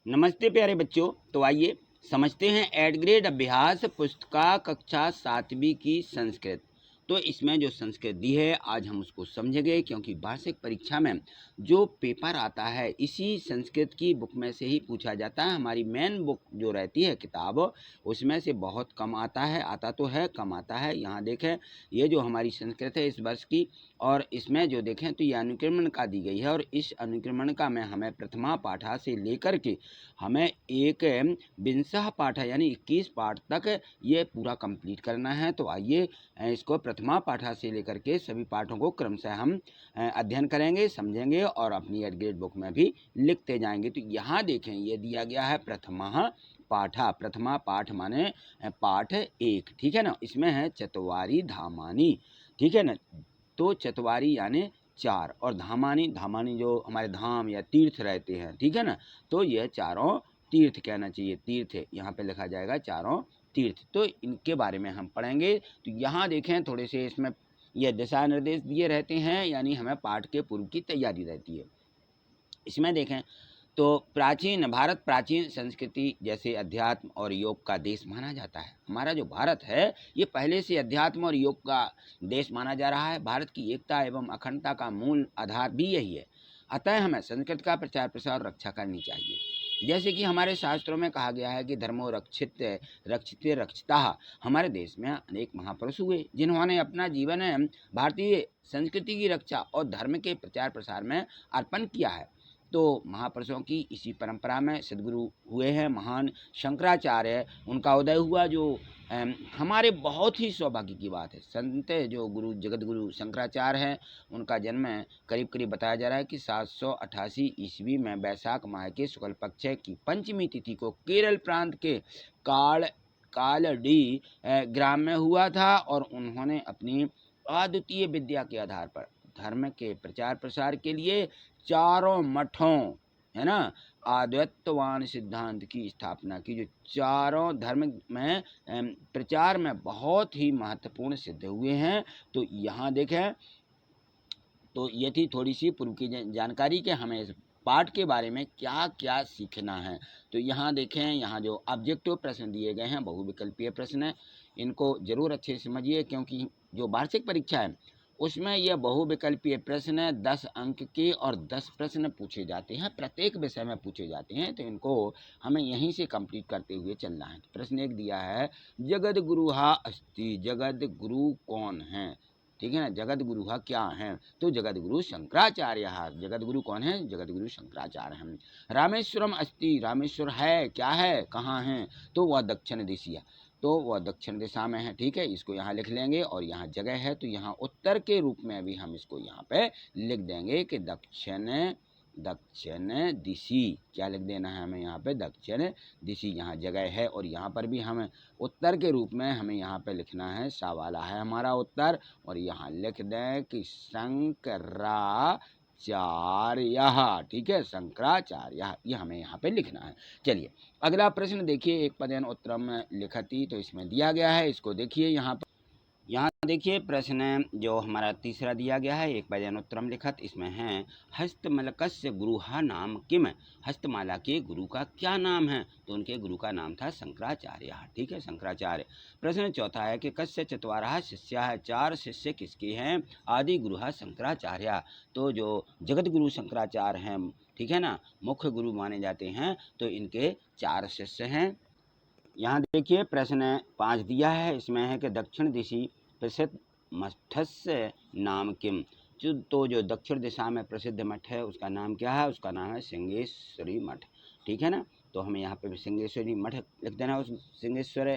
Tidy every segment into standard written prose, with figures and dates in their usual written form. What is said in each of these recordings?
नमस्ते प्यारे बच्चों। तो आइए समझते हैं एड ग्रेड अभ्यास पुस्तिका कक्षा 7वीं की संस्कृत। तो इसमें जो संस्कृत दी है आज हम उसको समझेंगे, क्योंकि वार्षिक परीक्षा में जो पेपर आता है इसी संस्कृत की बुक में से ही पूछा जाता है। हमारी मेन बुक जो रहती है किताब, उसमें से बहुत कम आता है, आता तो है कम आता है। यहाँ देखें, ये जो हमारी संस्कृत है इस वर्ष की, और इसमें जो देखें तो ये अनुक्रमण का दी गई है, और इस अनुक्रमण का में हमें प्रथमा पाठा से लेकर के हमें एक विंशः पाठ यानी 21 पाठ तक ये पूरा कंप्लीट करना है। तो आइए इसको प्रथमा पाठा से लेकर के सभी पाठों को क्रमशः हम अध्ययन करेंगे, समझेंगे और अपनी एड ग्रेड बुक में भी लिखते जाएंगे। तो यहाँ देखें, ये दिया गया है प्रथमा पाठा। प्रथमा पाठ माने पाठ 1, ठीक है ना। इसमें है चत्वारी धामानी, ठीक है ना। तो चत्वारी यानी 4 और धामानी जो हमारे धाम या तीर्थ रहते हैं, ठीक है ना। तो यह चारों तीर्थ कहना चाहिए, तीर्थ यहाँ पे लिखा जाएगा चारों तीर्थ। तो इनके बारे में हम पढ़ेंगे। तो यहाँ देखें थोड़े से इसमें यह दिशा निर्देश दिए रहते हैं, यानी हमें पाठ के पूर्व की तैयारी रहती है। इसमें देखें तो भारत प्राचीन संस्कृति जैसे अध्यात्म और योग का देश माना जाता है। हमारा जो भारत है ये पहले से अध्यात्म और योग का देश माना जा रहा है। भारत की एकता एवं अखंडता का मूल आधार भी यही है। अतः हमें संस्कृत का प्रचार प्रसार और रक्षा करनी चाहिए। जैसे कि हमारे शास्त्रों में कहा गया है कि धर्मो रक्षित रक्षिता। हमारे देश में अनेक महापुरुष हुए जिन्होंने अपना जीवन भारतीय संस्कृति की रक्षा और धर्म के प्रचार प्रसार में अर्पण किया है। तो महापुरुषों की इसी परंपरा में सदगुरु हुए हैं महान शंकराचार्य, उनका उदय हुआ जो हमारे बहुत ही सौभाग्य की बात है। संत जो गुरु जगत गुरु शंकराचार्य हैं, उनका जन्म करीब बताया जा रहा है कि 788 ईस्वी में वैशाख माह के शुक्ल पक्ष की पंचमी तिथि को केरल प्रांत के कालडी ग्राम में हुआ था। और उन्होंने अपनी अद्वितीय विद्या के आधार पर धर्म के प्रचार प्रसार के लिए चारों मठों, है ना, अद्वैतवान सिद्धांत की स्थापना की, जो चारों धर्म में प्रचार में बहुत ही महत्वपूर्ण सिद्ध हुए हैं। तो यहाँ देखें, तो ये थी थोड़ी सी पूर्व की जानकारी कि हमें इस पाठ के बारे में क्या क्या सीखना है। तो यहाँ देखें, यहाँ जो ऑब्जेक्टिव प्रश्न दिए गए हैं बहुविकल्पीय प्रश्न है, इनको जरूर अच्छे से समझिए, क्योंकि जो वार्षिक परीक्षा है उसमें यह बहुविकल्पीय प्रश्न 10 अंक के और 10 प्रश्न पूछे जाते हैं, प्रत्येक विषय में पूछे जाते हैं। तो इनको हमें यहीं से कंप्लीट करते हुए चलना है। प्रश्न 1 दिया है, जगद गुरुहा अस्ति। जगद गुरु कौन है, ठीक है ना। जगत गुरु क्या है, तो जगत गुरु शंकराचार्य। जगत गुरु कौन है, जगत गुरु शंकराचार्य हैं। रामेश्वरम अस्ति। रामेश्वर है, क्या है, कहाँ है, तो वह दक्षिण दिशा, तो वह दक्षिण दिशा में है, ठीक है। इसको यहाँ लिख लेंगे और यहाँ जगह है तो यहाँ उत्तर के रूप में भी हम इसको यहाँ पे लिख देंगे कि दक्षिण दिशी, क्या लिख देना है हमें यहाँ पे, दक्षिण दिशी। यहाँ जगह है और यहाँ पर भी हमें उत्तर के रूप में हमें यहाँ पे लिखना है, सा वाला है हमारा उत्तर। और यहाँ लिख दें कि शंकराचार्य, ठीक है, शंकराचार्य, ये हमें यहाँ पे लिखना है। चलिए अगला प्रश्न देखिए, एक पदेन उत्तरम लिखति। तो इसमें दिया गया है, इसको देखिए। यहाँ देखिए प्रश्न जो हमारा तीसरा दिया गया है, एक पदेन उत्तरम लिखत। इसमें है हस्तमलकस्य गुरुहा नाम किम। हस्तमाला के गुरु का क्या नाम है, तो उनके गुरु का नाम था शंकराचार्य, ठीक है, शंकराचार्य। प्रश्न चौथा है कि कस्य चत्वारः शिष्या है। 4 शिष्य किसके हैं, आदि गुरुहा शंकराचार्य। तो जो जगत गुरु शंकराचार्य हैं, ठीक है ना, मुख्य गुरु माने जाते हैं, तो इनके 4 शिष्य हैं। यहाँ देखिए प्रश्न 5 दिया है, इसमें है कि दक्षिण दिशी प्रसिद्ध मठस्य नाम किम। तो जो दक्षिण दिशा में प्रसिद्ध मठ है उसका नाम क्या है, उसका नाम है सिंहेश्वरी मठ, ठीक है ना। तो हमें यहाँ पे सिंहेश्वरी मठ लिख देना, उस सिंहेश्वर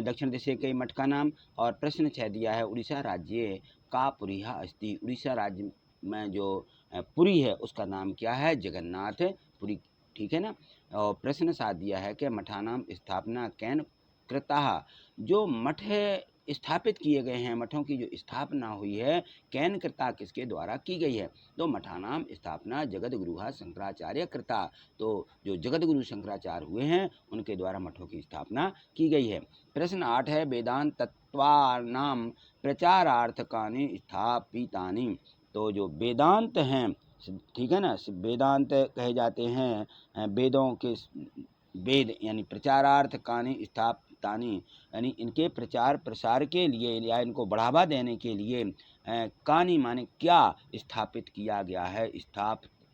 दक्षिण दिशा के मठ का नाम। और प्रश्न 6 दिया है, उड़ीसा राज्य का पुरीहा अस्ति। उड़ीसा राज्य में जो पुरी है उसका नाम क्या है, जगन्नाथ पुरी, ठीक है ना। और प्रश्न 7 दिया है कि मठानाम स्थापना कैन कृता। जो मठ स्थापित किए गए हैं, मठों की जो स्थापना हुई है, कैन कृता किसके द्वारा की गई है, तो मठानाम स्थापना जगत गुरुहा शंकराचार्य कृता। तो जो जगत गुरु शंकराचार्य हुए हैं उनके द्वारा मठों की स्थापना की गई है। प्रश्न 8 है, वेदांत तत्वानाम प्रचारार्थकानि स्थापितानि। तो जो वेदांत हैं ठीक है ना। वेदांत कहे जाते हैं वेदों के वेद यानी प्रचारार्थ कानि स्थापितानि, यानी इनके प्रचार प्रसार के लिए या इनको बढ़ावा देने के लिए कानि माने क्या स्थापित किया गया है,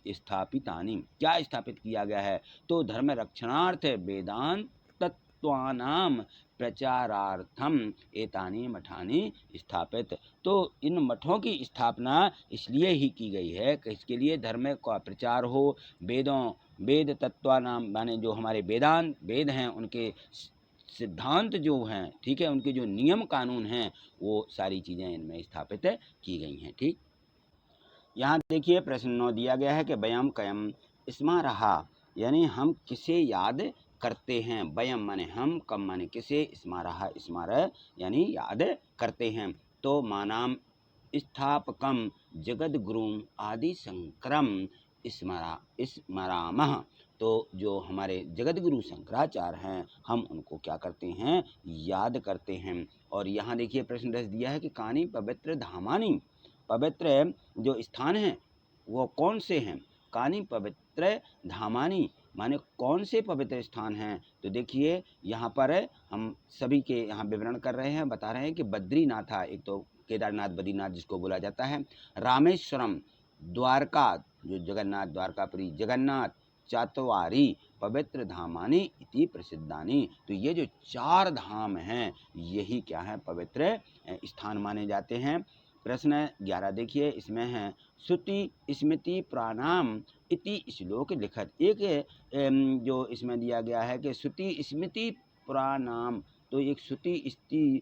स्थापितानि क्या स्थापित किया गया है। तो धर्म रक्षणार्थ वेदांत तत्वानाम प्रचारार्थम एतानि मठानि स्थापित। तो इन मठों की स्थापना इसलिए ही की गई है कि इसके लिए धर्म का प्रचार हो, वेद तत्वानाम माने जो हमारे वेदांत वेद हैं उनके सिद्धांत जो हैं, ठीक है, उनके जो नियम कानून हैं वो सारी चीज़ें इनमें स्थापित की गई हैं। ठीक, यहाँ देखिए प्रश्न 9 दिया गया है कि वयम कयम स्मारहा, यानी हम किसे याद करते हैं। वयम माने हम, कम माने किसे, स्मारहा स्मार यानी याद करते हैं। तो मानाम स्थापकम जगद्गुरुम आदि शंकरम स्मरामः। तो जो हमारे जगद्गुरु शंकराचार्य हैं हम उनको क्या करते हैं, याद करते हैं। और यहाँ देखिए प्रश्न 10 दिया है कि कानि पवित्र धामानि, पवित्र जो स्थान हैं वो कौन से हैं। कानि पवित्र धामानि माने कौन से पवित्र स्थान हैं। तो देखिए यहाँ पर हम सभी के यहाँ विवरण कर रहे हैं, बता रहे हैं कि बद्रीनाथ, एक तो केदारनाथ बद्रीनाथ जिसको बोला जाता है, रामेश्वरम द्वारका जो जगन्नाथ द्वारकापुरी जगन्नाथ, चातवारी पवित्र धामानि इति प्रसिद्धानि। तो ये जो 4 धाम हैं यही क्या है, पवित्र स्थान माने जाते हैं। प्रश्न 11 देखिए, इसमें है श्रुति स्मृति प्राणाम इति श्लोक लिखत। एक जो इसमें दिया गया है कि श्रुति स्मृति प्राणाम, तो एक श्रुति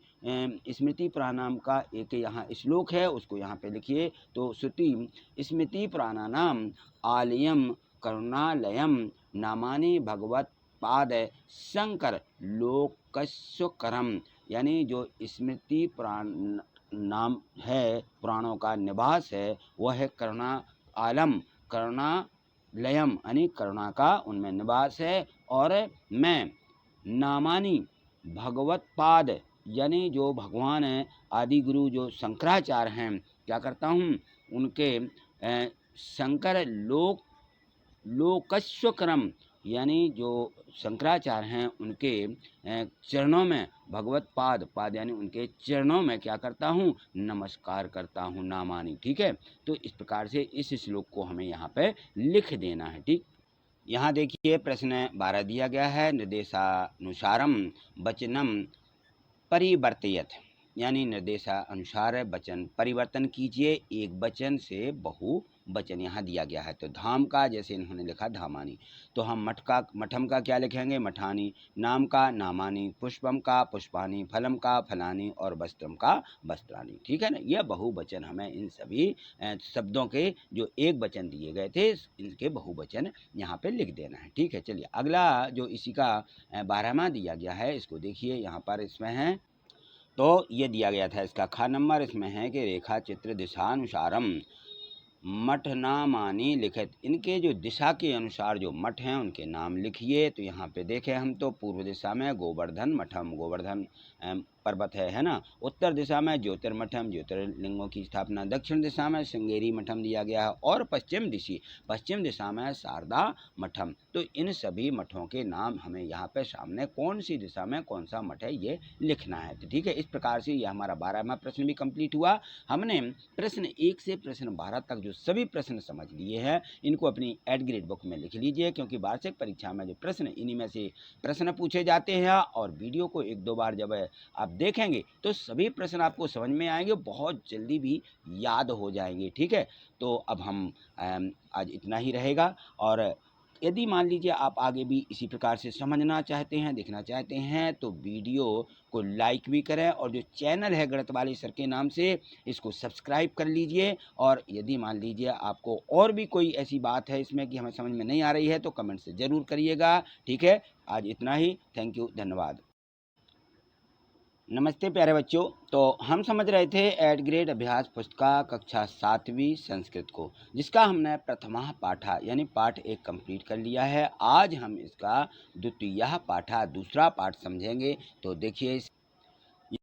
स्मृति प्राणाम का एक यहाँ श्लोक है, उसको यहाँ पे लिखिए। तो श्रुति स्मृति प्राणानाम आलयम करुणालयम नामानि भगवत पाद शंकर लोकस्वकरम, यानी जो स्मृति प्राण नाम है, पुराणों का निवास है, वह है करुणा आलम, करुणालयम यानी करुणा का उनमें निवास है। और मैं नामानी भगवत पाद, यानी जो भगवान है आदि गुरु जो शंकराचार्य हैं, क्या करता हूँ उनके शंकर लोकस्वकरम, यानी जो शंकराचार्य हैं उनके चरणों में भगवत पाद यानी उनके चरणों में क्या करता हूँ, नमस्कार करता हूँ, नामानी। ठीक है, तो इस प्रकार से इस श्लोक को हमें यहाँ पे लिख देना है। ठीक, यहाँ देखिए प्रश्न 12 दिया गया है, निर्देशानुसारम वचनम परिवर्तयत, यानी निर्देशानुसार वचन परिवर्तन कीजिए, एक वचन से बहु वचन यहाँ दिया गया है। तो धाम का जैसे इन्होंने लिखा धामानी, तो हम मठम का क्या लिखेंगे, मठानी, नाम का नामानी, पुष्पम का पुष्पानी, फलम का फलानी और वस्त्रम का वस्त्रानी। ठीक है ना, यह बहुवचन हमें इन सभी शब्दों के जो एक वचन दिए गए थे इनके बहुवचन यहाँ पे लिख देना है। ठीक है, चलिए अगला जो इसी का 12वां दिया गया है इसको देखिए, यहाँ पर इसमें है, तो ये दिया गया था इसका खा नंबर, इसमें है कि रेखा चित्र दिशानुसारम मठ नामानी लिखित, इनके जो दिशा के अनुसार जो मठ हैं उनके नाम लिखिए। तो यहाँ पे देखें हम, तो पूर्व दिशा में गोवर्धन मठम, गोवर्धन पर्वत है ना। उत्तर दिशा में ज्योतिर्मठम, ज्योतिर्लिंगों की स्थापना। दक्षिण दिशा में श्रृंगेरी मठम दिया गया है। और पश्चिम दिशा में शारदा मठम। तो इन सभी मठों के नाम हमें यहाँ पे सामने कौन सी दिशा में कौन सा मठ है ये लिखना है। तो ठीक है, इस प्रकार से ये हमारा 12वां प्रश्न भी कंप्लीट हुआ। हमने प्रश्न 1 से प्रश्न 12 तक जो सभी प्रश्न समझ लिए हैं इनको अपनी एड ग्रेड बुक में लिख लीजिए, क्योंकि वार्षिक परीक्षा में जो प्रश्न इन्हीं में से प्रश्न पूछे जाते हैं। और वीडियो को 1-2 बार जब आप देखेंगे तो सभी प्रश्न आपको समझ में आएंगे, बहुत जल्दी भी याद हो जाएंगे। ठीक है, तो अब हम आज इतना ही रहेगा। और यदि मान लीजिए आप आगे भी इसी प्रकार से समझना चाहते हैं, देखना चाहते हैं, तो वीडियो को लाइक भी करें और जो चैनल है गणित वाली सर के नाम से इसको सब्सक्राइब कर लीजिए। और यदि मान लीजिए आपको और भी कोई ऐसी बात है इसमें कि हमें समझ में नहीं आ रही है तो कमेंट से ज़रूर करिएगा। ठीक है, आज इतना ही। थैंक यू, धन्यवाद। नमस्ते प्यारे बच्चों, तो हम समझ रहे थे एड ग्रेड अभ्यास पुस्तिका कक्षा 7वीं संस्कृत को, जिसका हमने प्रथमा पाठा यानी पाठ 1 कंप्लीट कर लिया है। आज हम इसका द्वितीय पाठा दूसरा पाठ समझेंगे। तो देखिए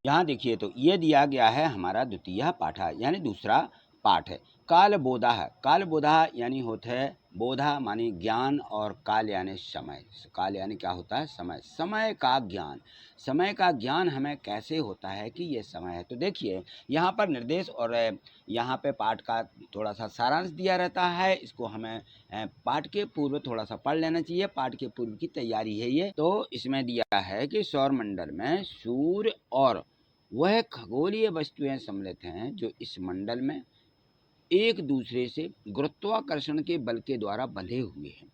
यहाँ देखिए, तो ये दिया गया है हमारा द्वितीय पाठा यानी दूसरा पाठ है। काल बोधा है, काल बोधा यानी होता है बोधा माने ज्ञान और काल यानी समय। काल यानी क्या होता है? समय। समय का ज्ञान, समय का ज्ञान हमें कैसे होता है कि ये समय है। तो देखिए यहाँ पर निर्देश और यहाँ पे पाठ का थोड़ा सा सारांश दिया रहता है। इसको हमें पाठ के पूर्व थोड़ा सा पढ़ लेना चाहिए। पाठ के पूर्व की तैयारी है ये। तो इसमें दिया है कि सौरमंडल में सूर्य और वह खगोलीय वस्तुएं सम्मिलित हैं जो इस मंडल में एक दूसरे से गुरुत्वाकर्षण के बल के द्वारा बंधे हुए हैं।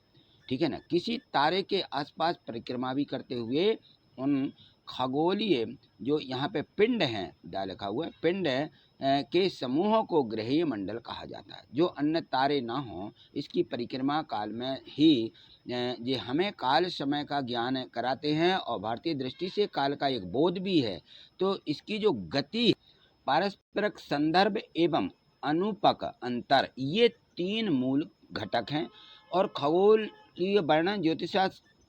ठीक है ना। किसी तारे के आसपास परिक्रमा भी करते हुए उन खगोलीय जो यहाँ पे पिंड हैं, क्या लिखा हुआ है, पिंड के समूहों को ग्रहीय मंडल कहा जाता है। जो अन्य तारे ना हों, इसकी परिक्रमा काल में ही ये हमें काल समय का ज्ञान कराते हैं और भारतीय दृष्टि से काल का एक बोध भी है। तो इसकी जो गति, पारस्परिक संदर्भ एवं अनुपक अंतर, ये तीन मूल घटक हैं। और खगोलीय वर्णन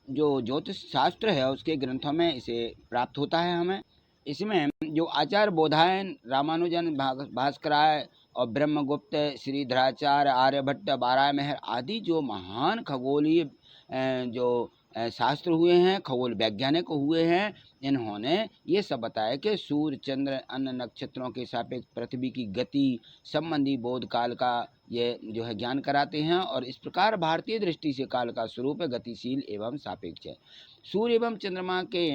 ज्योतिष शास्त्र है उसके ग्रंथों में इसे प्राप्त होता है हमें। इसमें जो आचार्य बोधायन, रामानुजन, भास्कराय और ब्रह्मगुप्त, श्रीधराचार्य, आर्यभट्ट, बाराहमिहिर आदि जो महान खगोलीय जो शास्त्र हुए हैं, खगोल वैज्ञानिक हुए हैं, इन्होंने ये सब बताया कि सूर्य, चंद्र, अन्य नक्षत्रों के सापेक्ष पृथ्वी की गति संबंधी बोध काल का ये जो है ज्ञान कराते हैं। और इस प्रकार भारतीय दृष्टि से काल का स्वरूप गतिशील एवं सापेक्ष है। सूर्य एवं चंद्रमा के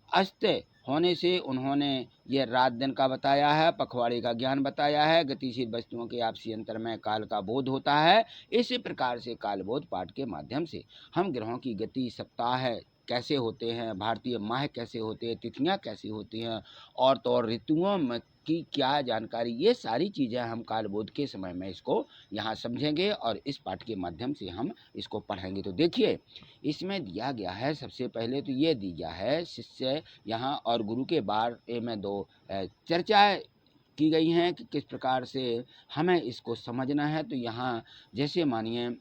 अस्त होने से उन्होंने ये रात दिन का बताया है, पखवाड़े का ज्ञान बताया है, गतिशील वस्तुओं के आपसी अंतर में काल का बोध होता है। इसी प्रकार से कालबोध पाठ के माध्यम से हम ग्रहों की गति, सप्ताह कैसे होते हैं, भारतीय माह कैसे होते हैं, तिथियां कैसी होती हैं, और तो और ऋतुओं में की क्या जानकारी, ये सारी चीज़ें हम कालबोध के समय में इसको यहाँ समझेंगे और इस पाठ के माध्यम से हम इसको पढ़ेंगे। तो देखिए इसमें दिया गया है, सबसे पहले तो ये दिया है शिष्य यहाँ और गुरु के बारे में दो चर्चाएँ की गई हैं कि किस प्रकार से हमें इसको समझना है। तो यहाँ जैसे मानिए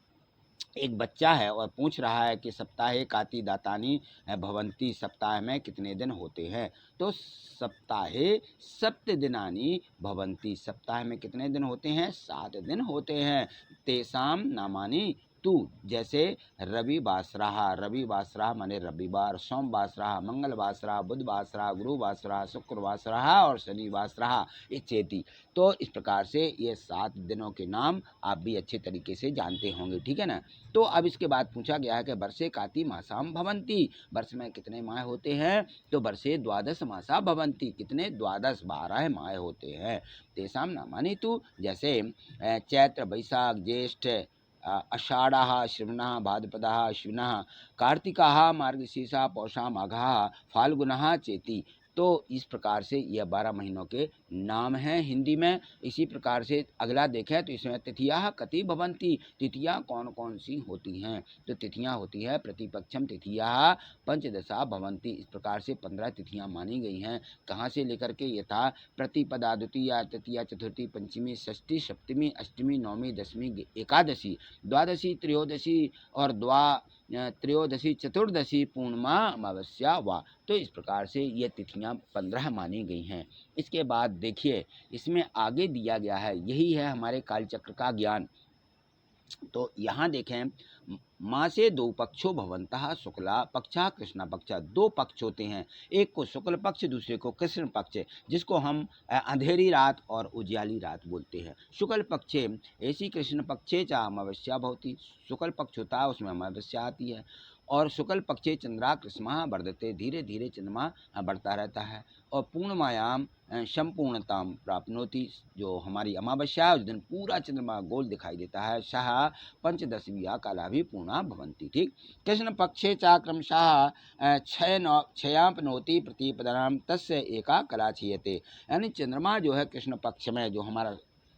एक बच्चा है और पूछ रहा है कि सप्ताहे काति दातानि भवंती, सप्ताह में कितने दिन होते हैं। तो सप्ताहे सप्त दिनानि भवंती, सप्ताह में कितने दिन होते हैं? 7 दिन होते हैं। तेसाम नामानि तू, जैसे रवि बासराह, रवि बासराह माने रविवार, सोम बासराह, मंगल बासराह, बुध बासराह, गुरु बासराह, शुक्र बासराह और शनि बासराह इत्यादि। तो इस प्रकार से ये 7 दिनों के नाम आप भी अच्छे तरीके से जानते होंगे। ठीक है ना। तो अब इसके बाद पूछा गया है कि वर्षे काति मासाम भवंती, वर्ष में कितने माह होते हैं? तो वर्षे द्वादश मासा भवंती, कितने? 12 माह होते हैं। तेसाम नामानि तु, जैसे चैत्र, बैसाख, ज्येष्ठ, आषाढ़ः, श्रवणः, भाद्रपदः, अश्विनः, कार्तिकः, मार्गशीर्षः, पौषः, माघः, फाल्गुनः चेति। तो इस प्रकार से यह 12 महीनों के नाम हैं हिंदी में। इसी प्रकार से अगला देखें तो इसमें तिथियाः कति भवन्ति, तिथियाँ कौन कौन सी होती हैं? तो तिथियाँ होती है प्रतिपक्षम तिथियाः पंचदशा भवन्ति, इस प्रकार से 15 तिथियाँ मानी गई हैं। कहाँ से लेकर के? यथा प्रतिपदा, द्वितीया, तृतीया, चतुर्थी, पंचमी, षष्ठी, सप्तमी, अष्टमी, नवमी, दशमी, एकादशी, द्वादशी, त्रयोदशी और त्रयोदशी, चतुर्दशी, पूर्णिमा, अमावस्या वा। तो इस प्रकार से ये तिथियां 15 मानी गई हैं। इसके बाद देखिए इसमें आगे दिया गया है, यही है हमारे कालचक्र का ज्ञान। तो यहाँ देखें, माँ से 2 पक्षों भवंतः शुक्ला पक्षा कृष्ण पक्षा, 2 पक्ष होते हैं, एक को शुक्ल पक्ष, दूसरे को कृष्ण पक्ष, जिसको हम अंधेरी रात और उजियाली रात बोलते हैं। शुक्ल पक्षे ऐसी कृष्ण पक्षे चा अमावस्या भवति, शुक्ल पक्ष होता है उसमें अमावस्या आती है। और शुक्ल पक्षे चंद्रा कृष्णा वर्धते, धीरे धीरे चंद्रमा बढ़ता रहता है। और पूर्णमायाम संपूर्णताम प्राप्नोति, जो हमारी अमावस्या है उस दिन पूरा चंद्रमा गोल दिखाई देता है। सह पंचदशव्या काला भी पूर्णा भवंती। ठीक। कृष्ण पक्षे चा क्रमशः क्षयापनोति प्रतिपदानाम तस्य एका कला क्षीयते, यानी चंद्रमा जो है कृष्ण पक्ष में जो हमारा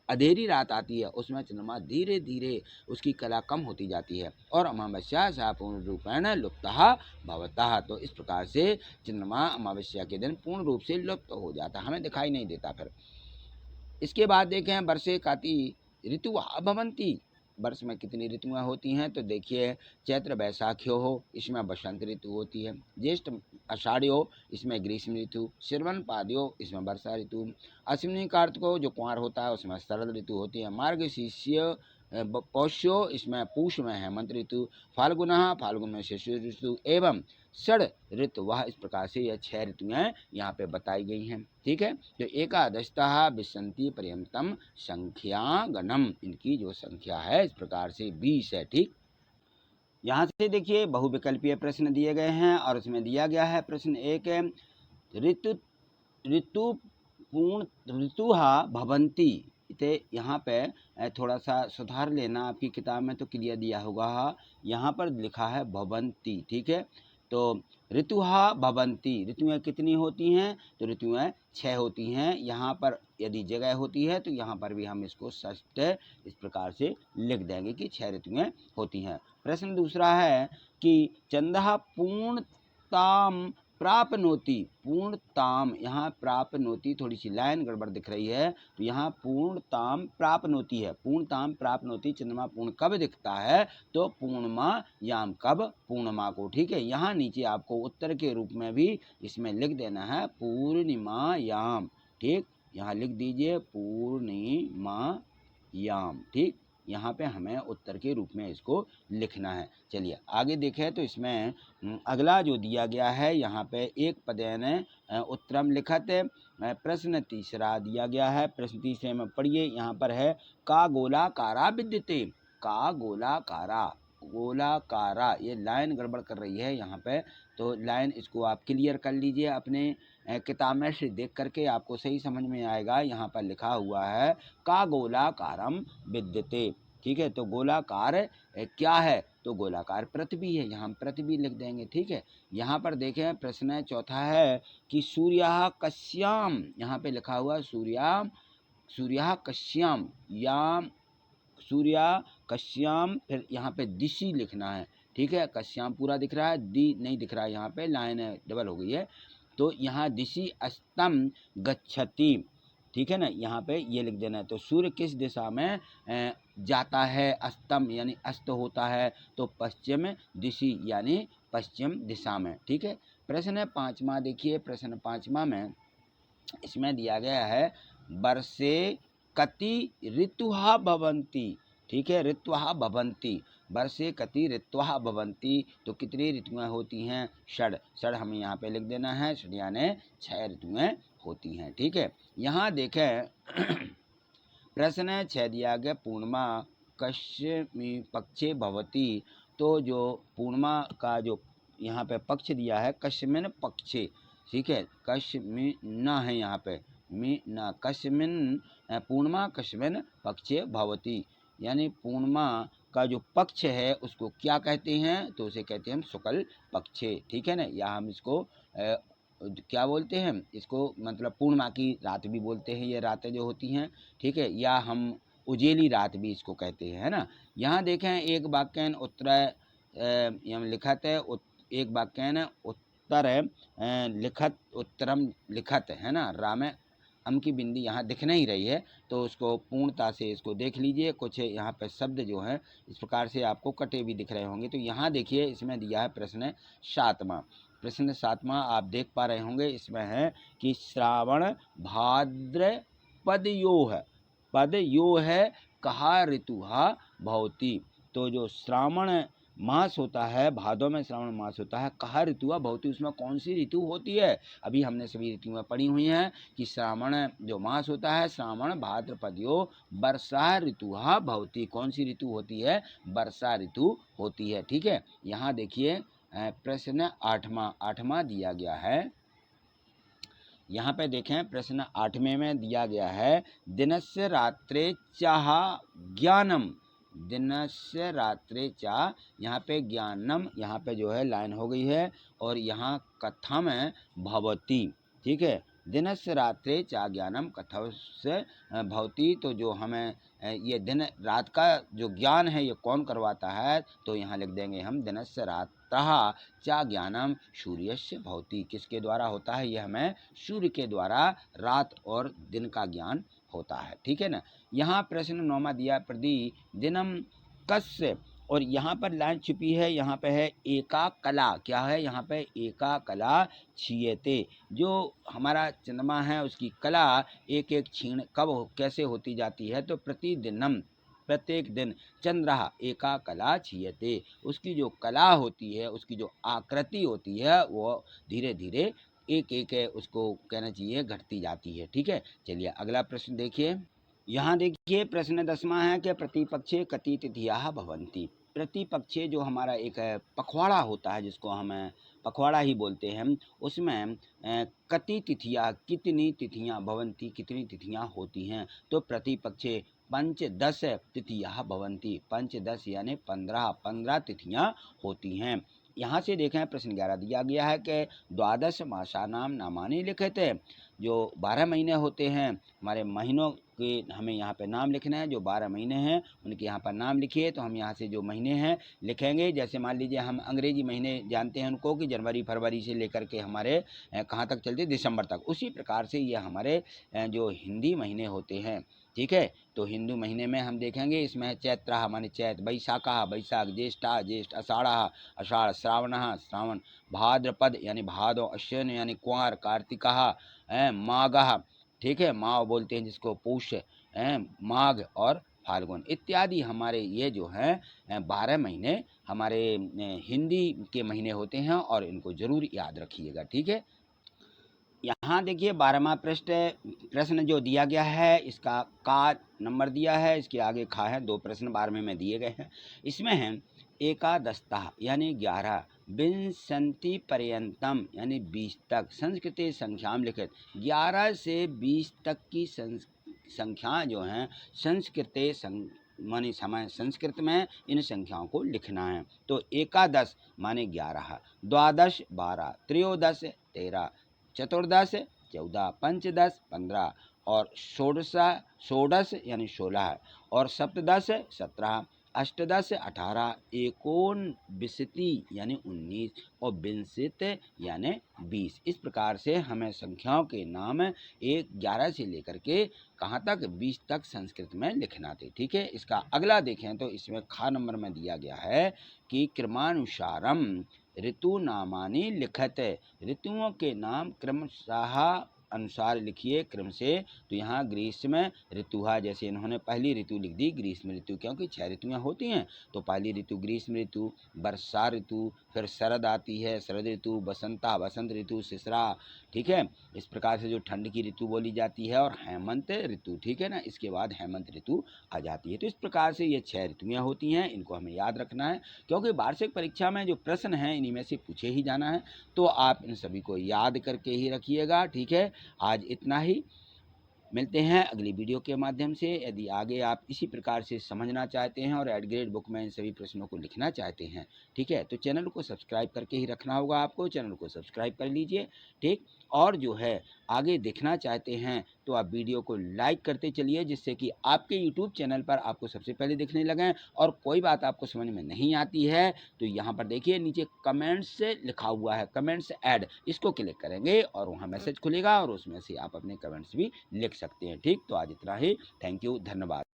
अंधेरी रात आती है उसमें चंद्रमा धीरे धीरे उसकी कला कम होती जाती है और अमावस्या सा पूर्ण रूपेण लुप्तः भवतः। तो इस प्रकार से चंद्रमा अमावस्या के दिन पूर्ण रूप से लुप्त हो जाता है, हमें दिखाई नहीं देता। फिर इसके बाद देखें वर्षे काति ऋतु भवंती, वर्ष में कितनी ऋतुएं होती हैं, तो देखिए चैत्र वैशाखियो हो, इसमें बसंत ऋतु होती है। ज्येष्ठ आषाढ़ियो, इसमें ग्रीष्म ऋतु। श्रवण पाद्यो, इसमें वर्षा ऋतु। अश्विनी कार्तिको, जो कुंवर होता है, उसमें शरद ऋतु होती है। मार्गशीर्ष पौष्यो, इसमें पूष में हेमंत ऋतु। फाल्गुनः, फाल्गुन में शिशिर ऋतु। एवं षड ऋतु, वह इस प्रकार से यह 6 ऋतुएं यहाँ पे बताई गई हैं। ठीक है, तो एकादशतः विशंति पर्यंतम संख्या गणम, इनकी जो संख्या है इस प्रकार से 20 है। ठीक, यहाँ से देखिए बहुविकल्पीय प्रश्न दिए गए हैं और उसमें दिया गया है प्रश्न एक, ऋतु ऋतु पूर्ण ऋतुहा भवंती। इसे यहाँ पे थोड़ा सा सुधार लेना, आपकी किताब में तो क्लियर दिया होगा, यहाँ पर लिखा है भवंती। ठीक है, तो ऋतुहा भवंती, ऋतुएं कितनी होती हैं, तो ऋतुएं 6 होती हैं। यहाँ पर यदि जगह होती है तो यहाँ पर भी हम इसको षष्ठ इस प्रकार से लिख देंगे कि 6 ऋतुएं होती हैं। प्रश्न दूसरा है कि चंदः पूर्णताम प्राप्नोति, पूर्णताम, यहाँ प्राप्नोति, थोड़ी सी लाइन गड़बड़ दिख रही है, तो यहाँ पूर्णताम प्राप्नोति है। पूर्णताम प्राप्नोति, चंद्रमा पूर्ण कब दिखता है, तो पूर्णिमा याम, कब, पूर्णिमा को। ठीक है, यहाँ नीचे आपको उत्तर के रूप में भी इसमें लिख देना है पूर्णिमा याम। ठीक, यहाँ लिख दीजिए पूर्णिमा याम। ठीक, यहाँ पे हमें उत्तर के रूप में इसको लिखना है। चलिए आगे देखें तो इसमें अगला जो दिया गया है, यहाँ पे एक पदेन उत्तरम लिखत, प्रश्न तीसरा दिया गया है। प्रश्न तीसरे में पढ़िए, यहाँ पर है का गोलाकारा विद्यते, का गोलाकारा, गोलाकारा, ये लाइन गड़बड़ कर रही है यहाँ पे, तो लाइन इसको आप क्लियर कर लीजिए अपने किताब में से देख करके, आपको सही समझ में आएगा। यहाँ पर लिखा हुआ है का गोलाकारम विद्यते। ठीक है, तो गोलाकार क्या है, तो गोलाकार पृथ्वी है, यहाँ हम पृथ्वी लिख देंगे। ठीक है, यहाँ पर देखें प्रश्न चौथा है कि सूर्य कश्याम, यहाँ पे लिखा हुआ सूर्य कश्याम, याम, सूर्य कश्याम, फिर यहाँ पे दिशि लिखना है। ठीक है, कश्याम पूरा दिख रहा है, दी नहीं दिख रहा है, यहाँ पे लाइन डबल हो गई है, तो यहाँ दिशि अस्तम गच्छति। ठीक है ना, यहाँ पे ये लिख देना है। तो सूर्य किस दिशा में जाता है, अस्तम यानी अस्त होता है, तो पश्चिम दिशि यानी पश्चिम दिशा में। ठीक है, प्रश्न 5वां देखिए, प्रश्न 5वां में इसमें दिया गया है वर्षे कति ऋतुहा भवंती। ठीक है, ऋतुहा भवंती, वर्षे कति ऋतुहा भवंती, तो कितनी ऋतुएं होती हैं, षड, षड हमें यहाँ पे लिख देना है, षड यानी 6 ऋतुएं होती हैं। ठीक है, यहाँ देखें प्रश्न 6 दिया गया पूर्णिमा कश्मी पक्षे भवती, तो जो पूर्णिमा का जो यहाँ पे पक्ष दिया है कश्मिन पक्षे। ठीक है, कश्मीन है यहाँ पे, मीना कश्मिन, पूर्णिमा कश्मिन पक्षे भवती, यानी पूर्णिमा का जो पक्ष है उसको क्या कहते हैं, तो उसे कहते हैं हम शुक्ल पक्षे। ठीक है ना, या हम इसको क्या बोलते हैं, इसको मतलब पूर्णिमा की रात भी बोलते हैं, ये रातें जो होती हैं। ठीक है, या हम उजेली रात भी इसको कहते हैं, है ना। यहाँ देखें एक वाक्यन उत्तर लिखत है, एक वाक्यन उत्तर लिखत, उत्तरम लिखत, है ना, राम अम की बिंदी यहाँ दिख नहीं रही है, तो उसको पूर्णता से इसको देख लीजिए। कुछ यहाँ पे शब्द जो हैं इस प्रकार से आपको कटे भी दिख रहे होंगे। तो यहाँ देखिए इसमें दिया है प्रश्न 7वां, प्रश्न 7वां आप देख पा रहे होंगे, इसमें है कि श्रावण भाद्र पद यो है कहा ऋतुहा भवती, तो जो श्रावण मास होता है, भादों में श्रावण मास होता है, कहा ऋतुआ भवती, उसमें कौन सी ऋतु होती है। अभी हमने सभी ऋतुएं पढ़ी हुई हैं कि श्रावण जो मास होता है, श्रावण भाद्रपदयो वर्षा ऋतुहा भवती, कौन सी ऋतु होती है, वर्षा ऋतु होती है। ठीक है, यहाँ देखिए प्रश्न 8वां दिया गया है, यहाँ पे देखें प्रश्न 8वें में दिया गया है दिनस्य रात्रे चाह ज्ञानम, दिनस्य रात्रे चा, यहाँ पे ज्ञानम, यहाँ पे जो है लाइन हो गई है, और यहाँ कथम भवती। ठीक है, दिनस्य रात्रे चा ज्ञानम कथम से भवती, तो जो हमें ये दिन रात का जो ज्ञान है ये कौन करवाता है, तो यहाँ लिख देंगे हम दिनस्य रात्रः चा ज्ञानम सूर्यस्य भवती, किसके द्वारा होता है, ये हमें सूर्य के द्वारा रात और दिन का ज्ञान होता है। ठीक है ना, यहाँ प्रश्न 9वां दिया प्रति दिनम कस्य, और यहाँ पर लाइन छुपी है, यहाँ पे है एका कला। क्या है यहाँ पे? एका कला क्षीयते। जो हमारा चंद्रमा है उसकी कला एक एक क्षीण कब कैसे होती जाती है? तो प्रतिदिनम, प्रत्येक दिन चंद्र एका कला क्षीयते, उसकी जो कला होती है, उसकी जो आकृति होती है, वो धीरे धीरे एक एक है उसको कहना चाहिए घटती जाती है। ठीक है, चलिए अगला प्रश्न देखिए। यहाँ देखिए प्रश्न 10वां है कि प्रतिपक्षे कति तिथियाः भवन्ति। प्रतिपक्षे जो हमारा एक पखवाड़ा होता है, जिसको हम पखवाड़ा ही बोलते हैं, उसमें कति तिथियाँ, कितनी तिथियाँ भवन्ति, कितनी तिथियाँ होती हैं? तो प्रतिपक्षे पंचदश तिथियाः भवन्ति। पंचदश यानी 15 तिथियाँ होती हैं। यहाँ से देखें प्रश्न 11 दिया गया है कि द्वादश मासानां नामानि लिखिते। जो 12 महीने होते हैं, हमारे महीनों के हमें यहाँ पे नाम लिखना है। जो 12 महीने हैं उनके यहाँ पर नाम लिखिए। तो हम यहाँ से जो महीने हैं लिखेंगे, जैसे मान लीजिए हम अंग्रेजी महीने जानते हैं उनको कि जनवरी फरवरी से लेकर के हमारे कहाँ तक चलते, दिसंबर तक। उसी प्रकार से ये हमारे जो हिंदी महीने होते हैं। ठीक है, तो हिंदू महीने में हम देखेंगे, इसमें चैत्र माने चैत, बैसाखा बैसाख, ज्येष्ठा ज्येष्ठ, आषाढ़ आषाढ़, श्रावणः श्रावण, भाद्रपद यानी भादो, अश्विन यानी कुंवर, कार्तिकः माघः, ठीक है, माघ बोलते हैं जिसको, पूष, माघ और फाल्गुन इत्यादि हमारे ये जो हैं 12 महीने हमारे हिंदी के महीने होते हैं, और इनको ज़रूर याद रखिएगा। ठीक है, यहाँ देखिए 12वां प्रश्न जो दिया गया है, इसका का नंबर दिया है, इसके आगे खा है। 2 प्रश्न 12वें में दिए गए हैं। इसमें है एकादशतः यानी 11, विंशति पर्यंतम यानी 20 तक, संस्कृते संख्याम लिखित। 11 से 20 तक की संख्या जो हैं संस्कृते माने समय संस्कृत में इन संख्याओं को लिखना है। तो एकादश माने 11, द्वादश 12, त्रयोदश 13, चतुर्दश 14, पंचदश 15, और षोडश यानी 16, और सप्तदश 17, अष्टदश 18, एकोनविंशति यानी 19, और विंशत यानी 20। इस प्रकार से हमें संख्याओं के नाम 11 से लेकर के कहाँ तक, 20 तक संस्कृत में लिखना थे। ठीक है, इसका अगला देखें तो इसमें खा नंबर में दिया गया है कि क्रमानुसारम ऋतु नामानि लिखते। ऋतुओं के नाम क्रमशः अनुसार लिखिए, क्रम से। तो यहाँ ग्रीष्म ऋतु, जैसे इन्होंने पहली ऋतु लिख दी ग्रीष्म ऋतु, क्योंकि 6 ऋतुएँ होती हैं। तो पहली ऋतु ग्रीष्म ऋतु, वर्षा ऋतु, फिर शरद आती है शरद ऋतु, बसंता बसंत ऋतु, शिशिरा। ठीक है, इस प्रकार से जो ठंड की ऋतु बोली जाती है, और हेमंत ऋतु। ठीक है ना, इसके बाद हेमंत ऋतु आ जाती है। तो इस प्रकार से ये 6 ऋतुएँ होती हैं, इनको हमें याद रखना है, क्योंकि वार्षिक परीक्षा में जो प्रश्न हैं इन्हीं में से पूछे ही जाना है। तो आप इन सभी को याद करके ही रखिएगा। ठीक है, आज इतना ही। मिलते हैं अगली वीडियो के माध्यम से। यदि आगे आप इसी प्रकार से समझना चाहते हैं और एड ग्रेड बुक में इन सभी प्रश्नों को लिखना चाहते हैं, ठीक है, तो चैनल को सब्सक्राइब करके ही रखना होगा आपको। चैनल को सब्सक्राइब कर लीजिए। ठीक, और जो है आगे देखना चाहते हैं तो आप वीडियो को लाइक करते चलिए, जिससे कि आपके यूट्यूब चैनल पर आपको सबसे पहले दिखने लगें। और कोई बात आपको समझ में नहीं आती है तो यहाँ पर देखिए नीचे कमेंट्स लिखा हुआ है, कमेंट्स ऐड, इसको क्लिक करेंगे और वहाँ मैसेज खुलेगा, और उसमें से आप अपने कमेंट्स भी लिख सकते हैं। ठीक, तो आज इतना ही। थैंक यू, धन्यवाद।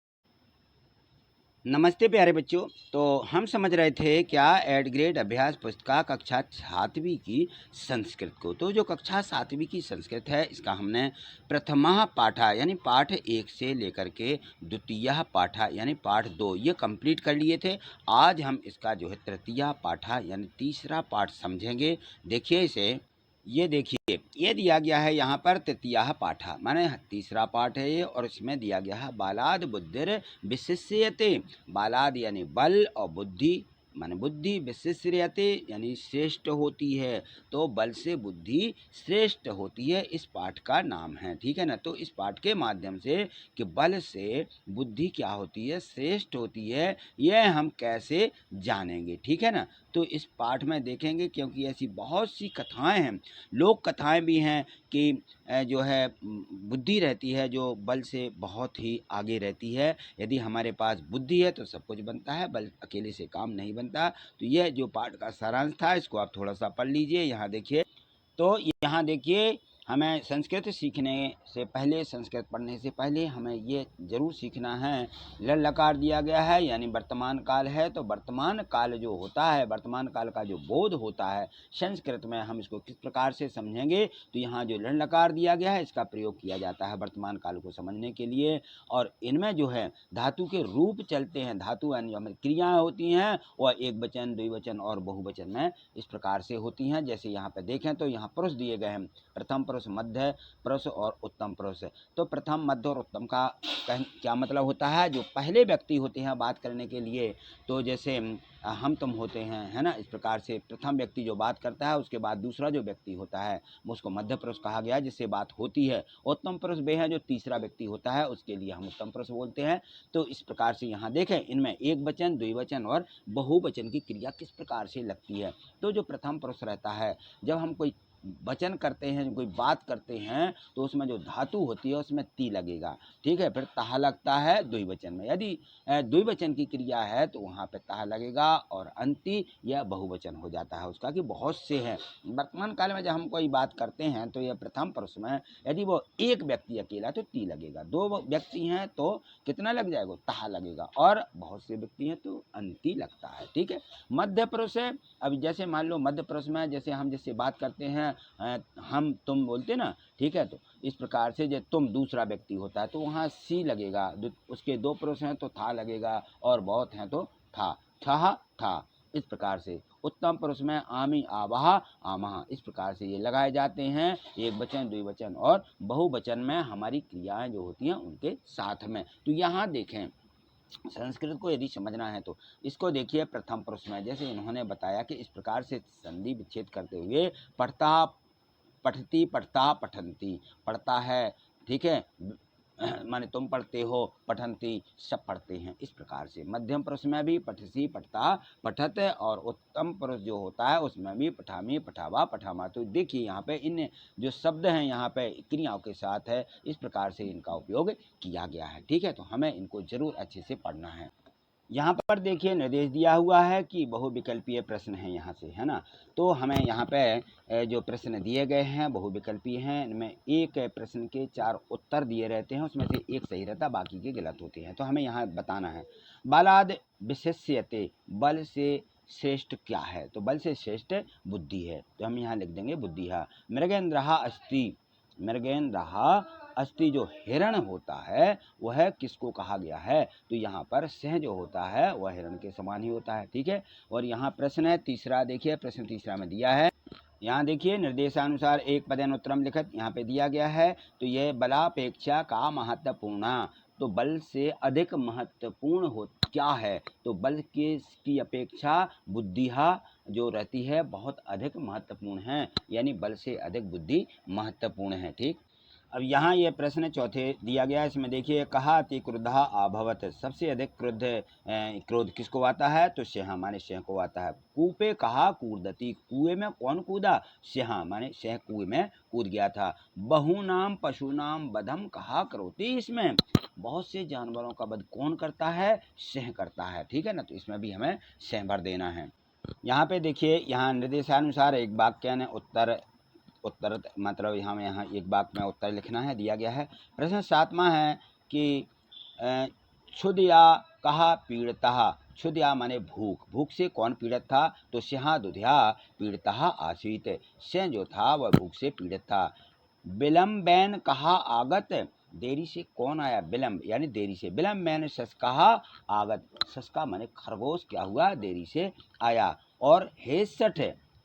नमस्ते प्यारे बच्चों। तो हम समझ रहे थे क्या, एड ग्रेड अभ्यास पुस्तिका कक्षा 7वीं की संस्कृत को। तो जो कक्षा 7वीं की संस्कृत है, इसका हमने प्रथमा पाठा यानी पाठ 1 से लेकर के द्वितीय पाठा यानी पाठ 2 ये कंप्लीट कर लिए थे। आज हम इसका जो है तृतीय पाठा यानी तीसरा पाठ समझेंगे। देखिए इसे, ये देखिए, ये दिया गया है यहाँ पर तृतीया पाठा माने तीसरा पाठ है ये, और इसमें दिया गया है बालाद बुद्धिर विशिष्यते। बालाद यानी बल, और बुद्धि माने बुद्धि, विशिष्यते यानी श्रेष्ठ होती है। तो बल से बुद्धि श्रेष्ठ होती है, इस पाठ का नाम है। ठीक है ना, तो इस पाठ के माध्यम से कि बल से बुद्धि क्या होती है, श्रेष्ठ होती है, यह हम कैसे जानेंगे। ठीक है ना, तो इस पाठ में देखेंगे, क्योंकि ऐसी बहुत सी कथाएं हैं, लोक कथाएं भी हैं कि जो है बुद्धि रहती है जो बल से बहुत ही आगे रहती है। यदि हमारे पास बुद्धि है तो सब कुछ बनता है, बल अकेले से काम नहीं बनता। तो यह जो पाठ का सारांश था, इसको आप थोड़ा सा पढ़ लीजिए। यहाँ देखिए, तो यहाँ देखिए हमें संस्कृत सीखने से पहले, संस्कृत पढ़ने से पहले हमें ये ज़रूर सीखना है। लड़ लकार दिया गया है यानी वर्तमान काल है, तो वर्तमान काल जो होता है, वर्तमान काल का जो बोध होता है संस्कृत में, हम इसको किस प्रकार से समझेंगे। तो यहाँ जो लड़ लकार दिया गया है इसका प्रयोग किया जाता है वर्तमान काल को समझने के लिए। और इनमें जो है धातु के रूप चलते हैं, धातु यानी जो हमें क्रियाएँ होती हैं वह एक वचन, द्विवचन और बहुवचन में इस प्रकार से होती हैं। जैसे यहाँ पर देखें तो यहाँ पुरुष दिए गए हैं, प्रथम पुरुष, मध्य पुरुष और उत्तम पुरुष। तो प्रथम, मध्य और उत्तम का क्या मतलब होता है, जो पहले व्यक्ति होते हैं बात करने के लिए, तो जैसे हम तुम होते हैं, है ना। इस प्रकार से प्रथम व्यक्ति जो बात करता है उसके बाद दूसरा जो व्यक्ति होता है उसको मध्य पुरुष कहा गया, जिससे बात होती है। उत्तम पुरुष वे है जो तीसरा व्यक्ति होता है, उसके लिए हम उत्तम पुरुष बोलते हैं। तो इस प्रकार से यहाँ देखें इनमें एक वचन, द्विवचन और बहुवचन की क्रिया किस प्रकार से लगती है। तो जो प्रथम पुरुष रहता है, जब हम कोई वचन करते हैं, कोई बात करते हैं, तो उसमें जो धातु होती है उसमें ती लगेगा, ठीक है। फिर ताह लगता है द्विवचन में। यदि द्विवचन की क्रिया है तो वहाँ पे ताह लगेगा और अंति या बहुवचन हो जाता है उसका, कि बहुत से हैं। वर्तमान काल में जब हम कोई बात करते हैं तो यह प्रथम पुरुष में यदि वो एक व्यक्ति अकेला तो ती लगेगा, दो व्यक्ति हैं तो कितना लग जाएगा, ताह लगेगा, और बहुत से व्यक्ति हैं तो अंति लगता है, ठीक है। मध्य पुरुष है, अब जैसे मान लो मध्य पुरुष में जैसे हम जिससे बात करते हैं हम तुम बोलते ना, ठीक है। तो इस प्रकार से जब तुम दूसरा व्यक्ति होता है तो वहाँ सी लगेगा, उसके दो पुरुष हैं तो था लगेगा, और बहुत हैं तो था, छह था। इस प्रकार से उत्तम पुरुष में आमी, आवाह, आमहा, इस प्रकार से ये लगाए जाते हैं, एक वचन, द्विवचन और बहुवचन में हमारी क्रियाएं जो होती हैं उनके साथ में। तो यहाँ देखें संस्कृत को यदि समझना है तो इसको देखिए प्रथम पुरुष में, जैसे इन्होंने बताया कि इस प्रकार से संधि विच्छेद करते हुए पढ़ता, पठती, पढ़ता, पठंती, पढ़ता है, ठीक है, माने तुम पढ़ते हो, पठंती सब पढ़ते हैं। इस प्रकार से मध्यम पुरुष में भी पठसी, पढ़ता, पठत, और उत्तम पुरुष जो होता है उसमें भी पठामी, पठावा, पठामा। तो देखिए यहाँ पे इन जो शब्द हैं यहाँ पे क्रियाओं के साथ है, इस प्रकार से इनका उपयोग किया गया है, ठीक है। तो हमें इनको जरूर अच्छे से पढ़ना है। यहाँ पर देखिए निर्देश दिया हुआ है कि बहुविकल्पीय प्रश्न है यहाँ से, है ना। तो हमें यहाँ पे जो प्रश्न दिए गए हैं बहुविकल्पीय हैं, इनमें एक प्रश्न के 4 उत्तर दिए रहते हैं, उसमें से एक सही रहता, बाकी के गलत होते हैं। तो हमें यहाँ बताना है बलाद विशिष्यते, बल से श्रेष्ठ क्या है। तो बल से श्रेष्ठ बुद्धि है, तो हम यहाँ लिख देंगे बुद्धिहा। मृगेंद्रहा अस्ति, मृगेंद्रहा अस्थि, जो हिरण होता है वह किसको कहा गया है। तो यहाँ पर सिंह जो होता है वह हिरण के समान ही होता है, ठीक है। और यहाँ प्रश्न है तीसरा, देखिए प्रश्न तीसरा में दिया है, यहाँ देखिए निर्देशानुसार एक पदेन उत्तरम लिखित यहाँ पे दिया गया है। तो यह बलापेक्षा का महत्वपूर्ण, तो बल से अधिक महत्वपूर्ण हो क्या है। तो बल की अपेक्षा बुद्धिहा जो रहती है बहुत अधिक महत्वपूर्ण है, यानी बल से अधिक बुद्धि महत्वपूर्ण है, ठीक। अब यहाँ ये प्रश्न चौथे दिया गया है, इसमें देखिए कहा अति क्रुद्धा अभवत, सबसे अधिक क्रोध किसको आता है। तो सिंह माने सिंह को आता है। कूपे कहा कूदती, कुएं में कौन कूदा, सिंह माने सिंह कुएं में कूद गया था। बहुनाम पशुनाम वधम कहा करोती, इसमें बहुत से जानवरों का वध कौन करता है, सिंह करता है, ठीक है ना। तो इसमें भी हमें सिंह भर देना है। यहाँ पे देखिए यहाँ निर्देशानुसार एक वाक्य ने उत्तर मतलब यहाँ एक वाक्य में उत्तर लिखना है, दिया गया है। प्रश्न 7वां है कि क्षुधया कहा पीड़िता, क्षुधया माने भूख, भूख से कौन पीड़ित था। तो सिंह दुधिया पीड़िता आसीत, सिंह जो था वह भूख से पीड़ित था। विलम्बेन कहा आगत, देरी से कौन आया, विलम्ब यानी देरी से। विलम्बेन सस कहा आगत, सस का माने खरगोश क्या हुआ, देरी से आया। और हेसठ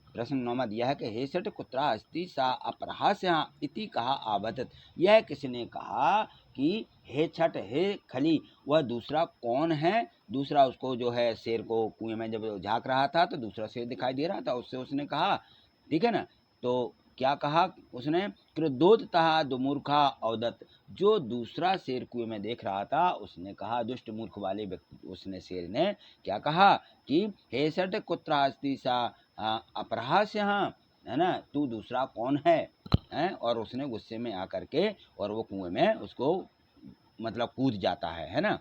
प्रश्न 9 दिया है कि हेसठ कुत्रा अस्ति सा अपरहास्य इति कहा आबदत, यह किसने कहा कि हे छठ हे खली, वह दूसरा कौन है। दूसरा उसको जो है शेर को कुएं में जब झांक रहा था तो दूसरा शेर दिखाई दे रहा था, उससे उसने कहा, ठीक है ना। तो क्या कहा उसने, क्रोधोत्तः दुमूर्खा औदत, जो दूसरा शेर कुएं में देख रहा था उसने कहा, दुष्ट मूर्ख वाले व्यक्ति उसने शेर ने क्या कहा कि हे सट कुत्रा अस्ति सा अपरहास्य, है ना, तू दूसरा कौन है। और उसने गुस्से में आकर के और वो कुएं में उसको मतलब कूद जाता है ना।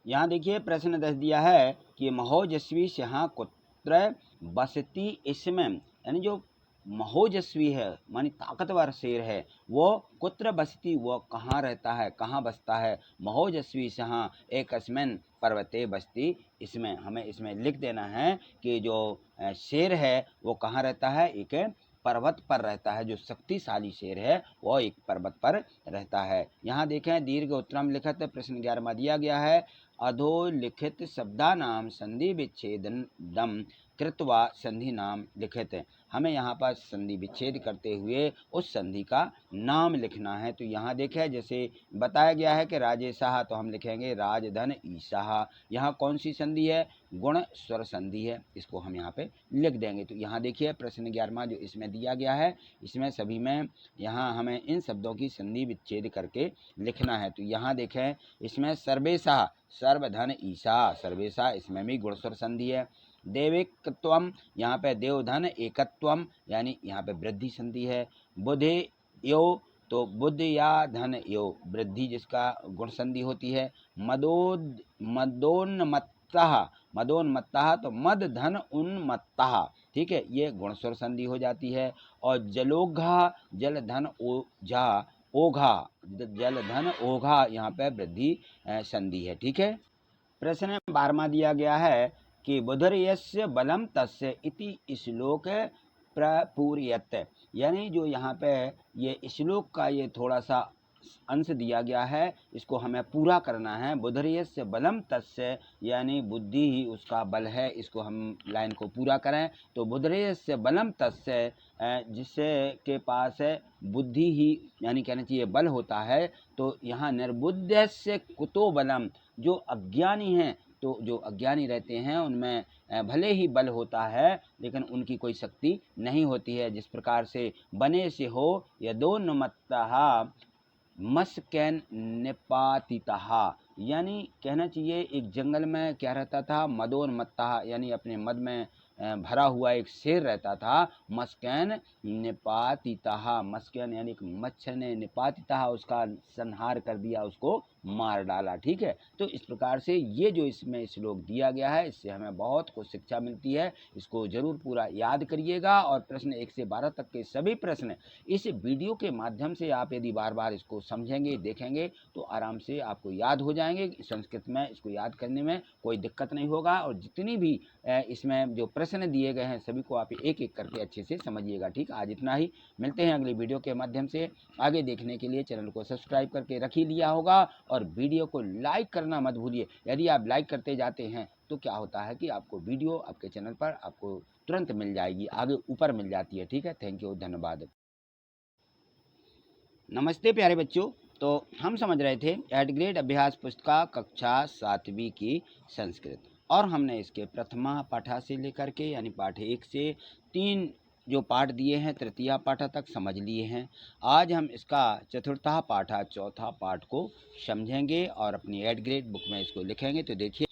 यहाँ देखिए प्रश्न 10 दिया है कि महोजस्वी सिंह कुत्र बसती, इसमें यानी जो महोजस्वी है मानी ताकतवर शेर है, वो कुत्र बसती, वो कहाँ रहता है, कहाँ बसता है। महोजस्वी सहा एकस्मिन् पर्वते बसती, इसमें हमें इसमें लिख देना है कि जो शेर है वो कहाँ रहता है, एक पर्वत पर रहता है। जो शक्तिशाली शेर है वो एक पर्वत पर रहता है। यहाँ देखें दीर्घ उत्तरम लिखित प्रश्न 11 दिया गया है। अधोलिखित शब्दानाम संधि विच्छेदम कृत्वा संधि नाम लिखित। हमें यहाँ पर संधि विच्छेद करते हुए उस संधि का नाम लिखना है। तो यहाँ देखें जैसे बताया गया है कि राजेशाह, तो हम लिखेंगे राजधन ईशाह। यहाँ कौन सी संधि है, गुण स्वर संधि है, इसको हम यहाँ पे लिख देंगे। तो यहाँ देखिए प्रश्न 11 जो इसमें दिया गया है, इसमें सभी में यहाँ हमें इन शब्दों की संधि विच्छेद करके लिखना है। तो यहाँ देखें इसमें सर्वेशा सर्वधन ईशा, सर्वेशा इसमें भी गुण स्वर संधि है। देविकत्वम, यहाँ पे देवधन एकत्वम यानी यहाँ पे वृद्धि संधि है। बुधे यो, तो बुद्ध या धन यो वृद्धि जिसका गुण संधि होती है। मदोन्मत्तः, मदोन्मत्तः तो मद धन उन्मत्तः, ठीक है, ये गुण स्वर संधि हो जाती है। और जलोघा जल धन ओझा, ओघा जल धन ओघा, यहाँ पे वृद्धि संधि है, ठीक है। प्रश्न 12 दिया गया है कि बुधर्यस्य बलम तस्य इति श्लोक प्रपूर्यत, यानी जो यहाँ पे ये श्लोक का ये थोड़ा सा अंश दिया गया है, इसको हमें पूरा करना है। बुधर्यस्य बलम तस्य यानी बुद्धि ही उसका बल है, इसको हम लाइन को पूरा करें। तो बुधर्यस्य बलम तस्य, जिससे के पास है बुद्धि ही यानी कहना चाहिए बल होता है। तो यहाँ निर्बुद्धस्य कुतो बलम, जो अज्ञानी हैं, तो जो अज्ञानी रहते हैं उनमें भले ही बल होता है लेकिन उनकी कोई शक्ति नहीं होती है। जिस प्रकार से बने से हो यदोन्मत्तः मस्कैन निपातितः, यानी कहना चाहिए एक जंगल में क्या रहता था, मदोन्मत्तः यानी अपने मद में भरा हुआ एक शेर रहता था। मस्कैन निपातितः, मस्कैन यानी मच्छर ने निपातितः उसका संहार कर दिया, उसको मार डाला, ठीक है। तो इस प्रकार से ये जो इसमें श्लोक दिया गया है, इससे हमें बहुत कुछ शिक्षा मिलती है। इसको जरूर पूरा याद करिएगा। और प्रश्न 1 से 12 तक के सभी प्रश्न इस वीडियो के माध्यम से आप यदि बार बार इसको समझेंगे, देखेंगे, तो आराम से आपको याद हो जाएंगे। संस्कृत में इसको याद करने में कोई दिक्कत नहीं होगा। और जितनी भी इसमें जो प्रश्न दिए गए हैं सभी को आप एक एक करके अच्छे से समझिएगा, ठीक। आज इतना ही, मिलते हैं अगली वीडियो के माध्यम से। आगे देखने के लिए चैनल को सब्सक्राइब करके रख ही लिया होगा और वीडियो को लाइक करना मत भूलिए। यदि आप लाइक करते जाते हैं तो क्या होता है कि आपको वीडियो आपके चैनल पर आपको तुरंत मिल जाएगी, आगे ऊपर मिल जाती है, ठीक है। थैंक यू, धन्यवाद। नमस्ते प्यारे बच्चों, तो हम समझ रहे थे एट ग्रेड अभ्यास पुस्तिका कक्षा 7वीं की संस्कृत, और हमने इसके प्रथमा पाठा से लेकर के यानी पाठ 1 से 3 जो पाठ दिए हैं तृतीया पाठा तक समझ लिए हैं। आज हम इसका चतुर्था पाठा चौथा पाठ को समझेंगे और अपनी एट ग्रेड बुक में इसको लिखेंगे। तो देखिए,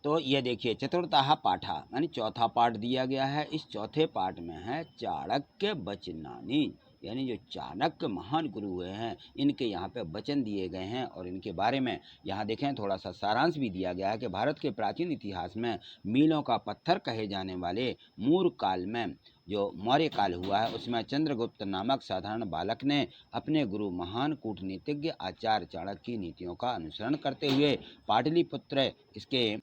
तो ये देखिए चतुर्थः पाठा यानी चौथा पाठ दिया गया है। इस चौथे पाठ में है चाणक्य वचनानि, यानी जो चाणक्य महान गुरु हुए हैं इनके यहाँ पे वचन दिए गए हैं और इनके बारे में यहाँ देखें थोड़ा सा सारांश भी दिया गया है कि भारत के प्राचीन इतिहास में मीलों का पत्थर कहे जाने वाले मूर काल में जो मौर्य काल हुआ है उसमें चंद्रगुप्त नामक साधारण बालक ने अपने गुरु महान कूटनीतिज्ञ आचार्य चाणक्य की नीतियों का अनुसरण करते हुए पाटलिपुत्र इसके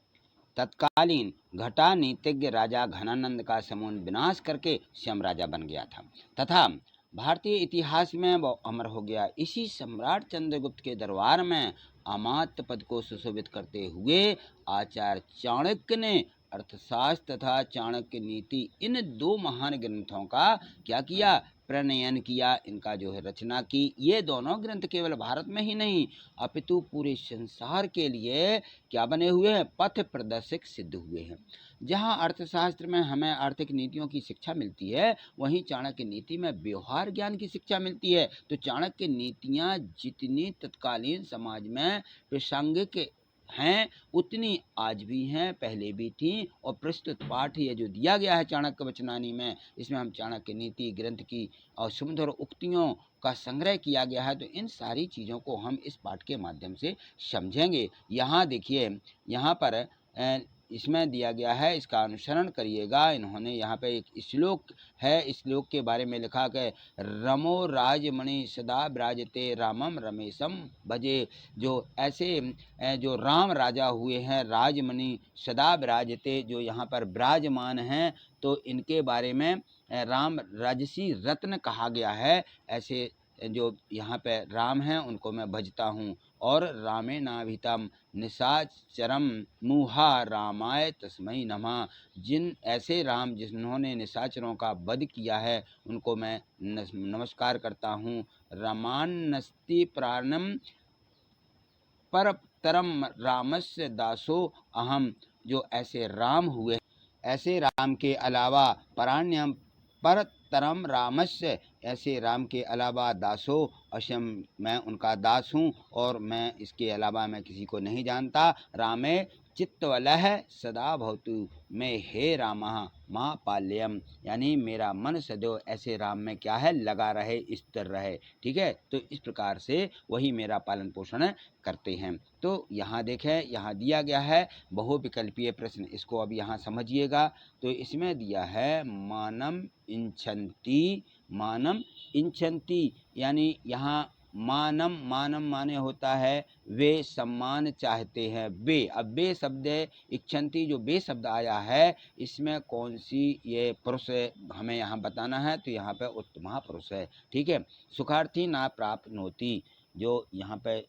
तत्कालीन घटा नीतिज्ञ राजा घनानंद का समूल विनाश करके स्वयं राजा बन गया था तथा भारतीय इतिहास में वो अमर हो गया। इसी सम्राट चंद्रगुप्त के दरबार में अमात्य पद को सुशोभित करते हुए आचार्य चाणक्य ने अर्थशास्त्र तथा चाणक्य नीति इन 2 महान ग्रंथों का क्या किया, प्रणयन किया, इनका जो है रचना की। ये दोनों ग्रंथ केवल भारत में ही नहीं अपितु पूरे संसार के लिए क्या बने हुए हैं, पथ प्रदर्शक सिद्ध हुए हैं। जहाँ अर्थशास्त्र में हमें आर्थिक नीतियों की शिक्षा मिलती है, वहीं चाणक्य नीति में व्यवहार ज्ञान की शिक्षा मिलती है। तो चाणक्य नीतियाँ जितनी तत्कालीन समाज में प्रासंगिक हैं उतनी आज भी हैं, पहले भी थी। और प्रस्तुत पाठ ये जो दिया गया है चाणक्य वचनानि में, इसमें हम चाणक्य नीति ग्रंथ की और सुंदर उक्तियों का संग्रह किया गया है। तो इन सारी चीज़ों को हम इस पाठ के माध्यम से समझेंगे। यहाँ देखिए, यहाँ पर इसमें दिया गया है, इसका अनुसरण करिएगा। इन्होंने यहाँ पे एक श्लोक है, इस श्लोक के बारे में लिखा कि रमो राजमणि सदा विराजते रामम रमेशम भजे। जो ऐसे जो राम राजा हुए हैं, राजमणि सदा विराजते, जो यहाँ पर विराजमान हैं, तो इनके बारे में राम राजसी रत्न कहा गया है। ऐसे जो यहाँ पे राम हैं उनको मैं भजता हूँ। और रामे नाभितम निशाचरम मुहा रामाय तस्मै नमः। जिन ऐसे राम जिन्होंने निशाचरों का वध किया है उनको मैं नमस्कार करता हूँ। रामान्नस्ति प्राणम परतरम रामस्य दासो अहम। जो ऐसे राम हुए, ऐसे राम के अलावा पराण्यम परतरम रामस्य, ऐसे राम के अलावा दासो अशम, मैं उनका दास हूँ और मैं इसके अलावा मैं किसी को नहीं जानता। रामे चित्तवलह सदा भवतु, मैं हे रामः महापाल्यम, यानी मेरा मन सदैव ऐसे राम में क्या है, लगा रहे, स्थिर रहे। ठीक है, तो इस प्रकार से वही मेरा पालन पोषण करते हैं। तो यहाँ देखें, यहाँ दिया गया है बहुविकल्पीय प्रश्न, इसको अब यहाँ समझिएगा। तो इसमें दिया है मानम इंछन्ति, मानम इंछन्ति, यानी यहाँ मानम, मानम माने होता है वे सम्मान चाहते हैं। वे, अब वे शब्द इच्छन्ति, जो वे शब्द आया है, इसमें कौन सी ये पुरुष हमें यहाँ बताना है, तो यहाँ पे उत्तमा पुरुष है। ठीक है, सुखार्थी ना प्राप्नोति, जो यहाँ पे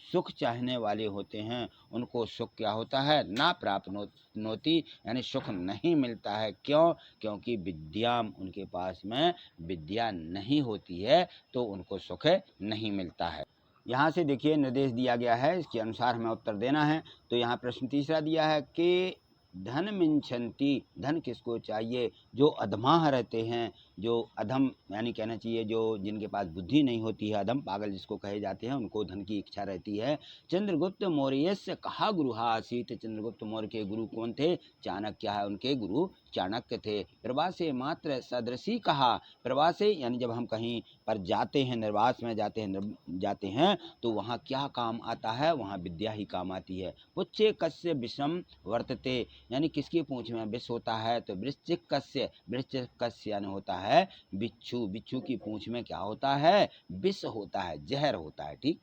सुख चाहने वाले होते हैं उनको सुख क्या होता है, ना प्राप्नोति, यानी सुख नहीं मिलता है। क्यों? क्योंकि विद्याम, उनके पास में विद्या नहीं होती है, तो उनको सुख नहीं मिलता है। यहाँ से देखिए निर्देश दिया गया है, इसके अनुसार हमें उत्तर देना है। तो यहाँ प्रश्न तीसरा दिया है कि धन मिंछन्ति, धन किसको चाहिए, जो अधमाह रहते हैं, जो अधम, यानी कहना चाहिए जो जिनके पास बुद्धि नहीं होती है, अधम पागल जिसको कहे जाते हैं, उनको धन की इच्छा रहती है। चंद्रगुप्त मौर्यस्य कहा गुरुहा आसीत, चंद्रगुप्त मौर्य के गुरु कौन थे, चाणक्य है, उनके गुरु चाणक्य थे। प्रवासे मात्र सदृशी कहा, प्रवासे यानी जब हम कहीं पर जाते हैं, निर्वास में जाते हैं तो वहाँ क्या काम आता है, वहाँ विद्या ही काम आती है। पुच्छे कस्य विषम वर्तते, यानी किसकी पूंछ में विष होता है, तो वृश्चिक कस्य, वृश्चिक कस्य यानी होता है बिच्छू, बिच्छू की पूंछ में क्या होता है, विष होता है, जहर होता है। ठीक,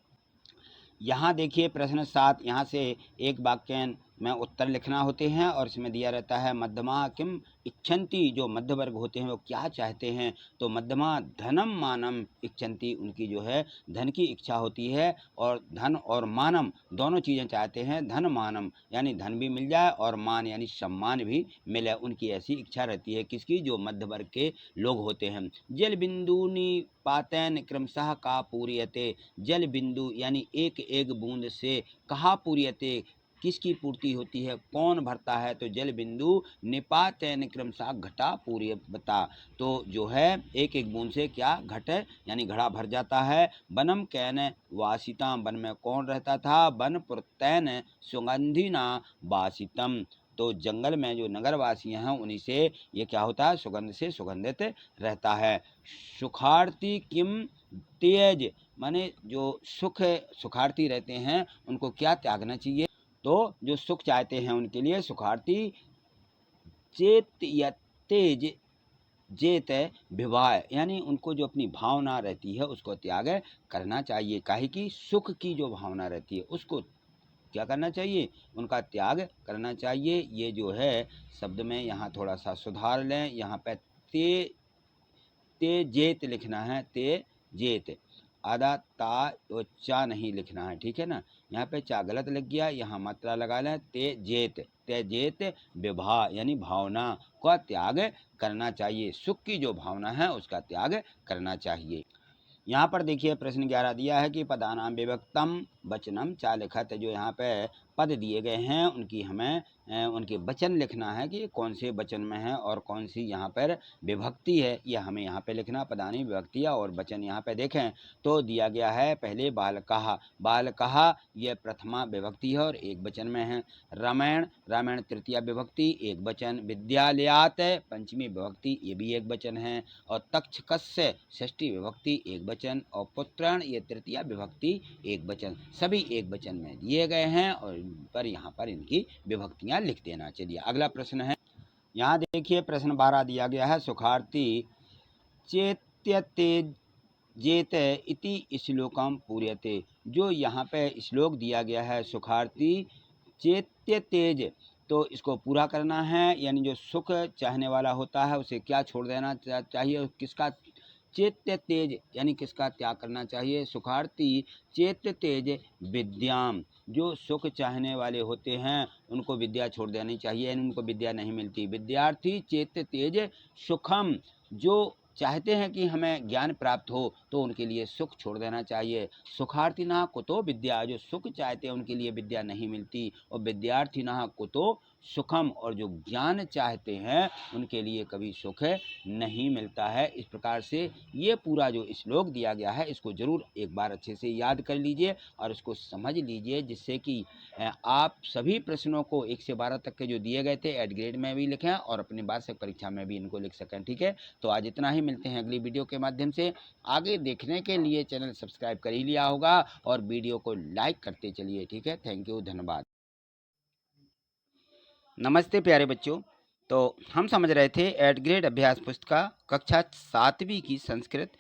यहाँ देखिए प्रश्न 7, यहाँ से एक वाक्य में उत्तर लिखना होते हैं और इसमें दिया रहता है मध्यमा किम इच्छन्ति, जो मध्य वर्ग होते हैं वो क्या चाहते हैं, तो मध्यमा धनम मानम इच्छन्ति, उनकी जो है धन की इच्छा होती है, और धन और मानम दोनों चीज़ें चाहते हैं। धन मानम यानी धन भी मिल जाए और मान यानी सम्मान भी मिले, उनकी ऐसी इच्छा रहती है। किसकी, जो मध्य वर्ग के लोग होते हैं। जल बिंदु निपातैन क्रमशः का पूर्यते, जल बिंदु यानी एक एक बूंद से कहा पूर्यते, किसकी पूर्ति होती है, कौन भरता है, तो जल बिंदु निपातैन क्रमशः घटा पूर्यता, तो जो है एक एक बूंद से क्या, घट यानी घड़ा भर जाता है। वनम कैन वासिता, वन में कौन रहता था, वन पुरतैन सुगंधिना वासितम, तो जंगल में जो नगरवासी हैं उन्हीं से ये क्या होता है, सुगंध से सुगंधित रहता है। सुखार्थी किम तेज, माने जो सुखार्थी रहते हैं उनको क्या त्यागना चाहिए, तो जो सुख चाहते हैं उनके लिए सुखार्थी चेत या तेज जेत विवाह, यानी उनको जो अपनी भावना रहती है उसको त्याग करना चाहिए। काहे की, सुख की जो भावना रहती है उसको क्या करना चाहिए, उनका त्याग करना चाहिए। ये जो है शब्द में यहाँ थोड़ा सा सुधार लें, यहाँ पे ते जेत लिखना है, ते जेत, आधा ता और चा नहीं लिखना है। ठीक है ना, यहाँ पे चा गलत लग गया, यहाँ मात्रा लगा लें, ते जेत विवाह यानी भावना का त्याग करना चाहिए, सुख की जो भावना है उसका त्याग करना चाहिए। यहाँ पर देखिए प्रश्न 11 दिया है कि पदानाम विभक्तम वचनम चा लिखत, जो यहाँ पे पद दिए गए हैं उनकी हमें उनके वचन लिखना है कि कौन से वचन में है और कौन सी यहाँ पर विभक्ति है, यह हमें यहाँ पे लिखना। पदानी विभक्तियाँ और वचन यहाँ पे देखें तो दिया गया है, पहले बालकः, बालकः ये प्रथमा विभक्ति है और एक वचन में है। रामायण, रामायण तृतीया विभक्ति एक वचन। विद्यालयात पंचमी विभक्ति ये भी एक वचन है। और तक्षकस्य षष्ठी विभक्ति एक वचन। और पुत्राण ये तृतीया विभक्ति एक वचन, सभी एक वचन में दिए गए हैं और पर यहाँ पर इनकी विभक्तियाँ यहाँ लिख देना। चलिए अगला प्रश्न है, यहाँ देखिए प्रश्न 12 दिया गया है, सुखार्थी चेत्यते जेत इति श्लोकम पूर्यते। जो यहाँ पे श्लोक दिया गया है सुखार्थी चेत्य तेज, तो इसको पूरा करना है, यानी जो सुख चाहने वाला होता है उसे क्या छोड़ देना चाहिए, किसका चेत्य तेज यानी किसका त्याग करना चाहिए। सुखार्थी चेत्य तेज विद्याम, जो सुख चाहने वाले होते हैं उनको विद्या छोड़ देनी चाहिए, यानी उनको विद्या नहीं मिलती। विद्यार्थी चेत्य तेज सुखम, जो चाहते हैं कि हमें ज्ञान प्राप्त हो तो उनके लिए सुख छोड़ देना चाहिए। सुखार्थी ना कुतो विद्या, जो सुख चाहते हैं उनके लिए विद्या नहीं मिलती। और विद्यार्थी ना कुतो सुखम, और जो ज्ञान चाहते हैं उनके लिए कभी सुख नहीं मिलता है। इस प्रकार से ये पूरा जो श्लोक दिया गया है इसको जरूर एक बार अच्छे से याद कर लीजिए और इसको समझ लीजिए, जिससे कि आप सभी प्रश्नों को 1 से 12 तक के जो दिए गए थे एड ग्रेड में भी लिखें और अपनी वार्षिक परीक्षा में भी इनको लिख सकें। ठीक है, तो आज इतना ही, मिलते हैं अगली वीडियो के माध्यम से। आगे देखने के लिए चैनल सब्सक्राइब कर ही लिया होगा और वीडियो को लाइक करते चलिए। ठीक है, थैंक यू, धन्यवाद। नमस्ते प्यारे बच्चों, तो हम समझ रहे थे एड ग्रेड अभ्यास पुस्तिका कक्षा 7वीं की संस्कृत,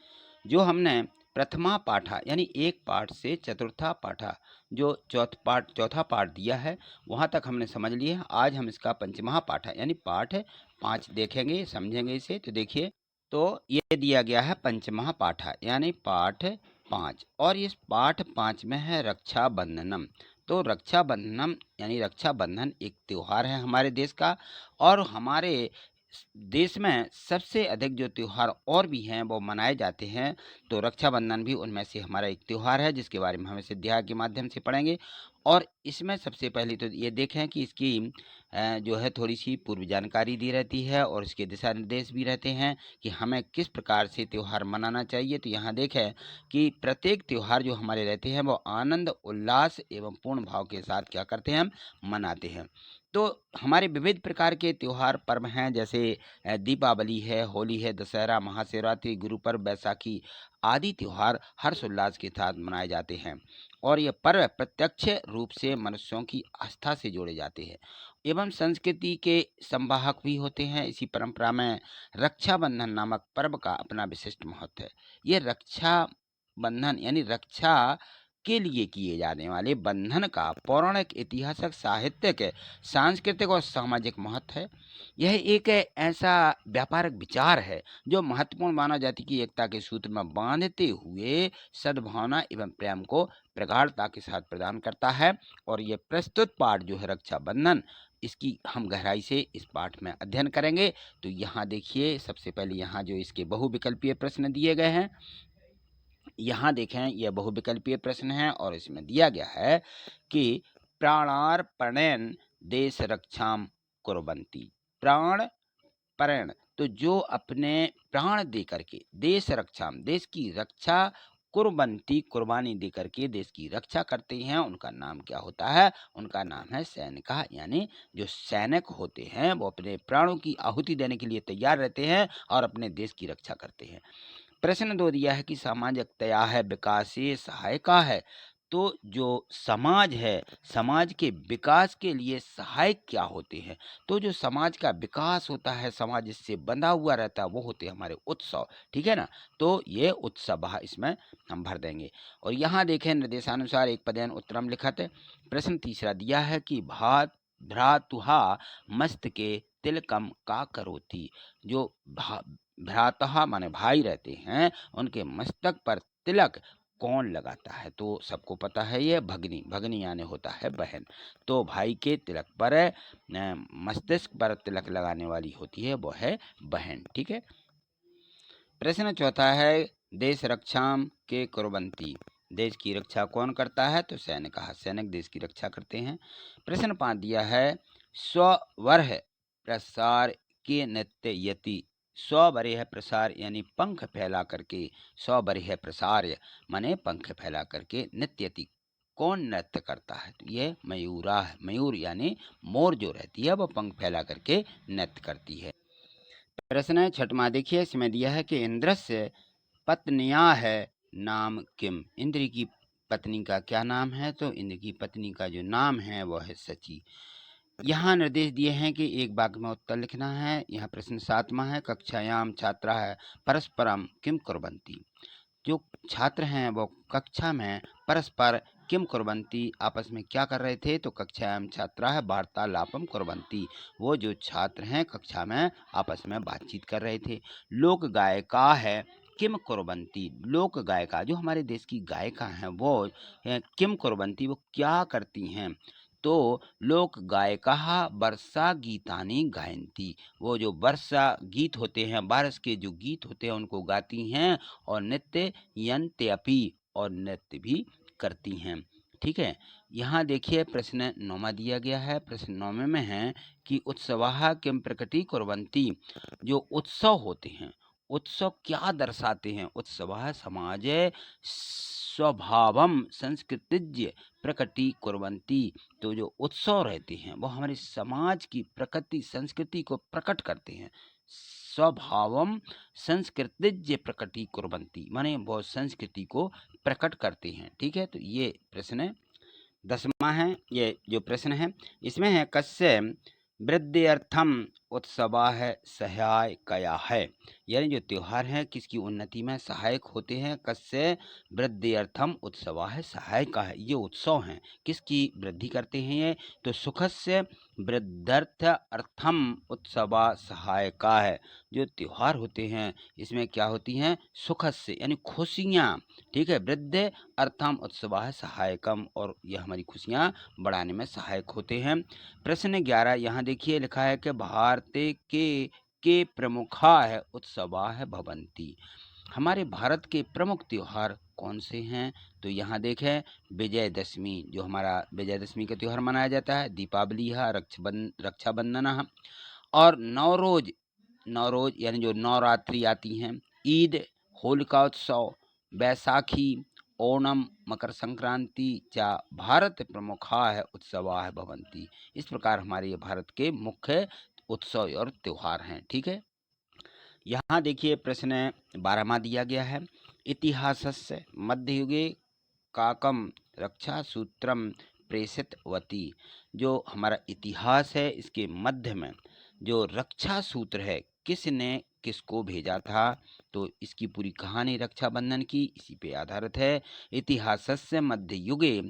जो हमने प्रथमा पाठा यानी एक पाठ से चतुर्था पाठा जो चौथा पाठ दिया है वहाँ तक हमने समझ लिया। आज हम इसका पंचमा पाठा यानी पाठ 5 देखेंगे, समझेंगे इसे। तो देखिए, तो ये दिया गया है पंचमा पाठा यानी पाठ 5, और इस पाठ 5 में है रक्षाबंधनम। तो रक्षाबंधनम यानी रक्षाबंधन एक त्यौहार है हमारे देश का, और हमारे देश में सबसे अधिक जो त्यौहार और भी हैं वो मनाए जाते हैं। तो रक्षाबंधन भी उनमें से हमारा एक त्यौहार है, जिसके बारे में हम इस अध्याय के माध्यम से पढ़ेंगे। और इसमें सबसे पहले तो ये देखें कि इसकी जो है थोड़ी सी पूर्व जानकारी दी रहती है और इसके दिशा निर्देश भी रहते हैं कि हमें किस प्रकार से त्यौहार मनाना चाहिए। तो यहाँ देखें कि प्रत्येक त्यौहार जो हमारे रहते हैं वो आनंद, उल्लास एवं पूर्ण भाव के साथ क्या करते हैं, हम मनाते हैं। तो हमारे विविध प्रकार के त्यौहार पर्व हैं, जैसे दीपावली है, होली है, दशहरा, महाशिवरात्रि, गुरु पर्व, बैसाखी आदि त्यौहार हर्षोल्लास के साथ मनाए जाते हैं। और ये पर्व प्रत्यक्ष रूप से मनुष्यों की आस्था से जोड़े जाते हैं एवं संस्कृति के संवाहक भी होते हैं। इसी परंपरा में रक्षाबंधन नामक पर्व का अपना विशिष्ट महत्व है। ये रक्षाबंधन यानी रक्षा के लिए किए जाने वाले बंधन का पौराणिक, ऐतिहासिक, साहित्यिक, सांस्कृतिक और सामाजिक महत्व है। यह एक ऐसा व्यापारिक विचार है जो महत्वपूर्ण मानव जाति की एकता के सूत्र में बांधते हुए सद्भावना एवं प्रेम को प्रगाढ़ता के साथ प्रदान करता है। और यह प्रस्तुत पाठ जो है रक्षाबंधन, इसकी हम गहराई से इस पाठ में अध्ययन करेंगे। तो यहाँ देखिए, सबसे पहले यहाँ जो इसके बहुविकल्पीय प्रश्न दिए गए हैं, यहाँ देखें यह बहुविकल्पीय प्रश्न है और इसमें दिया गया है कि प्राणार्पणेन देश रक्षाम कुर्वन्ति। प्राण, तो जो अपने प्राण दे करके देश रक्षाम, देश की रक्षा, कुर्वन्ति, कुर्बानी दे करके देश की रक्षा करते हैं, उनका नाम क्या होता है, उनका नाम है सैनिका। यानी जो सैनिक होते हैं वो अपने प्राणों की आहुति देने के लिए तैयार रहते हैं और अपने देश की रक्षा करते हैं। प्रश्न 2 दिया है कि सामाजिकतया है विकासे सहायका है। तो जो समाज है, समाज के विकास के लिए सहायक क्या होते हैं। तो जो समाज का विकास होता है, समाज इससे बंधा हुआ रहता है, वो होते हैं हमारे उत्सव। ठीक है ना, तो ये उत्सव इसमें हम भर देंगे। और यहाँ देखें निर्देशानुसार एक पदेन उत्तरम लिखत है। प्रश्न 3 दिया है कि भ्रातुहा मस्तके तिलकम का करोति। जो भ्रातः माने भाई रहते हैं, उनके मस्तक पर तिलक कौन लगाता है। तो सबको पता है ये भगनी यानी होता है बहन। तो भाई के तिलक पर मस्तिष्क पर तिलक लगाने वाली होती है वो है बहन। ठीक है। प्रश्न 4 है देश रक्षाम के कुर्वन्ति। देश की रक्षा कौन करता है, तो सैनिक देश की रक्षा करते हैं। प्रश्न 5 दिया है स्वरह प्रसार के नृत्य यति। स्वबरिह प्रसार यानी पंख फैला करके, स्वबरिह प्रसार माने पंख फैला करके, नृत्यति कौन नृत्य करता है, तो ये मयूरा है। मयूर यानी मोर जो रहती है वो पंख फैला करके नृत्य करती है। प्रश्न 6 देखिए, इसमें दिया है कि इंद्रस्य पत्निया है नाम किम। इंद्र की पत्नी का क्या नाम है, तो इंद्र की पत्नी का जो नाम है वो है सची। यहाँ निर्देश दिए हैं कि एक वाक्य में उत्तर लिखना है। यह प्रश्न 7वां है। कक्षायाम छात्राः परस्परम किम कुर्वन्ति। जो छात्र हैं वो कक्षा में परस्पर किम कुर्वन्ति, आपस में क्या कर रहे थे, तो कक्षायाम छात्राः वार्तालापम कुर्वन्ति। वो जो छात्र हैं कक्षा में आपस में बातचीत कर रहे थे। लोक गायिका है किम कुर्वन्ति। लोक गायिका जो हमारे देश की गायिका हैं वो किम कुर्वन्ति, वो क्या करती हैं, तो लोक गायिकाः वर्षा गीतानि गायन्ति। वो जो वर्षा गीत होते हैं, बारिश के जो गीत होते हैं उनको गाती हैं, और नृत्य यन्त्यपि, और नृत्य भी करती हैं। ठीक है। यहाँ देखिए प्रश्न 9वां दिया गया है। प्रश्न 9वें में है कि उत्सवाः किम प्रकटीकुर्वन्ति। जो उत्सव होते हैं, उत्सव क्या दर्शाते हैं। उत्सवाः समाजे स्वभावम संस्कृतिज्य प्रकटीकुर्वन्ति। तो जो उत्सव रहते हैं वो हमारे समाज की प्रकृति संस्कृति को प्रकट करते हैं। स्वभावम संस्कृतिज्य प्रकटीकुर्वन्ति माने वो संस्कृति को प्रकट करते हैं। ठीक है। तो ये प्रश्न 10वां है। ये जो प्रश्न है इसमें है कस्य वृद्ध्यर्थम उत्सवाः सहायकया है। यानी जो त्योहार हैं किसकी उन्नति में सहायक होते हैं। कस्य वृद्ध्यर्थम उत्सवाः सहायका है। ये उत्सव हैं किसकी वृद्धि करते हैं ये, तो सुखस्य वृद्धर्थ अर्थम उत्सवा सहायका है। जो त्योहार होते हैं इसमें क्या होती हैं, सुखस्य यानी खुशियाँ। ठीक है। वृद्ध अर्थम उत्सवाः सहायकम, और यह हमारी खुशियाँ बढ़ाने में सहायक होते हैं। प्रश्न 11 यहाँ देखिए लिखा है कि भारत के प्रमुखाः उत्सवाः भवन्ति। हमारे भारत के प्रमुख त्योहार कौन से हैं, तो यहाँ देखें विजयदशमी, जो हमारा विजयदशमी का त्यौहार मनाया जाता है, दीपावली है, रक्षाबंधन है, और नवरोज यानी जो नवरात्रि आती हैं, ईद, होलिका उत्सव, बैसाखी, ओणम, मकर संक्रांति चा भारत प्रमुखाः उत्सवाः भवन्ति। इस प्रकार हमारे ये भारत के मुख्य उत्सव और त्योहार हैं। ठीक है। यहाँ देखिए प्रश्न 12वां दिया गया है। इतिहासस्य मध्ययुगे काकम रक्षा सूत्रम प्रेषितवती। जो हमारा इतिहास है इसके मध्य में जो रक्षा सूत्र है किसने किसको भेजा था, तो इसकी पूरी कहानी रक्षाबंधन की इसी पे आधारित है। इतिहासस्य मध्य युगे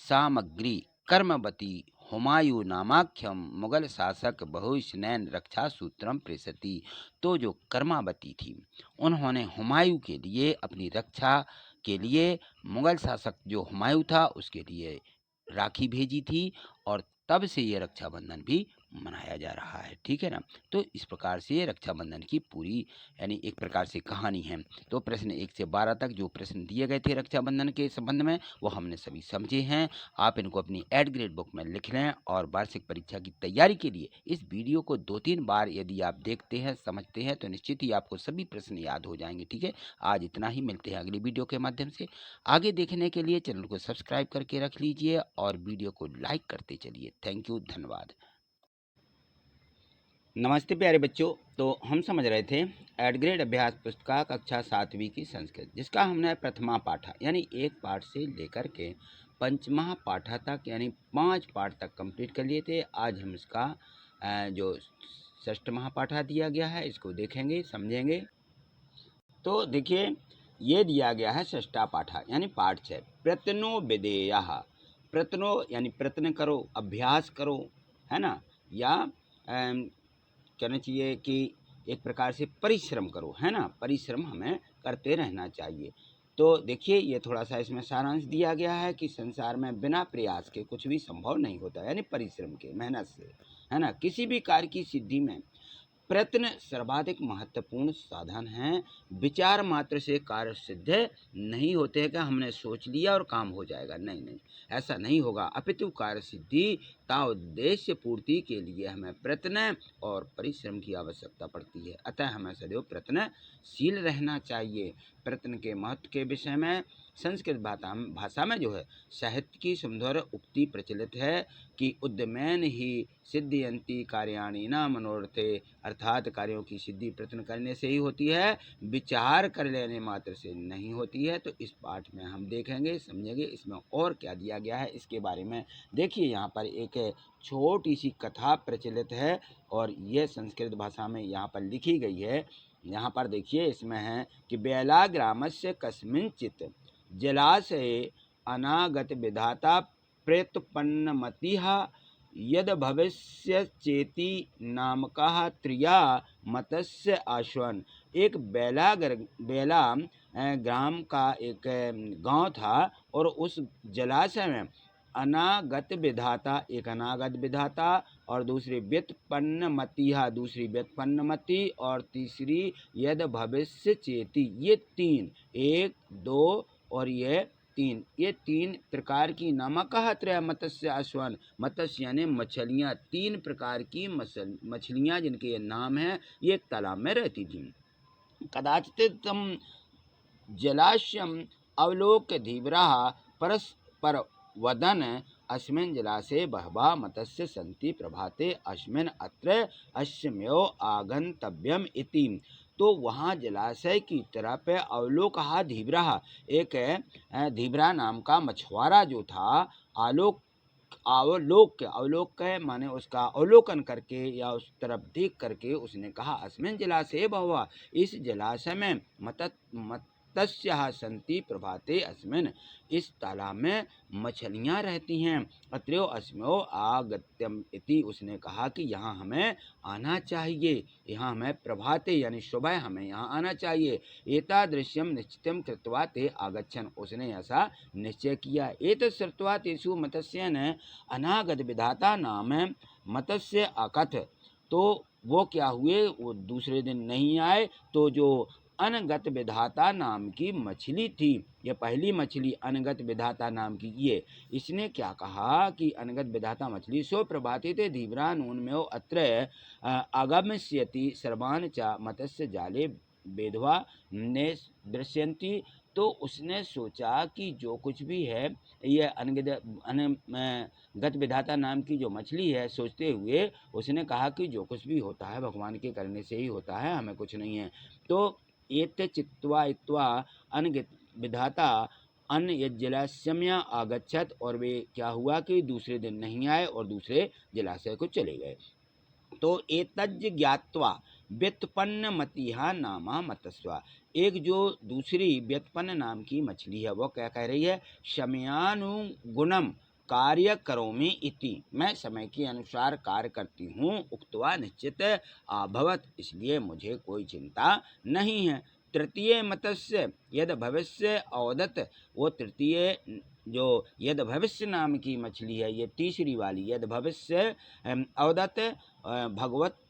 सामग्री कर्मवती हुमायूं नामाख्यम मुगल शासक बहुशनैन रक्षा सूत्रम प्रेषति। तो जो कर्मावती थी उन्होंने हुमायूं के लिए अपनी रक्षा के लिए मुगल शासक जो हुमायूं था उसके लिए राखी भेजी थी, और तब से ये रक्षाबंधन भी मनाया जा रहा है। ठीक है ना। तो इस प्रकार से ये रक्षाबंधन की पूरी यानी एक प्रकार से कहानी है। तो प्रश्न 1 से 12 तक जो प्रश्न दिए गए थे रक्षाबंधन के संबंध में वो हमने सभी समझे हैं। आप इनको अपनी एड ग्रेड बुक में लिख लें, और वार्षिक परीक्षा की तैयारी के लिए इस वीडियो को 2-3 बार यदि आप देखते हैं समझते हैं तो निश्चित ही आपको सभी प्रश्न याद हो जाएंगे। ठीक है। आज इतना ही, मिलते हैं अगली वीडियो के माध्यम से। आगे देखने के लिए चैनल को सब्सक्राइब करके रख लीजिए और वीडियो को लाइक करते चलिए। थैंक यू, धन्यवाद। नमस्ते प्यारे बच्चों। तो हम समझ रहे थे एड ग्रेड अभ्यास पुस्तिका कक्षा 7वीं की संस्कृत, जिसका हमने प्रथमा पाठा यानी 1 पाठ से लेकर के 5वां पाठा तक यानी 5 पाठ तक कंप्लीट कर लिए थे। आज हम इसका जो 6वां पाठा दिया गया है इसको देखेंगे समझेंगे। तो देखिए ये दिया गया है 6वां पाठा यानी पाठ 6, प्रत्यनो विधेयः। प्रत्यनो यानी प्रयत्न करो, अभ्यास करो, है ना, या कहना चाहिए कि एक प्रकार से परिश्रम करो, है ना, परिश्रम हमें करते रहना चाहिए। तो देखिए ये थोड़ा सा इसमें सारांश दिया गया है कि संसार में बिना प्रयास के कुछ भी संभव नहीं होता, यानी परिश्रम के, मेहनत से, है ना। किसी भी कार्य की सिद्धि में प्रयत्न सर्वाधिक महत्वपूर्ण साधन है। विचार मात्र से कार्य सिद्ध नहीं होते हैं कि हमने सोच लिया और काम हो जाएगा, नहीं नहीं, ऐसा नहीं होगा। अपितु कार्य सिद्धि ता उद्देश्य पूर्ति के लिए हमें प्रयत्न और परिश्रम की आवश्यकता पड़ती है। अतः हमें सदैव प्रयत्नशील रहना चाहिए। प्रयत्न के महत्व के विषय में संस्कृत भाषा में जो है साहित्य की सुंदर उक्ति प्रचलित है कि उद्यमेन ही सिद्धियंती कार्याणि न मनोरथे, अर्थात कार्यों की सिद्धि प्रयत्न करने से ही होती है, विचार कर लेने मात्र से नहीं होती है। तो इस पाठ में हम देखेंगे, समझेंगे इसमें और क्या दिया गया है इसके बारे में। देखिए यहाँ पर एक छोटी सी कथा प्रचलित है और ये संस्कृत भाषा में यहाँ पर लिखी गई है। यहाँ पर देखिए इसमें है कि बेला ग्रामस्य कस्मिंचित् जलाशये अनागत विधाता प्रेतपन्नमतिः यद भविष्य चेति नामकः त्रिया मतस्य आश्वन। एक बेला ग्राम का एक गांव था और उस जलाशय में अनागत विधाता, एक अनागत विधाता और दूसरी व्युत्पन्नमतिः, दूसरी व्युत्पन्नमति और तीसरी यद भविष्य चेति, ये तीन, एक दो और ये तीन प्रकार की नमक त्रय मत्स्य अश्वन, मत्स्य यानी मछलियाँ, तीन प्रकार की मछलियाँ जिनके ये नाम हैं, ये एक तालाब में रहती थी। कदाचित तम जलाशयम अवलोक्य धीवराः परस्पर वदन अस्मिन् जलाशये बहवः मत्स्य सन्ति प्रभाते अस्मिन् अत्र अश्वमेव आगन्तव्यम इति। तो वहाँ जलाशय की तरफ अवलोकहा धीवरा, एक धीवरा नाम का मछुआरा जो था, अवलोक्य माने उसका अवलोकन करके या उस तरफ देख करके उसने कहा अस्मिन् जलाशये बहवः, इस जलाशय में मत्स्याः सन्ति प्रभाते अस्मिन्, इस तालाब में मछलियाँ रहती हैं। अत्रयो अस्म्यो आगत्यम इति, उसने कहा कि यहाँ हमें आना चाहिए, यहाँ हमें प्रभाते यानी सुबह हमें यहाँ आना चाहिए। एतादृश्यम निश्चितम कृत्वा ते आगच्छन्, उसने ऐसा निश्चय किया। एतत् श्रुत्वा तेषु मत्स्येन अनागत विधाता नाम मत्स्य अकथ, तो वो क्या हुए, वो दूसरे दिन नहीं आए। तो जो अनगत विधाता नाम की मछली थी, ये पहली मछली अनगत विधाता नाम की, ये इसने क्या कहा कि अनगत विधाता मछली सो प्रभाते थे धीवरा नून में अत्र आगम्यति सर्वान् च मत्स्य जाले बेधवा ने दृश्यंती। तो उसने सोचा कि जो कुछ भी है ये अनगत विधाता नाम की जो मछली है, सोचते हुए उसने कहा कि जो कुछ भी होता है भगवान के करने से ही होता है, हमें कुछ नहीं है। तो एत चित्वा इत्वा अनगत विधाता अन जलाशय आगच्छत, और वे क्या हुआ कि दूसरे दिन नहीं आए और दूसरे जलाशय को चले गए। तो एतज्ज ज्ञात्वा व्युत्पन्नमतिः नामा मत्स्वा, एक जो दूसरी व्युत्पन्न नाम की मछली है वो क्या कह रही है, समयानुगुणम कार्य करोमि इति, मैं समय के अनुसार कार्य करती हूँ। उक्त्वा निश्चित अभवत, इसलिए मुझे कोई चिंता नहीं है। तृतीय मत्स्य यद भविष्य अवदत, वो तृतीय जो यद भविष्य नाम की मछली है, ये तीसरी वाली यद भविष्य अवदत भगवत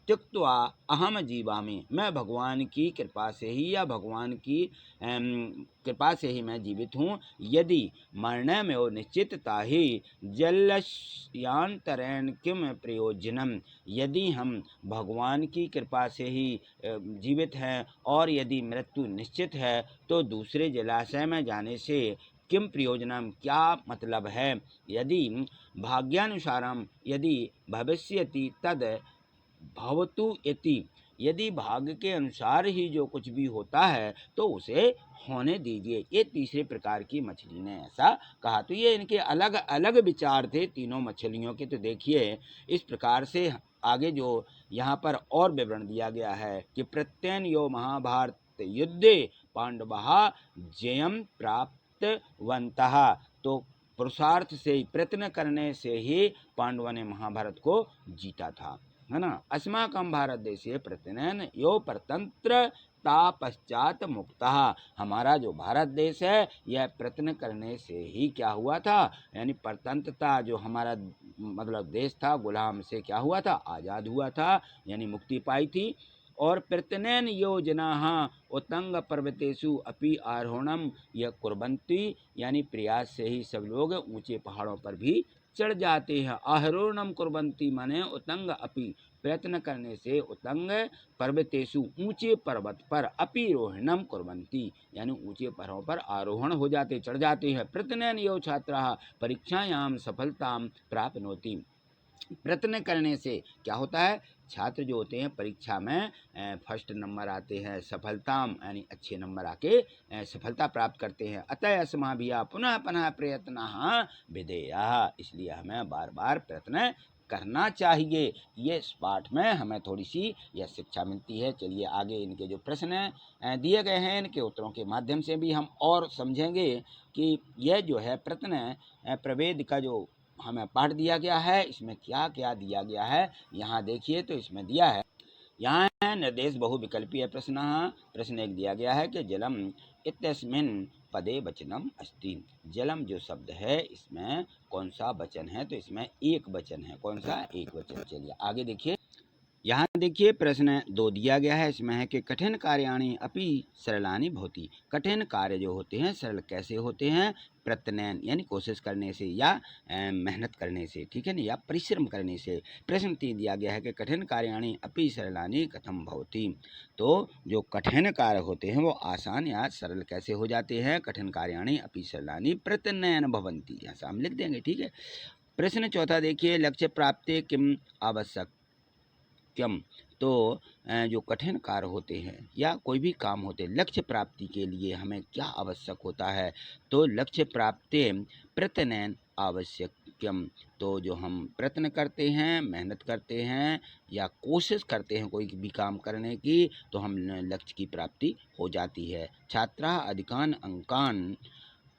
त्यक्त्वा अहम जीवामि, मैं भगवान की कृपा से ही या भगवान की कृपा से ही मैं जीवित हूँ। यदि मरणे में वो निश्चितता ही जलयान्तरेण किम प्रयोजनम, यदि हम भगवान की कृपा से ही जीवित हैं और यदि मृत्यु निश्चित है तो दूसरे जलाशय में जाने से किम प्रयोजनम, क्या मतलब है। यदि भाग्यानुसारम यदि भविष्यति तद भवतु इति, यदि भाग्य के अनुसार ही जो कुछ भी होता है तो उसे होने दीजिए। ये तीसरे प्रकार की मछली ने ऐसा कहा। तो ये इनके अलग अलग विचार थे तीनों मछलियों के। तो देखिए इस प्रकार से आगे जो यहाँ पर और विवरण दिया गया है कि प्रत्येन यो महाभारत युद्धे पांडवः जयम प्राप्तवन्तः, तो पुरुषार्थ से ही प्रयत्न करने से ही पांडवों ने महाभारत को जीता था, है ना। अस्माकं भारत देशे प्रत्यनेन यो परतंत्र ता पश्चात मुक्तः, हमारा जो भारत देश है यह प्रयत्न करने से ही क्या हुआ था, यानी परतंत्रता जो हमारा मतलब देश था गुलाम से क्या हुआ था, आज़ाद हुआ था, यानी मुक्ति पाई थी। और प्रत्यनेन यो जनाः उत्तंग पर्वतेषु अपि आरोहणम यह कुर्वन्ति, यानी प्रयास से ही सब लोग ऊंचे पहाड़ों पर भी चढ़ जाते हैं। आरोहणम कुर्वन्ति माने उत्तंग अपि, प्रयत्न करने से उत्तंग पर्वतेषु ऊंचे पर्वत पर अपिरोहणम कुर्वन्ति, यानी ऊंचे पर्वतों पर आरोहण हो जाते, चढ़ जाते हैं। प्रयत्न यो छात्राः परीक्षायां सफलतां प्राप्नोति। प्रयत्न करने से क्या होता है, छात्र जो होते हैं परीक्षा में फर्स्ट नंबर आते हैं, सफलताम यानी अच्छे नंबर आके सफलता प्राप्त करते हैं। अतः अस्माभिः पुनः पुनः प्रयत्नः विधेयः, इसलिए हमें बार बार प्रयत्न करना चाहिए। ये इस पाठ में हमें थोड़ी सी यह शिक्षा मिलती है। चलिए आगे इनके जो प्रश्न दिए गए हैं, इनके उत्तरों के माध्यम से भी हम और समझेंगे कि यह जो है प्रश्न प्रभेद का जो हमें पाठ दिया गया है, इसमें क्या क्या दिया गया है। यहाँ देखिए तो इसमें दिया है, यहाँ है निर्देश बहुविकल्पीय प्रश्न। प्रश्न एक दिया गया है कि जलम इत्यस्मिन् पदे वचनम अस्ति। जलम जो शब्द है इसमें कौन सा वचन है, तो इसमें एक वचन है। कौन सा, एक वचन। चलिए आगे देखिए, यहाँ देखिए प्रश्न 2 दिया गया है, इसमें है कि कठिन कार्याणि अपि सरलानि भवति। कठिन कार्य जो होते हैं सरल कैसे होते हैं, प्रत्यनैन यानी कोशिश करने से या मेहनत करने से, ठीक है ना, या परिश्रम करने से। प्रश्न 3 दिया गया है कि कठिन कार्याणि अपि सरलानि कथम भवति। तो जो कठिन कार्य होते हैं वो आसान या सरल कैसे हो जाते हैं, कठिन कार्याणि अपि सरलानि प्रत्यनैन भवन्ति, ऐसा हम लिख देंगे, ठीक है। प्रश्न 4 देखिए, लक्ष्य प्राप्ति किम आवश्यक क्यम। तो जो कठिन कार्य होते हैं या कोई भी काम होते हैं, लक्ष्य प्राप्ति के लिए हमें क्या आवश्यक होता है, तो लक्ष्य प्राप्ति प्रत्यनैन आवश्यकम। तो जो हम प्रयत्न करते हैं, मेहनत करते हैं या कोशिश करते हैं कोई भी काम करने की, तो हम लक्ष्य की प्राप्ति हो जाती है। छात्रा अधिकान अंकान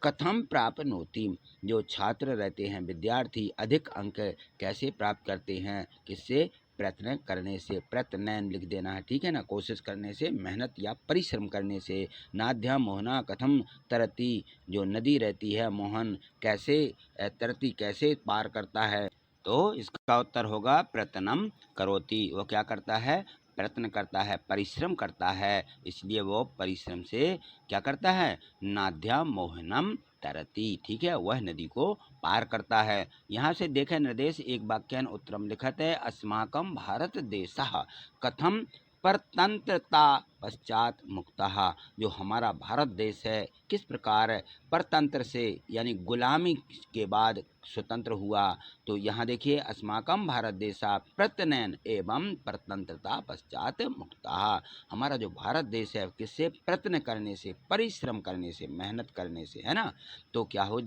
कथम प्राप्नोति। जो छात्र रहते हैं, विद्यार्थी अधिक अंक कैसे प्राप्त करते हैं, किससे, प्रयत्न करने से। प्रयत्नैन लिख देना है, ठीक है ना, कोशिश करने से, मेहनत या परिश्रम करने से। नाद्या मोहना कथम तरती। जो नदी रहती है मोहन कैसे तरती, कैसे पार करता है, तो इसका उत्तर होगा प्रयत्नम करोति। वो क्या करता है, प्रयत्न करता है, परिश्रम करता है, इसलिए वो परिश्रम से क्या करता है, नाद्या मोहनम तरती, ठीक है, वह नदी को पार करता है। यहाँ से देखें निर्देश एक वाक्यान उत्तरम लिखत है, अस्माकं भारत देशः कथम परतंत्रता पश्चात मुक्तः। जो हमारा भारत देश है किस प्रकार परतंत्र से यानी गुलामी के बाद स्वतंत्र हुआ। तो यहाँ देखिए, अस्माकं भारत देशः प्रत्यनैन एवं परतंत्रता पश्चात मुक्तः। हमारा जो भारत देश है किससे, प्रयत्न करने से, परिश्रम करने से, मेहनत करने से, है ना। तो क्या हो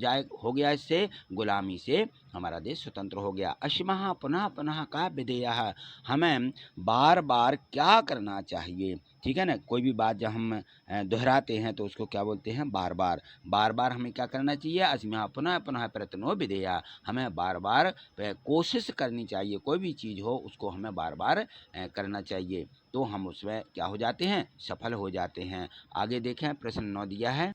गया, इससे गुलामी से हमारा देश स्वतंत्र हो गया। अस्मः पुनः पुनः का विधेयः। हमें बार बार क्या करना चाहिए, ठीक है ना। कोई भी बात जब हम दोहराते हैं तो उसको क्या बोलते हैं, बार बार। बार बार हमें क्या करना चाहिए, अस्मः पुनः पुनः प्रयत्नो विधेयः। हमें बार बार कोशिश करनी चाहिए, कोई भी चीज़ हो उसको हमें बार बार करना चाहिए, तो हम उसमें क्या हो जाते हैं, सफल हो जाते हैं। आगे देखें, प्रश्न 9 दिया है,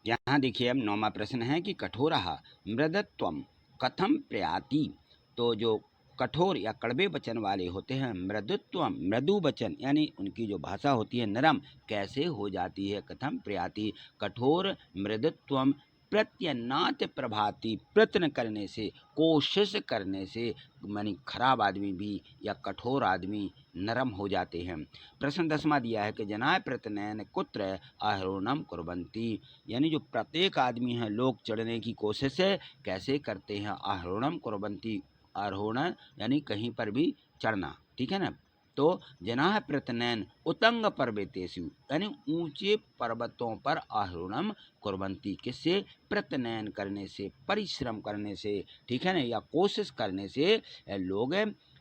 यहाँ देखिए अब 9वां प्रश्न है कि कठोरः मृदत्वम कथम प्रयाति। तो जो कठोर या कड़वे वचन वाले होते हैं, मृदुत्वम मृदु वचन यानी उनकी जो भाषा होती है नरम, कैसे हो जाती है, कथम प्रयाति। कठोर मृदुत्वम प्रत्यनात प्रभाति। प्रयत्न करने से, कोशिश करने से, मानी खराब आदमी भी या कठोर आदमी नरम हो जाते हैं। प्रश्न 10वां दिया है कि जनाय प्रत्यनैन कुत्र आरोहणम कुर्वन्ति। यानी जो प्रत्येक आदमी है, लोग चढ़ने की कोशिश कैसे करते हैं, आरोहणम कुर्वन्ति। आरोहण यानी कहीं पर भी चढ़ना, ठीक है ना। तो जनाः प्रत्यनैन उत्तंग पर्वतेषु यानी ऊंचे पर्वतों पर आरोहणम कुर्वन्ति। किससे, प्रत्यनैन करने से, परिश्रम करने से, ठीक है ना, या कोशिश करने से लोग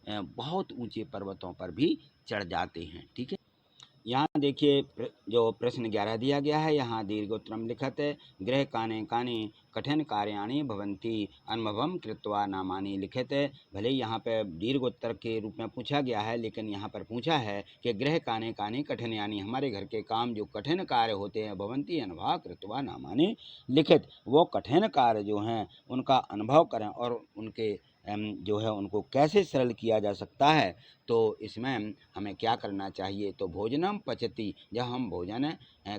बहुत ऊंचे पर्वतों पर भी चढ़ जाते हैं, ठीक है। यहाँ देखिए जो प्रश्न 11 दिया गया है, यहाँ दीर्घोत्तरम लिखत है, गृह काने काने कठिन कार्याणि भवन्ति अनुभवम कृत्वा नामानि लिखित है। भले यहाँ पे दीर्घोत्तर के रूप में पूछा गया है, लेकिन यहाँ पर पूछा है कि गृह काने काने कठिन, यानी हमारे घर के काम जो कठिन कार्य होते हैं, भवन्ति अनुभव कृत्वा नामानि लिखित, वो कठिन कार्य जो हैं उनका अनुभव करें और उनके जो है उनको कैसे सरल किया जा सकता है। तो इसमें हमें क्या करना चाहिए, तो भोजनम पचति, जब हम भोजन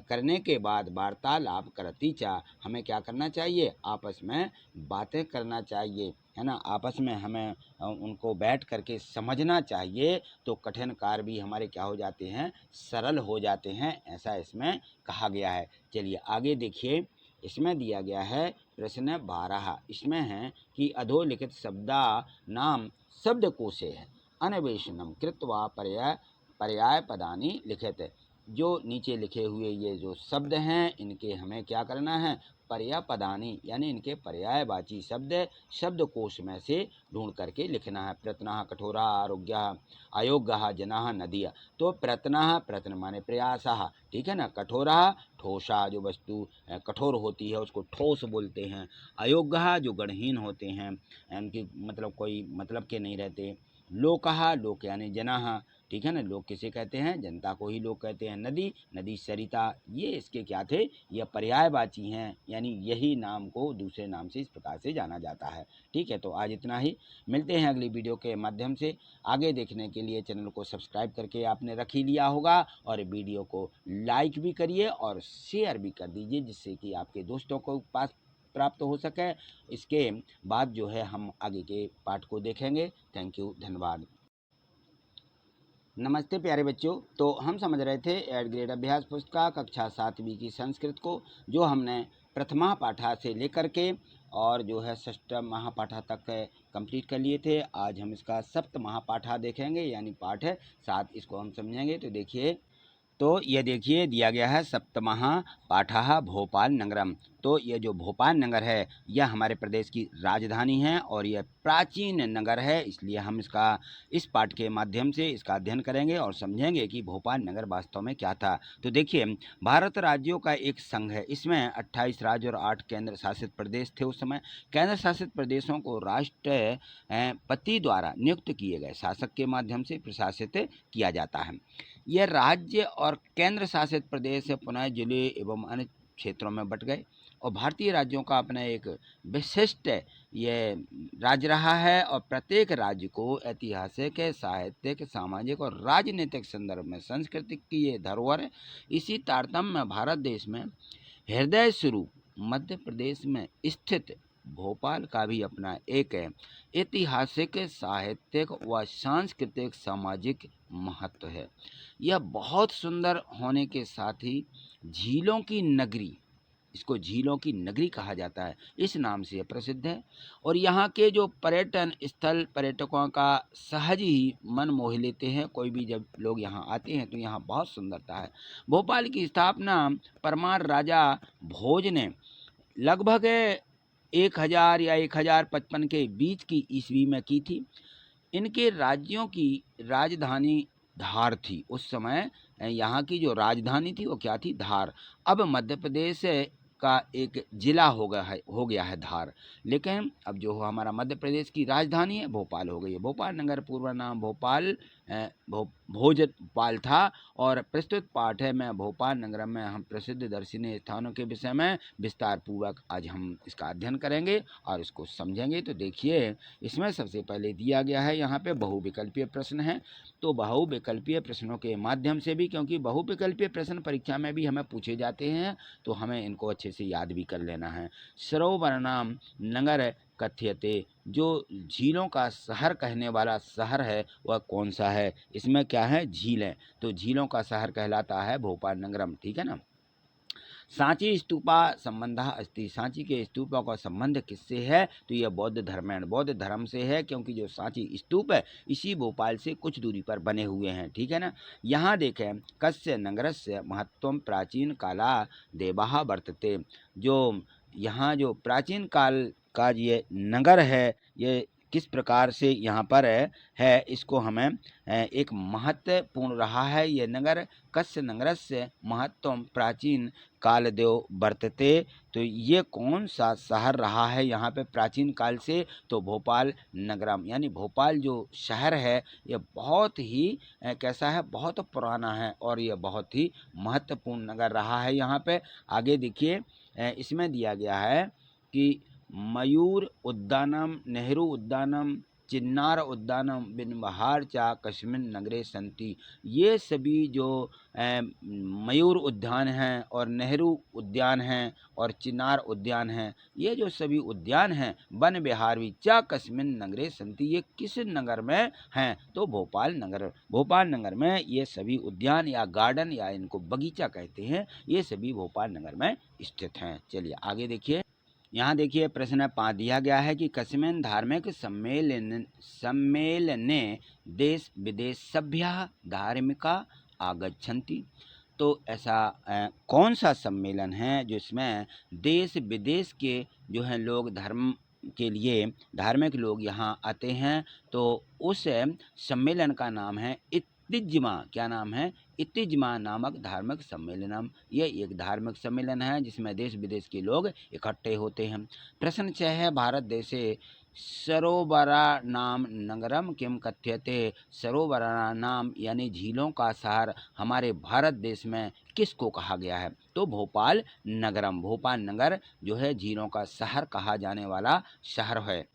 करने के बाद वार्तालाप करती चा, हमें क्या करना चाहिए, आपस में बातें करना चाहिए, है ना। आपस में हमें उनको बैठ करके समझना चाहिए, तो कठिन कार्य भी हमारे क्या हो जाते हैं, सरल हो जाते हैं, ऐसा इसमें कहा गया है। चलिए आगे देखिए, इसमें दिया गया है प्रश्न 12। इसमें है कि अधोलिखित शब्दा नाम शब्दकोशे है अन्वेषणम कृत्वा पर्याय पदानि लिखित। जो नीचे लिखे हुए ये जो शब्द हैं, इनके हमें क्या करना है, पर्याय पदानि यानी इनके पर्यायवाची शब्द शब्दकोश में से ढूंढ करके लिखना है। प्रयत्नः कठोरा आरोग्य अयोग्य जनाः नदिया। तो प्रयत्नः, प्रयत्न माने प्रयासः, ठीक है ना। कठोरा, ठोसा, जो वस्तु कठोर होती है उसको ठोस बोलते हैं। अयोग्य, जो गणहीन होते हैं, उनकी मतलब कोई मतलब के नहीं रहते। लोकः, लोक यानी जनाः, ठीक है ना। लोग किसे कहते हैं, जनता को ही लोग कहते हैं। नदी, नदी सरिता, ये इसके क्या थे, यह पर्यायवाची हैं, यानी यही नाम को दूसरे नाम से इस प्रकार से जाना जाता है। ठीक है, तो आज इतना ही, मिलते हैं अगली वीडियो के माध्यम से। आगे देखने के लिए चैनल को सब्सक्राइब करके आपने रख ही लिया होगा, और वीडियो को लाइक भी करिए और शेयर भी कर दीजिए, जिससे कि आपके दोस्तों को पास प्राप्त हो सके। इसके बाद जो है हम आगे के पाठ को देखेंगे। थैंक यू, धन्यवाद। नमस्ते प्यारे बच्चों, तो हम समझ रहे थे 8th ग्रेड अभ्यास पुस्तक कक्षा 7वीं की संस्कृत को, जो हमने प्रथमा पाठा से लेकर के और जो है षष्ठ महापाठा तक कंप्लीट कर लिए थे। आज हम इसका सप्त महापाठा देखेंगे, यानी पाठ 7, इसको हम समझेंगे। तो देखिए, तो ये देखिए दिया गया है सप्तमः पाठः भोपाल नगरम। तो ये जो भोपाल नगर है, यह हमारे प्रदेश की राजधानी है और यह प्राचीन नगर है, इसलिए हम इस पाठ के माध्यम से इसका अध्ययन करेंगे और समझेंगे कि भोपाल नगर वास्तव में क्या था। तो देखिए, भारत राज्यों का एक संघ है, इसमें 28 राज्य और 8 केंद्र शासित प्रदेश थे उस समय। केंद्र शासित प्रदेशों को राष्ट्रपति द्वारा नियुक्त किए गए शासक के माध्यम से प्रशासित किया जाता है। यह राज्य और केंद्र शासित प्रदेश पुनः जिले एवं अन्य क्षेत्रों में बट गए, और भारतीय राज्यों का अपना एक विशिष्ट ये राज्य रहा है, और प्रत्येक राज्य को ऐतिहासिक, साहित्यिक, सामाजिक और राजनीतिक संदर्भ में सांस्कृतिक की ये धरोहर है। इसी तारतम्य में भारत देश में हृदय स्वरूप मध्य प्रदेश में स्थित भोपाल का भी अपना एक ऐतिहासिक, साहित्यिक व सांस्कृतिक सामाजिक महत्व है। यह बहुत सुंदर होने के साथ ही झीलों की नगरी, इसको झीलों की नगरी कहा जाता है, इस नाम से प्रसिद्ध है। और यहाँ के जो पर्यटन स्थल पर्यटकों का सहज ही मन मोह लेते हैं। कोई भी जब लोग यहाँ आते हैं तो यहाँ बहुत सुंदरता है। भोपाल की स्थापना परमार राजा भोज ने लगभग 1000 या 1055 के बीच की ईस्वी में की थी। इनके राज्यों की राजधानी धार थी। उस समय यहाँ की जो राजधानी थी वो क्या थी, धार। अब मध्य प्रदेश का एक जिला हो गया है धार, लेकिन अब जो हमारा मध्य प्रदेश की राजधानी है भोपाल हो गई है। भोपाल नगर पूर्व नाम भोजपाल था। और प्रस्तुत पाठ है में भोपाल नगर में हम प्रसिद्ध दर्शनीय स्थानों के विषय में विस्तार पूर्वक आज हम इसका अध्ययन करेंगे और इसको समझेंगे। तो देखिए, इसमें सबसे पहले दिया गया है यहाँ पे बहुविकल्पीय प्रश्न है। तो बहुविकल्पीय प्रश्नों के माध्यम से भी, क्योंकि बहुविकल्पीय प्रश्न परीक्षा में भी हमें पूछे जाते हैं, तो हमें इनको अच्छे से याद भी कर लेना है। सरोवरनाम नगर कथ्यते, जो झीलों का शहर कहने वाला शहर है वह कौन सा है। इसमें क्या है, झीलें, तो झीलों का शहर कहलाता है भोपाल नगरम, ठीक है ना। सांची स्तूपा संबंध अस्ति, सांची के स्तूपों का संबंध किससे है, तो यह बौद्ध धर्मेण, बौद्ध धर्म से है, क्योंकि जो सांची स्तूप है इसी भोपाल से कुछ दूरी पर बने हुए हैं, ठीक है ना। यहाँ देखें, कस्य नगरस्य महत्वम प्राचीन काला देवाः वर्तते। जो यहाँ जो प्राचीन काल का ये नगर है, ये किस प्रकार से यहाँ पर है इसको हमें एक महत्वपूर्ण रहा है ये नगर। कस्य नगरस्य महत्वम प्राचीन कालदेव वर्तते, तो ये कौन सा शहर रहा है यहाँ पे प्राचीन काल से, तो भोपाल नगरम, यानी भोपाल जो शहर है ये बहुत ही कैसा है, बहुत पुराना है और ये बहुत ही महत्वपूर्ण नगर रहा है यहाँ पे। आगे देखिए, इसमें दिया गया है कि मयूर उद्यानम, नेहरू उद्यानम, चिन्नार उद्यानम, बिनबहार चा कस्मिन नगरे संति। ये सभी जो मयूर उद्यान हैं और नेहरू उद्यान हैं और चिन्नार उद्यान हैं, ये जो सभी उद्यान हैं वन विहार भी चा कस्मिन नगरे संति, ये किस नगर में हैं? तो भोपाल नगर। भोपाल नगर में ये सभी उद्यान या गार्डन या इनको बगीचा कहते हैं, ये सभी भोपाल नगर में स्थित हैं। चलिए आगे देखिए। यहाँ देखिए प्रश्न 5 दिया गया है कि कस्मिन धार्मिक सम्मेलने देश विदेश सभ्या धार्मिका आगच्छन्ति। तो ऐसा कौन सा सम्मेलन है जिसमें देश विदेश के जो हैं लोग धर्म के लिए धार्मिक लोग यहाँ आते हैं? तो उस सम्मेलन का नाम है इत्तिज्मा। क्या नाम है? इत्तिज्मा नामक धार्मिक सम्मेलनम। ये एक धार्मिक सम्मेलन है जिसमें देश विदेश के लोग इकट्ठे होते हैं। प्रश्न 6 है भारत देशे सरोवरा नाम नगरम किम कथ्यते। सरोवरा नाम यानी झीलों का शहर हमारे भारत देश में किसको कहा गया है? तो भोपाल नगरम। भोपाल नगर जो है झीलों का शहर कहा जाने वाला शहर है।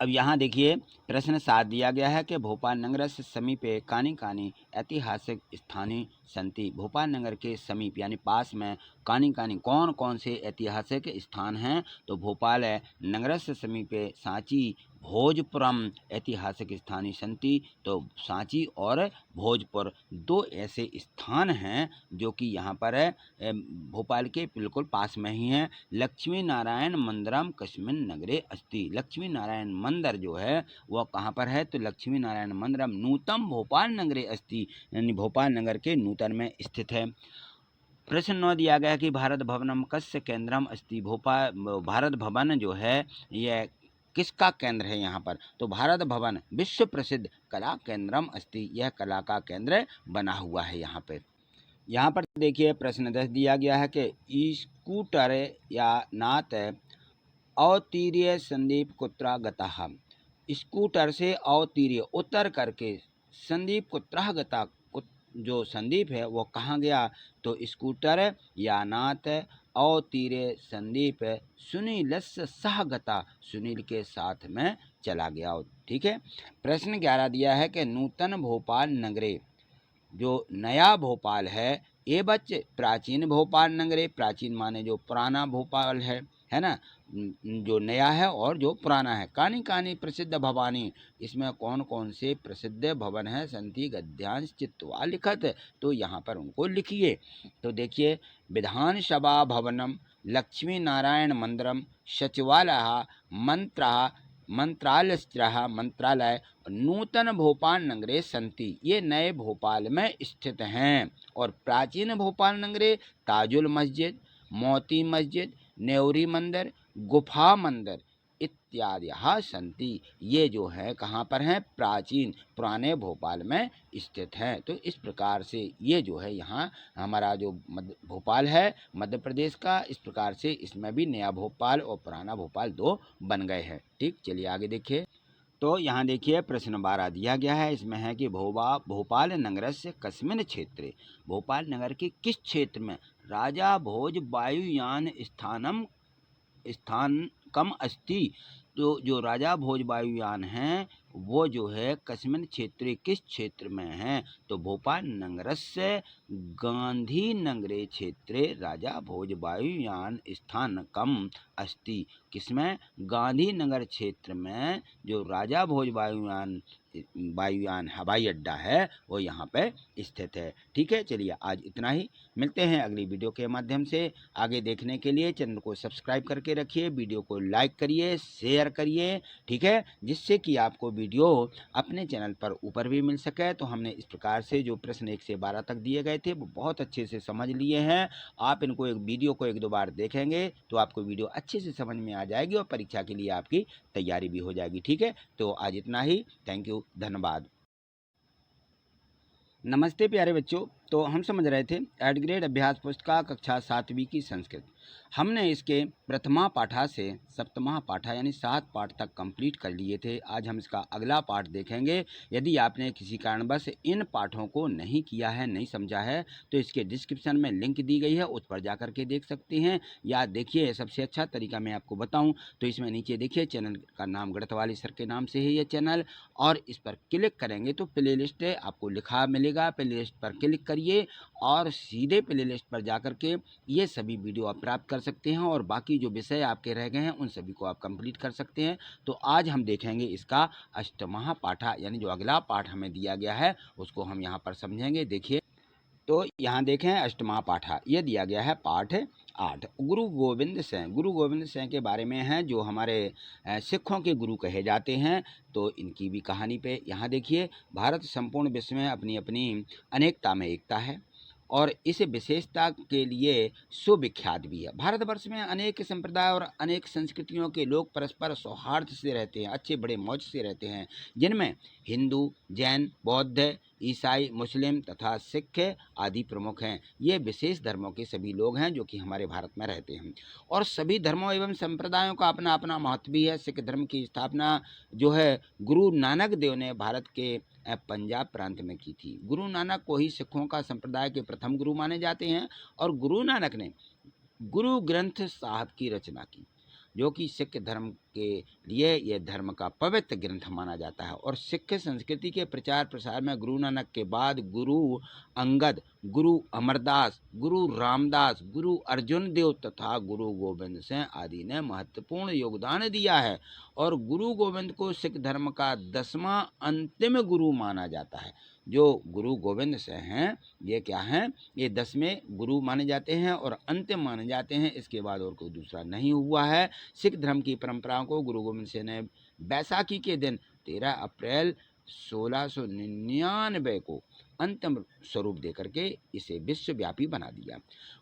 अब यहाँ देखिए प्रश्न 7 दिया गया है कि भोपाल नगर से समीपे कानी कानी ऐतिहासिक स्थानीय संति। भोपाल नगर के समीप यानी पास में कानी कानी कौन कौन से ऐतिहासिक स्थान हैं? तो भोपाल नगर से समीपे सांची भोजपुरम ऐतिहासिक स्थानीय संति। तो सांची और भोजपुर दो ऐसे स्थान हैं जो कि यहाँ पर भोपाल के बिल्कुल पास में ही हैं। लक्ष्मी नारायण मंदिरम कस्मिन नगरे अस्ति। लक्ष्मी नारायण मंदिर जो है वह कहाँ पर है? तो लक्ष्मी नारायण मंदिरम नूतन भोपाल नगरे अस्ति, यानी भोपाल नगर के नूतन में स्थित है। प्रश्न 9 दिया गया है कि भारत भवनम कस्य केंद्रम अस्ति। भोपाल भारत भवन जो है यह किसका केंद्र है यहाँ पर? तो भारत भवन विश्व प्रसिद्ध कला केंद्रम अस्ति, यह कला का केंद्र बना हुआ है यहाँ पे। यहाँ पर देखिए प्रश्न 10 दिया गया है कि स्कूटर या नात अवतीर्य संदीप कुत्रा गतः। स्कूटर से अवतीर्य उतर करके संदीप कुत्रा गता, जो संदीप है वो कहाँ गया? तो स्कूटर या नात अवतीर्य संदीप सुनील सह गता, सुनील के साथ में चला गया। ठीक है। प्रश्न 11 दिया है कि नूतन भोपाल नगरे, जो नया भोपाल है, ये बच्चे प्राचीन भोपाल नगरे, प्राचीन माने जो पुराना भोपाल है ना, जो नया है और जो पुराना है। कानी कानी प्रसिद्ध भवानी, इसमें कौन कौन से प्रसिद्ध भवन है? संति गद्यांश चित्वा लिखत, तो यहाँ पर उनको लिखिए। तो देखिए विधानसभा भवनम, लक्ष्मी नारायण मंदिरम, सचिवालय, मंत्रालय नूतन भोपाल नगरे संति, ये नए भोपाल में स्थित हैं। और प्राचीन भोपाल नगरे ताजुल मस्जिद, मोती मस्जिद, नेवरी मंदिर, गुफा मंदिर इत्यादि संति, ये जो है कहाँ पर हैं? प्राचीन पुराने भोपाल में स्थित हैं। तो इस प्रकार से ये जो है यहाँ हमारा जो भोपाल है मध्य प्रदेश का, इस प्रकार से इसमें भी नया भोपाल और पुराना भोपाल दो बन गए हैं। ठीक, चलिए आगे देखिए। तो यहाँ देखिए प्रश्न 12 दिया गया है, इसमें है कि भोपाल नगर से कस्मिन क्षेत्रे, भोपाल नगर के किस क्षेत्र में राजा भोज वायुयान स्थान कम अस्ति। तो जो राजा भोज वायुयान हैं वो जो है कस्मिन क्षेत्र, किस क्षेत्र में हैं? तो भोपाल नगर से गांधी नगरे क्षेत्रे राजा भोज वायुयान स्थान कम अस्ति। किसमें? गांधी नगर क्षेत्र में जो राजा भोज वायुयान हवाई अड्डा है वो यहाँ पे स्थित है। ठीक है, चलिए आज इतना ही, मिलते हैं अगली वीडियो के माध्यम से। आगे देखने के लिए चैनल को सब्सक्राइब करके रखिए, वीडियो को लाइक करिए, शेयर करिए, ठीक है, जिससे कि आपको वीडियो अपने चैनल पर ऊपर भी मिल सके। तो हमने इस प्रकार से जो प्रश्न 1 से 12 तक दिए गए थे वो बहुत अच्छे से समझ लिए हैं। आप इनको वीडियो को 1-2 बार देखेंगे तो आपको वीडियो अच्छे से समझ में आ जाएगी और परीक्षा के लिए आपकी तैयारी भी हो जाएगी। ठीक है, तो आज इतना ही, थैंक यू, धन्यवाद। नमस्ते प्यारे बच्चों। तो हम समझ रहे थे एड ग्रेड अभ्यास पुस्तिका कक्षा 7वीं की संस्कृत। हमने इसके प्रथमा पाठा से सप्तमा पाठा यानी 7 पाठ तक कंप्लीट कर लिए थे। आज हम इसका अगला पाठ देखेंगे। यदि आपने किसी कारणवश इन पाठों को नहीं किया है, नहीं समझा है, तो इसके डिस्क्रिप्शन में लिंक दी गई है, उस पर जाकर के देख सकते हैं। या देखिए, सबसे अच्छा तरीका मैं आपको बताऊं तो इसमें नीचे देखिए चैनल का नाम गढ़तवाली सर के नाम से है ये चैनल, और इस पर क्लिक करेंगे तो प्ले लिस्ट आपको लिखा मिलेगा। प्ले लिस्ट पर क्लिक करिए और सीधे प्ले लिस्ट पर जाकर के ये सभी वीडियो आप प्राप्त कर सकते हैं, और बाकी जो विषय आपके रह गए हैं उन सभी को आप कंप्लीट कर सकते हैं। तो आज हम देखेंगे इसका अष्टमहा पाठा, यानी जो अगला पाठ हमें दिया गया है उसको हम यहाँ पर समझेंगे। देखिए, तो यहाँ देखें अष्टमा पाठा, ये दिया गया है पाठ 8। गुरु गोविंद सिंह, गुरु गोविंद सिंह के बारे में है, जो हमारे सिखों के गुरु कहे जाते हैं। तो इनकी भी कहानी पे यहाँ देखिए, भारत संपूर्ण विश्व में अपनी अपनी अनेकता में एकता है और इस विशेषता के लिए सुविख्यात भी है। भारतवर्ष में अनेक संप्रदाय और अनेक संस्कृतियों के लोग परस्पर सौहार्द से रहते हैं, अच्छे बड़े मौज से रहते हैं, जिनमें हिंदू, जैन, बौद्ध, ईसाई, मुस्लिम तथा सिख आदि प्रमुख हैं। ये विशेष धर्मों के सभी लोग हैं जो कि हमारे भारत में रहते हैं, और सभी धर्मों एवं संप्रदायों का अपना अपना महत्व भी है। सिख धर्म की स्थापना जो है गुरु नानक देव ने भारत के पंजाब प्रांत में की थी। गुरु नानक को ही सिखों का संप्रदाय के प्रथम गुरु माने जाते हैं, और गुरु नानक ने गुरु ग्रंथ साहब की रचना की, जो कि सिख धर्म के लिए यह धर्म का पवित्र ग्रंथ माना जाता है। और सिख संस्कृति के प्रचार प्रसार में गुरु नानक के बाद गुरु अंगद, गुरु अमरदास, गुरु रामदास, गुरु अर्जुन देव तथा गुरु गोविंद सिंह आदि ने महत्वपूर्ण योगदान दिया है। और गुरु गोविंद को सिख धर्म का 10वां अंतिम गुरु माना जाता है। जो गुरु गोविंद सिंह हैं, ये क्या हैं, ये 10वें गुरु माने जाते हैं और अंतिम माने जाते हैं। इसके बाद और कोई दूसरा नहीं हुआ है। सिख धर्म की परंपराओं को गुरु गोविंद सिंह ने बैसाखी के दिन 13 अप्रैल 1699 को अंतिम स्वरूप देकर के इसे विश्वव्यापी बना दिया।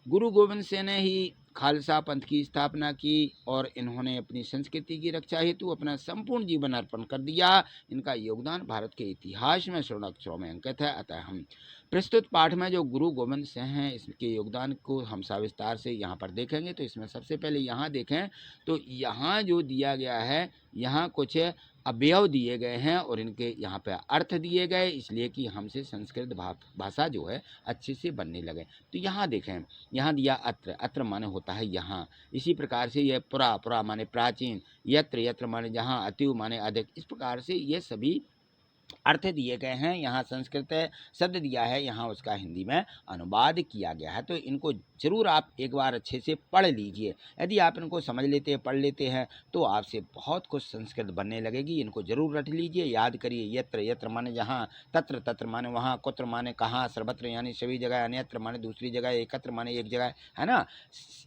गुरु गोविंद सिंह ने ही खालसा पंथ की स्थापना की, और इन्होंने अपनी संस्कृति की रक्षा हेतु अपना संपूर्ण जीवन अर्पण कर दिया। इनका योगदान भारत के इतिहास में स्वर्ण अक्षरों में अंकित है। अतः हम प्रस्तुत पाठ में जो गुरु गोविंद सिंह हैं, इसके योगदान को हम सविस्तार से यहाँ पर देखेंगे। तो इसमें सबसे पहले यहाँ देखें तो यहाँ जो दिया गया है, यहाँ कुछ अवयव दिए गए हैं और इनके यहाँ पे अर्थ दिए गए, इसलिए कि हमसे संस्कृत भाषा जो है अच्छे से बनने लगे। तो यहाँ देखें, यहाँ दिया अत्र, अत्र माने होता है यहाँ। इसी प्रकार से यह पुरा, पुरा माने प्राचीन, यत्र, यत्र माने जहाँ, अतिव माने अधिक। इस प्रकार से ये सभी अर्थ दिए गए हैं। यहाँ संस्कृत शब्द दिया है, यहाँ उसका हिंदी में अनुवाद किया गया है। तो इनको जरूर आप एक बार अच्छे से पढ़ लीजिए। यदि आप इनको समझ लेते हैं, पढ़ लेते हैं, तो आपसे बहुत कुछ संस्कृत बनने लगेगी। इनको जरूर रट लीजिए, याद करिए। यत्र, यत्र माने जहाँ, तत्र, तत्र माने वहाँ, कुत्र माने कहाँ, सर्वत्र यानी सभी जगह, अन्यत्र माने दूसरी जगह, एकत्र माने एक जगह, है ना।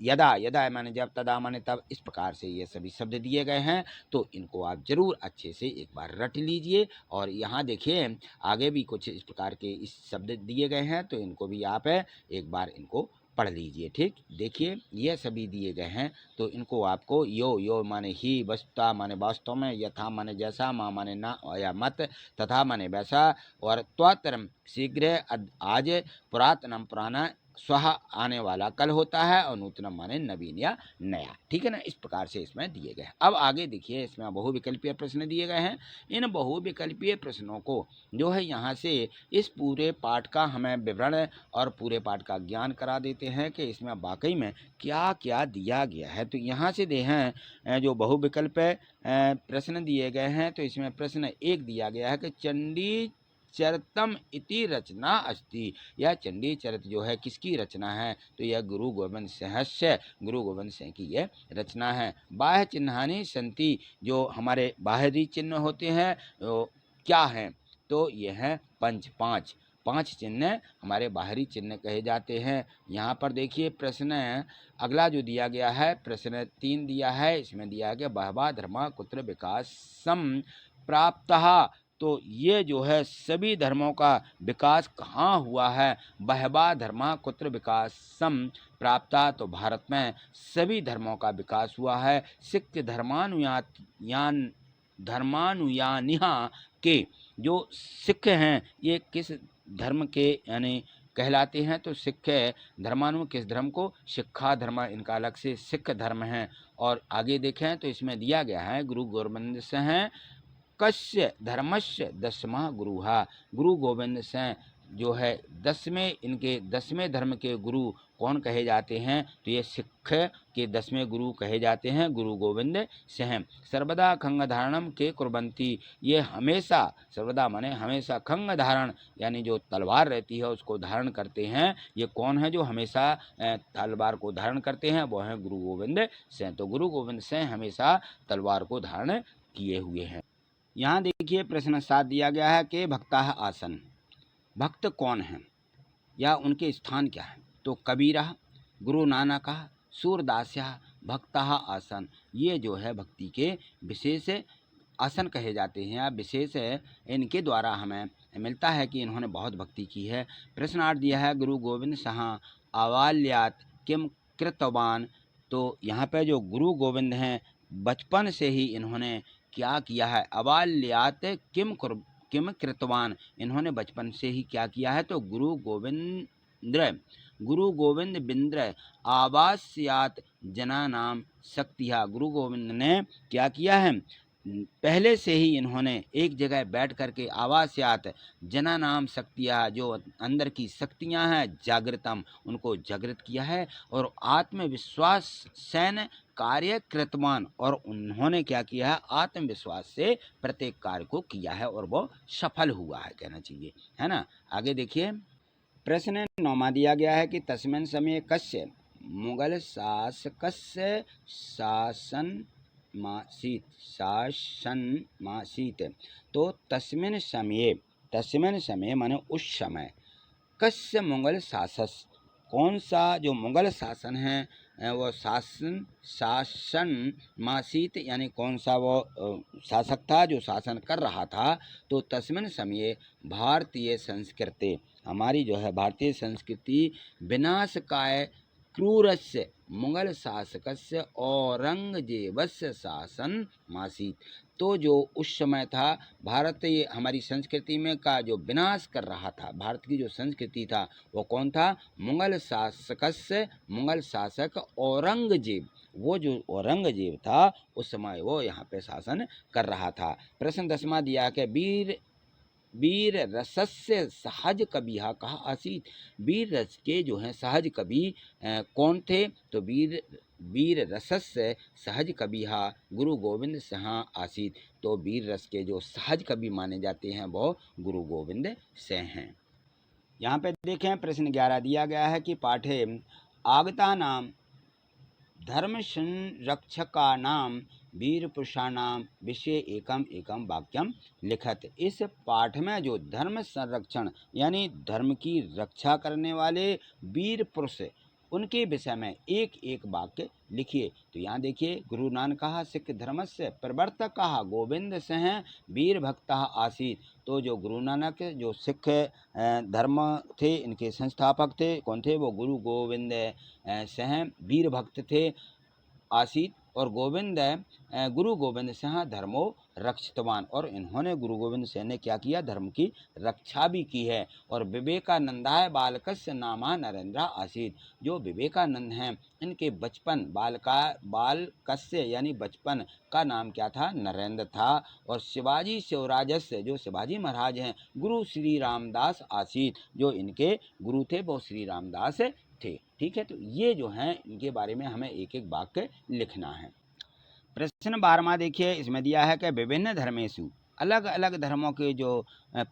यदा, यदा माने जब, तदा माने तब। इस प्रकार से ये सभी शब्द दिए गए हैं। तो इनको आप जरूर अच्छे से एक बार रट लीजिए। और यहाँ देखिए आगे भी कुछ इस प्रकार के इस शब्द दिए गए हैं, तो इनको भी आप एक बार इनको पढ़ लीजिए। ठीक, देखिए ये सभी दिए गए हैं, तो इनको आपको यो, यो माने ही, वस्तुता माने वास्तव में, यथा माने जैसा, मा माने ना या मत, तथा माने वैसा, और त्वतरम शीघ्र, आज, पुरातनम पुराना, स्वह आने वाला कल होता है, और नूतनम माने नवीन या नया। ठीक है ना, इस प्रकार से इसमें दिए गए हैं। अब आगे देखिए, इसमें बहुविकल्पीय प्रश्न दिए गए हैं। इन बहुविकल्पीय प्रश्नों को जो है यहाँ से इस पूरे पाठ का हमें विवरण और पूरे पाठ का ज्ञान करा देते हैं कि इसमें वाकई में क्या क्या दिया गया है। तो यहाँ से देखें जो बहुविकल्प प्रश्न दिए गए हैं, तो इसमें प्रश्न 1 दिया गया है कि चंडी चरितम इति रचना अस्ति। यह चंडी चरित जो है किसकी रचना है, तो यह गुरु गोविंद सिंह से, गुरु गोविंद सिंह की यह रचना है। बाह्य चिन्हानि संति, जो हमारे बाहरी चिन्ह होते हैं वो क्या हैं, तो यह है पांच चिन्ह हमारे बाहरी चिन्ह कहे जाते हैं। यहाँ पर देखिए प्रश्न अगला जो दिया गया है, प्रश्न 3 दिया है। इसमें दिया गया बहवा धर्मा कुत्र विकासम प्राप्तः। तो ये जो है सभी धर्मों का विकास कहाँ हुआ है, बहवा धर्मा कुत्र विकासम प्राप्ता, तो भारत में सभी धर्मों का विकास हुआ है। सिख धर्मानुयानिहा के जो सिख हैं, ये किस धर्म के यानी कहलाते हैं। तो सिख धर्मानु किस धर्म को? सिक्खा धर्म, इनका अलग से सिख धर्म है। और आगे देखें तो इसमें दिया गया है गुरु गोविंद सिंह कस्य धर्मस्य दसमा गुरुहा। गुरु गोविंद सिंह जो है 10वें धर्म के गुरु कौन कहे जाते हैं? तो ये सिख के 10वें गुरु कहे जाते हैं गुरु गोविंद सिंह। सर्वदा खंग धारणम के कुर्बंती, ये हमेशा, सर्वदा माने हमेशा, खंग धारण यानी जो तलवार रहती है उसको धारण करते हैं। ये कौन है जो हमेशा तलवार को धारण करते हैं? वो हैं गुरु गोविंद सिंह। तो गुरु गोविंद सिंह हमेशा तलवार को धारण किए हुए हैं। यहाँ देखिए प्रश्न 7 दिया गया है कि भक्ताः आसन, भक्त कौन हैं या उनके स्थान क्या है? तो कबीरा, गुरु नानक, सूरदास्या, भक्ताः आसन, ये जो है भक्ति के विशेष आसन कहे जाते हैं या विशेष इनके द्वारा हमें मिलता है कि इन्होंने बहुत भक्ति की है। प्रश्न 8 दिया है गुरु गोविंद सिंह आवाल्यात किम कृतवान। तो यहाँ पे जो गुरु गोविंद हैं बचपन से ही इन्होंने क्या किया है? अबाल्यात किम कृतवान, इन्होंने बचपन से ही क्या किया है? तो गुरु गोविंद बिंद्र आवास्यात जना नाम शक्तिहा, गुरु गोविंद ने क्या किया है? पहले से ही इन्होंने एक जगह बैठ करके आवास्यात जना नाम शक्तियाँ, जो अंदर की शक्तियाँ हैं जागृतम, उनको जागृत किया है। और आत्मविश्वास सैन्य कार्य कृतवान, और उन्होंने क्या किया है? आत्मविश्वास से प्रत्येक कार्य को किया है और वो सफल हुआ है, कहना चाहिए, है ना। आगे देखिए प्रश्न 9 दिया गया है कि तस्मिन् समय कस्य मुगल शासकस्य शासन मासीत। तो तस्मिन् समय माने उस समय, कस्य मुगल शासक, कौन सा जो मुगल शासन है वो शासन मासीत यानी कौन सा वो शासक था जो शासन कर रहा था। तो तस्मिन् समय भारतीय संस्कृति, हमारी जो है भारतीय संस्कृति विनाशकाय क्रूरस्य मुगल शासकस्य औरंगजेबस्य शासन मासीत। तो जो उस समय था भारत, ये हमारी संस्कृति में का जो विनाश कर रहा था, भारत की जो संस्कृति था वो कौन था? मुगल शासक औरंगजेब, वो जो औरंगजेब था उस समय वो यहाँ पे शासन कर रहा था। प्रश्न 10 दिया कि वीर रसस्य सहज कविहा कहा आसीत। वीर रस के जो हैं सहज कवि कौन थे? तो वीर रसस्य सहज कविहा गुरु गोविंद सिंह आसीत। तो वीर रस के जो सहज कवि माने जाते हैं वो गुरु गोविंद सिंह हैं। यहाँ पे देखें प्रश्न 11 दिया गया है कि पाठे आगता नाम धर्म संरक्षका नाम वीर पुरुषाणाम विषय एकम वाक्यम लिखत। इस पाठ में जो धर्म संरक्षण यानी धर्म की रक्षा करने वाले वीर पुरुष, उनके विषय में एक एक वाक्य लिखिए। तो यहाँ देखिए गुरु नानक सिख धर्मस्य प्रवर्तक गोविंद सिंह वीर भक्त आसीत। तो जो गुरु नानक जो सिख धर्म थे, इनके संस्थापक थे, कौन थे? वो गुरु गोविंद सिंह वीर भक्त थे आसीत। और गुरु गोविंद सिंह धर्मो रक्षितवान, और इन्होंने गुरु गोविंद सिंह ने क्या किया? धर्म की रक्षा भी की है। और विवेकानंदाय बालकस्य नामा नरेंद्र आसीत। जो विवेकानंद हैं इनके बचपन बालकस्य यानी बचपन का नाम क्या था? नरेंद्र था। और शिवाजी शिवराजस्य, जो शिवाजी महाराज हैं, गुरु श्री रामदास आसीत। जो इनके गुरु थे वो श्री रामदास थे। ठीक है, तो ये जो हैं इनके बारे में हमें एक एक वाक्य लिखना है। प्रश्न 12 देखिए, इसमें दिया है कि विभिन्न धर्मेषु, अलग अलग धर्मों के जो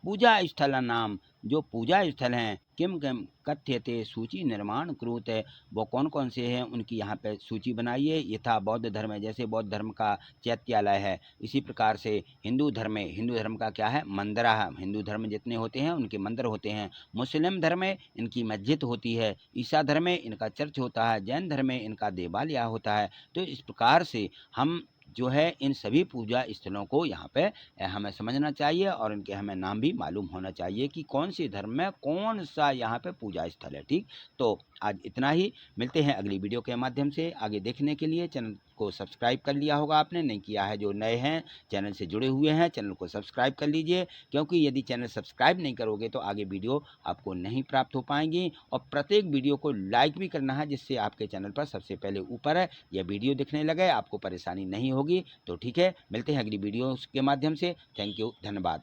पूजा स्थल नाम, जो पूजा स्थल हैं, किम किम कथ्यते सूची निर्माण कुरुत, वो कौन कौन से हैं उनकी यहाँ पे सूची बनाइए। यथा बौद्ध धर्म है, जैसे बौद्ध धर्म का चैत्यालय है। इसी प्रकार से हिंदू धर्म का क्या है? मंदिर है। हिंदू धर्म जितने होते हैं उनके मंदिर होते हैं। मुस्लिम धर्म में इनकी मस्जिद होती है। ईसा धर्म में इनका चर्च होता है। जैन धर्म में इनका देवालय होता है। तो इस प्रकार से हम जो है इन सभी पूजा स्थलों को यहाँ पे हमें समझना चाहिए और इनके हमें नाम भी मालूम होना चाहिए कि कौन से धर्म में कौन सा यहाँ पे पूजा स्थल है। ठीक, तो आज इतना ही। मिलते हैं अगली वीडियो के माध्यम से। आगे देखने के लिए चैनल को सब्सक्राइब कर लिया होगा आपने, नहीं किया है जो नए हैं चैनल से जुड़े हुए हैं चैनल को सब्सक्राइब कर लीजिए, क्योंकि यदि चैनल सब्सक्राइब नहीं करोगे तो आगे वीडियो आपको नहीं प्राप्त हो पाएंगी। और प्रत्येक वीडियो को लाइक भी करना है, जिससे आपके चैनल पर सबसे पहले ऊपर है यह वीडियो दिखने लगे, आपको परेशानी नहीं होगी। तो ठीक है, मिलते हैं अगली वीडियो के माध्यम से। थैंक यू, धन्यवाद।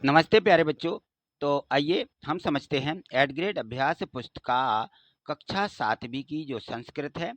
नमस्ते प्यारे बच्चों। तो आइए हम समझते हैं एड ग्रेड अभ्यास पुस्तिका कक्षा 7वीं की जो संस्कृत है,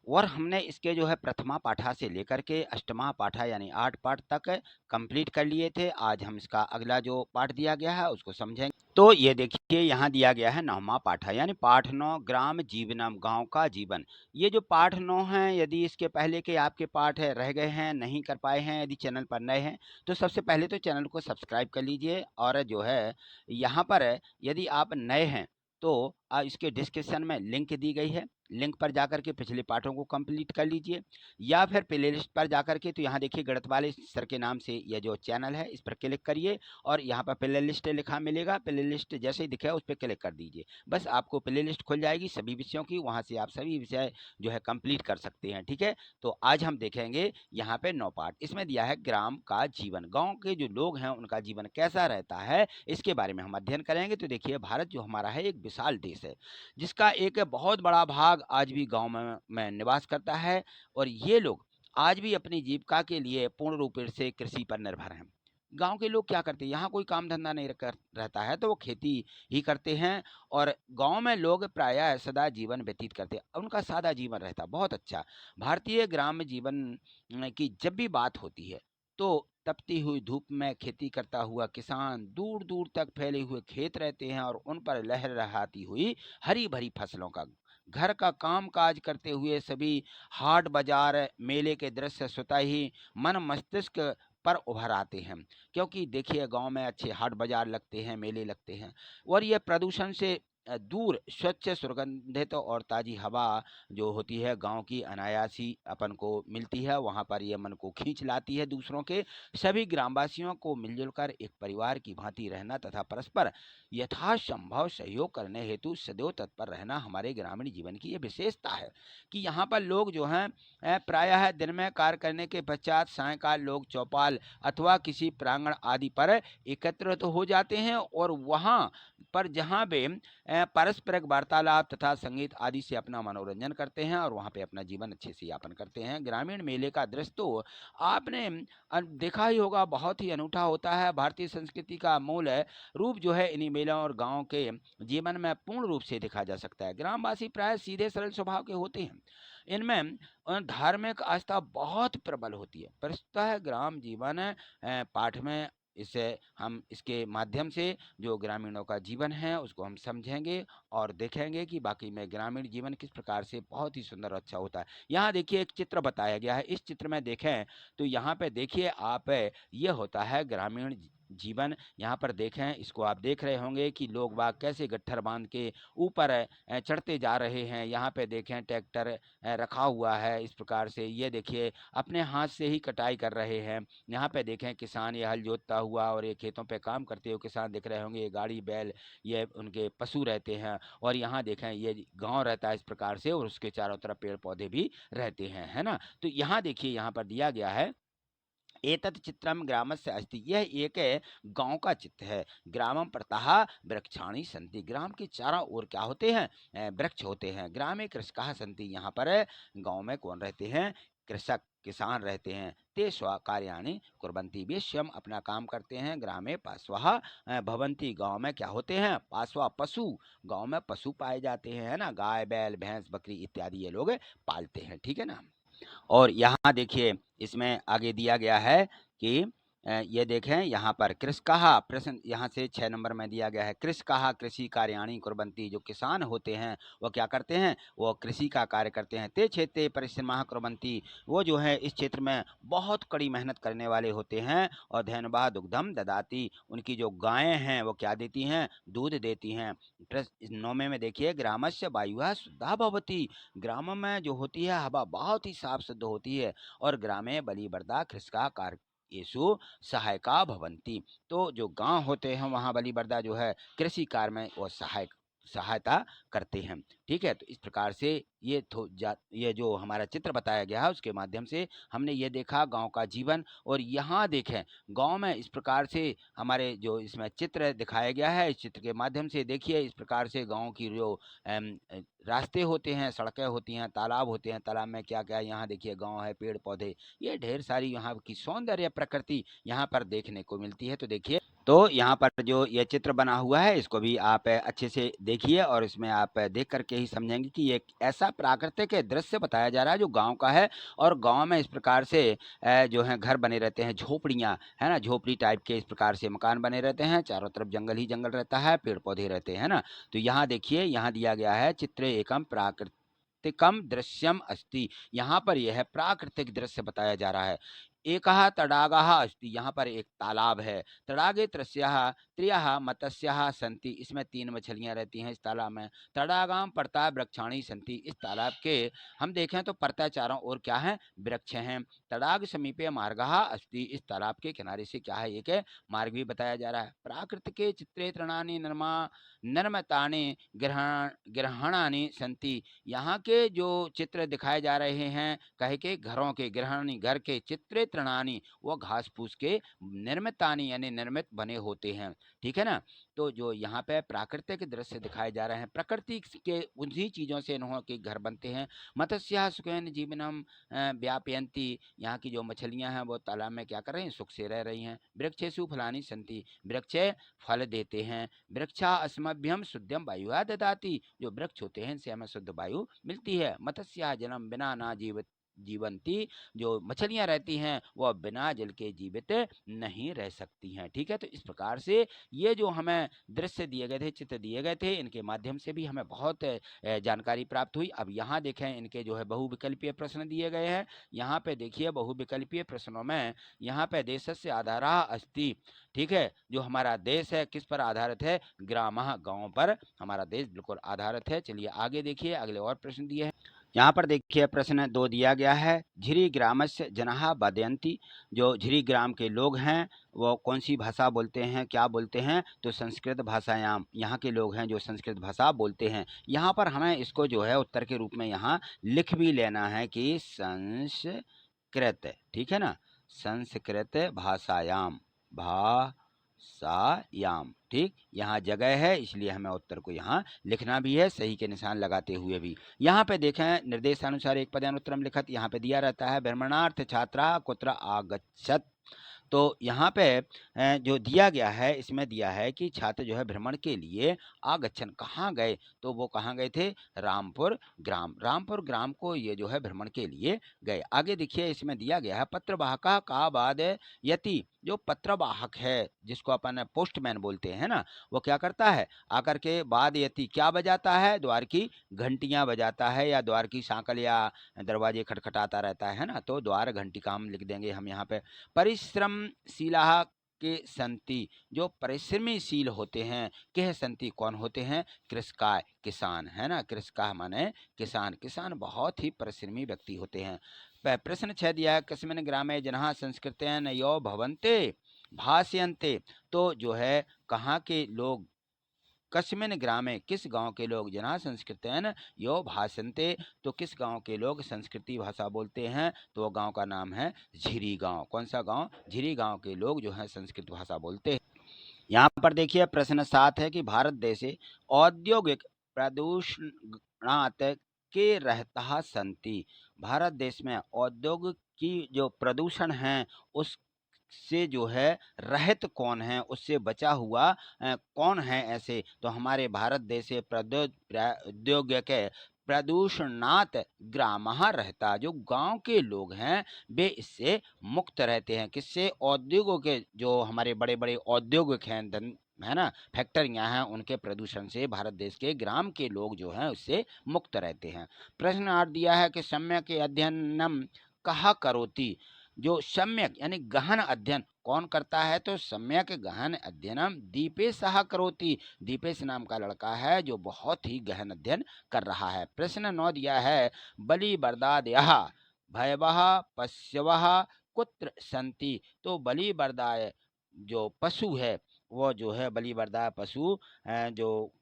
और हमने इसके जो है प्रथमा पाठा से लेकर के अष्टमा पाठा यानी 8 पाठ तक कंप्लीट कर लिए थे। आज हम इसका अगला जो पाठ दिया गया है उसको समझेंगे। तो ये देखिए यहाँ दिया गया है 9वां पाठा यानी पाठ 9 ग्राम जीवनम, गांव का जीवन। ये जो पाठ 9 है, यदि इसके पहले के आपके पाठ है रह गए हैं, नहीं कर पाए हैं, यदि चैनल पर नए हैं तो सबसे पहले तो चैनल को सब्सक्राइब कर लीजिए। और जो है यहाँ पर यदि आप नए हैं तो इसके डिस्क्रिप्शन में लिंक दी गई है, लिंक पर जाकर के पिछले पाठों को कंप्लीट कर लीजिए, या फिर प्ले लिस्ट पर जाकर के तो यहाँ देखिए गणित वाले सर के नाम से यह जो चैनल है इस पर क्लिक करिए और यहाँ पर प्ले लिस्ट लिखा मिलेगा। प्ले लिस्ट जैसे ही दिखे उस पर क्लिक कर दीजिए, बस आपको प्ले लिस्ट खुल जाएगी सभी विषयों की, वहाँ से आप सभी विषय जो है कंप्लीट कर सकते हैं। ठीक है, तो आज हम देखेंगे यहाँ पे 9 पाठ। इसमें दिया है ग्राम का जीवन, गाँव के जो लोग हैं उनका जीवन कैसा रहता है इसके बारे में हम अध्ययन करेंगे। तो देखिए भारत जो हमारा है एक विशाल देश है, जिसका एक बहुत बड़ा भाग आज भी गांव में निवास करता है, और ये लोग आज भी अपनी जीविका के लिए पूर्ण रूप से कृषि पर निर्भर हैं। गांव के लोग क्या करते हैं, यहाँ कोई काम धंधा नहीं रहता है तो वो खेती ही करते हैं, और गांव में लोग प्रायः सदा जीवन व्यतीत करते हैं, उनका सादा जीवन रहता है, बहुत अच्छा। भारतीय ग्राम्य जीवन की जब भी बात होती है तो तपती हुई धूप में खेती करता हुआ किसान, दूर दूर तक फैले हुए खेत रहते हैं और उन पर लहराती हुई हरी भरी फसलों का, घर का काम काज करते हुए सभी हाट बाजार मेले के दृश्य स्वतः ही मन मस्तिष्क पर उभर आते हैं। क्योंकि देखिए गांव में अच्छे हाट बाजार लगते हैं, मेले लगते हैं, और ये प्रदूषण से दूर स्वच्छ सुगंधित और ताजी हवा जो होती है गांव की अनायासी अपन को मिलती है, वहां पर यह मन को खींच लाती है। दूसरों के सभी ग्रामवासियों को मिलजुल कर एक परिवार की भांति रहना तथा परस्पर यथासंभव सहयोग करने हेतु सदैव तत्पर रहना हमारे ग्रामीण जीवन की यह विशेषता है, कि यहाँ पर लोग जो हैं प्रायः दिन में कार्य करने के पश्चात सायंकाल लोग चौपाल अथवा किसी प्रांगण आदि पर एकत्रित हो जाते हैं, और वहाँ पर जहाँ पे पारस्परिक वार्तालाप तथा संगीत आदि से अपना मनोरंजन करते हैं और वहाँ पे अपना जीवन अच्छे से यापन करते हैं। ग्रामीण मेले का दृश्य तो आपने देखा ही होगा, बहुत ही अनूठा होता है। भारतीय संस्कृति का मूल रूप जो है इन्हीं मेलों और गाँव के जीवन में पूर्ण रूप से देखा जा सकता है। ग्रामवासी प्राय सीधे सरल स्वभाव के होते हैं, इनमें धार्मिक आस्था बहुत प्रबल होती है। प्रस्तुतः ग्राम जीवन पाठ में इसे हम इसके माध्यम से जो ग्रामीणों का जीवन है उसको हम समझेंगे और देखेंगे कि वाकई में ग्रामीण जीवन किस प्रकार से बहुत ही सुंदर और अच्छा होता है। यहाँ देखिए एक चित्र बताया गया है, इस चित्र में देखें तो यहाँ पे देखिए आप ये होता है ग्रामीण जीवन। यहाँ पर देखें, इसको आप देख रहे होंगे कि लोग बाग कैसे गट्ठर बांध के ऊपर चढ़ते जा रहे हैं। यहाँ पे देखें ट्रैक्टर रखा हुआ है, इस प्रकार से ये देखिए अपने हाथ से ही कटाई कर रहे हैं। यहाँ पे देखें किसान ये हल जोतता हुआ और ये खेतों पे काम करते हुए किसान दिख रहे होंगे, ये गाड़ी बैल ये उनके पशु रहते हैं, और यहाँ देखें ये गांव रहता है इस प्रकार से, और उसके चारों तरफ पेड़ पौधे भी रहते हैं, है ना। तो यहाँ देखिए यहाँ पर दिया गया है एतत् चित्रम ग्रामस्य अस्ति, यह एक गांव का चित्र है। ग्रामम प्रतः वृक्षाणि सन्ति, ग्राम के चारों ओर क्या होते हैं, वृक्ष होते हैं। ग्रामे कृषकाः सन्ति, यहाँ पर गांव में कौन रहते हैं, कृषक किसान रहते हैं। ते स्वकार्याणि कुर्वन्ति, वे स्वयं अपना काम करते हैं। ग्रामे पशवः भवन्ति, गांव में क्या होते हैं, पशवा पशु, गांव में पशु पाए जाते हैं, है ना, गाय बैल भैंस बकरी इत्यादि ये लोग पालते हैं, ठीक है ना। और यहाँ देखिए इसमें आगे दिया गया है कि ये देखें यहाँ पर कृषकाः प्रश्न यहाँ से 6 नंबर में दिया गया है, कृषकाः कृषि कार्याणि कुर्वन्ति, जो किसान होते हैं वो क्या करते हैं, वो कृषि का कार्य करते हैं। ते क्षेत्रे परिश्रमः कुर्वन्ति, वो जो है इस क्षेत्र में बहुत कड़ी मेहनत करने वाले होते हैं। और धैन्यवा दुग्धम ददाति, उनकी जो गायें हैं वो क्या देती हैं, दूध देती हैं। 9वें में देखिए ग्रामस्य वायुः शुद्धा भवति, ग्राम में जो होती है हवा बहुत ही साफ शुद्ध होती है। और ग्रामे बलिवर्दा कृषका कार्य येषु सहायका भवंती, तो जो गांव होते हैं वहाँ बलिवर्दा जो है कृषि कार्य में वो सहायक सहायता करते हैं। ठीक है, तो इस प्रकार से ये जो हमारा चित्र बताया गया है उसके माध्यम से हमने ये देखा गांव का जीवन। और यहाँ देखें गांव में इस प्रकार से हमारे जो इसमें चित्र दिखाया गया है, इस चित्र के माध्यम से देखिए इस प्रकार से गांव की जो रास्ते होते हैं, सड़कें होती हैं, तालाब होते हैं, तालाब में क्या क्या यहाँ देखिए गांव है, पेड़ पौधे, ये ढेर सारी यहाँ की सौंदर्य प्रकृति यहाँ पर देखने को मिलती है। तो देखिए, तो यहाँ पर जो ये चित्र बना हुआ है इसको भी आप अच्छे से देखिए और इसमें आप देख करके ही समझेंगे कि ये एक ऐसा प्राकृतिक दृश्य बताया जा रहा है जो गांव का है। और गांव में इस प्रकार से जो है घर बने रहते हैं, झोपड़ियाँ है ना, झोपड़ी टाइप के इस प्रकार से मकान बने रहते हैं, चारों तरफ जंगल ही जंगल रहता है, पेड़ पौधे रहते हैं ना। तो यहाँ देखिए, यहाँ दिया गया है चित्र एकम प्राकृतिकम दृश्यम अस्ति। यहाँ पर यह प्राकृतिक दृश्य बताया जा रहा है। एकः तडागः अस्ति, यहाँ पर एक तालाब है। तडागे त्रस्यः त्रियः मत्स्याः सन्ति, इसमें 3 मछलियाँ रहती हैं इस तालाब में। तडागाम परतः वृक्षाणि सन्ति, इस तालाब के हम देखें तो परतः चारों ओर क्या है, वृक्ष हैं। तडाग समीपे मार्गः अस्ति, इस तालाब के किनारे से क्या है, एक मार्ग भी बताया जा रहा है। प्राकृतिके चित्रे तृणानि नर्मतानि ग्रहणानि सन्ति, यहाँ के जो चित्र दिखाए जा रहे हैं कहे के घरों के, गृहाणी घर के, चित्रे तृणानि वो घास फूस के, निर्मितानि यानी निर्मित बने होते हैं। ठीक है ना। तो जो यहाँ पे प्राकृतिक दृश्य दिखाए जा रहे हैं, प्रकृति के उन्हीं चीज़ों से इन्हों के घर बनते हैं। मत्स्या सुखेन जीवनम व्यापयंती, यहाँ की जो मछलियाँ हैं वो तालाब में क्या कर रही हैं, सुख से रह रही हैं। वृक्षेषु फलानि सन्ति, वृक्ष फल देते हैं। वृक्षा अस्मभ्यम शुद्धम वायु ददाति, जो वृक्ष होते हैं इनसे हमें शुद्ध वायु मिलती है। मत्स्या जलम बिना ना जीवंती, जो मछलियां रहती हैं वह बिना जल के जीवित नहीं रह सकती हैं। ठीक है, तो इस प्रकार से ये जो हमें दृश्य दिए गए थे, चित्र दिए गए थे, इनके माध्यम से भी हमें बहुत जानकारी प्राप्त हुई। अब यहाँ देखें इनके जो है बहुविकल्पीय प्रश्न दिए गए हैं। यहाँ पे देखिए बहुविकल्पीय प्रश्नों में यहाँ पे देशस्य आधारः अस्ति। ठीक है, जो हमारा देश है किस पर आधारित है, ग्रामः, गाँव पर हमारा देश बिल्कुल आधारित है। चलिए आगे देखिए, अगले और प्रश्न दिए हैं। यहाँ पर देखिए प्रश्न 2 दिया गया है। झिरी ग्रामस्य जनाः वदन्ति, जो झिरी ग्राम के लोग हैं वो कौन सी भाषा बोलते हैं, क्या बोलते हैं, तो संस्कृत भाषायाम, यहाँ के लोग हैं जो संस्कृत भाषा बोलते हैं। यहाँ पर हमें इसको जो है उत्तर के रूप में यहाँ लिख भी लेना है कि संस्कृत, ठीक है ना, संस्कृत भाषायाम, भाषायाम, ठीक, यहाँ जगह है इसलिए हमें उत्तर को यहाँ लिखना भी है, सही के निशान लगाते हुए भी। यहाँ पे देखें निर्देशानुसार एक पदानुत्तरम लिखत, यहाँ पे दिया रहता है भ्रमणार्थ छात्रा कुत्र आगच्छत। तो यहाँ पे जो दिया गया है इसमें दिया है कि छात्र जो है भ्रमण के लिए आगच्छन, कहाँ गए, तो वो कहाँ गए थे, रामपुर ग्राम, रामपुर ग्राम को ये जो है भ्रमण के लिए गए। आगे देखिए इसमें दिया गया है पत्रवाहका का बाद यति, जो पत्रवाहक है जिसको अपन पोस्टमैन बोलते हैं ना, वो क्या करता है, आकर के बाद यति क्या बजाता है, द्वार की घंटियां बजाता है या द्वार की सांकल या दरवाजे खटखटाता रहता है ना, तो द्वार घंटी का हम लिख देंगे हम यहाँ पे। परिश्रमशीला के संति, जो परिश्रमीशील होते हैं, कह संति कौन होते हैं, कृषकाय, किसान, है ना, कृषका माने किसान, किसान बहुत ही परिश्रमी व्यक्ति होते हैं। प्रश्न 6 दिया है, कस्मिन् ग्रामे जनाः संस्कृतेन यो भवन्ते भाषयन्ते, तो जो है कहाँ के लोग, कस्मिन् ग्रामे, किस गांव के लोग, जनाः संस्कृतेन यो भाषन्ते, तो किस गांव के लोग संस्कृति भाषा बोलते हैं, तो वो गांव का नाम है झिरी गांव। कौन सा गांव, झिरी गांव के लोग जो है संस्कृत भाषा बोलते हैं। यहाँ पर देखिए प्रश्न 7 है कि भारत देशे औद्योगिक प्रदूषणात् के रहता संति, भारत देश में औद्योगिक की जो प्रदूषण है उस से जो है रहित कौन है, उससे बचा हुआ कौन है ऐसे, तो हमारे भारत देश से प्रौद्योगिक प्रदूषणात् ग्रामः रहता, जो गांव के लोग हैं वे इससे मुक्त रहते हैं। किससे, औद्योगों के, जो हमारे बड़े बड़े औद्योगिक हैं, है ना, फैक्ट्रियां हैं, उनके प्रदूषण से भारत देश के ग्राम के लोग जो हैं उससे मुक्त रहते हैं। प्रश्न 8 दिया है कि सम्यक अध्ययनम कहा करोति, जो सम्यक यानी गहन अध्ययन कौन करता है, तो सम्यक गहन अध्ययनम दीपेश करोति, दीपेश नाम का लड़का है जो बहुत ही गहन अध्ययन कर रहा है। प्रश्न 9 दिया है बलि बर्दादयः भयवः पशवः कुत्र सन्ति, तो बलि बर्दाय जो पशु है वो जो है बलि बर्दाय पशु जो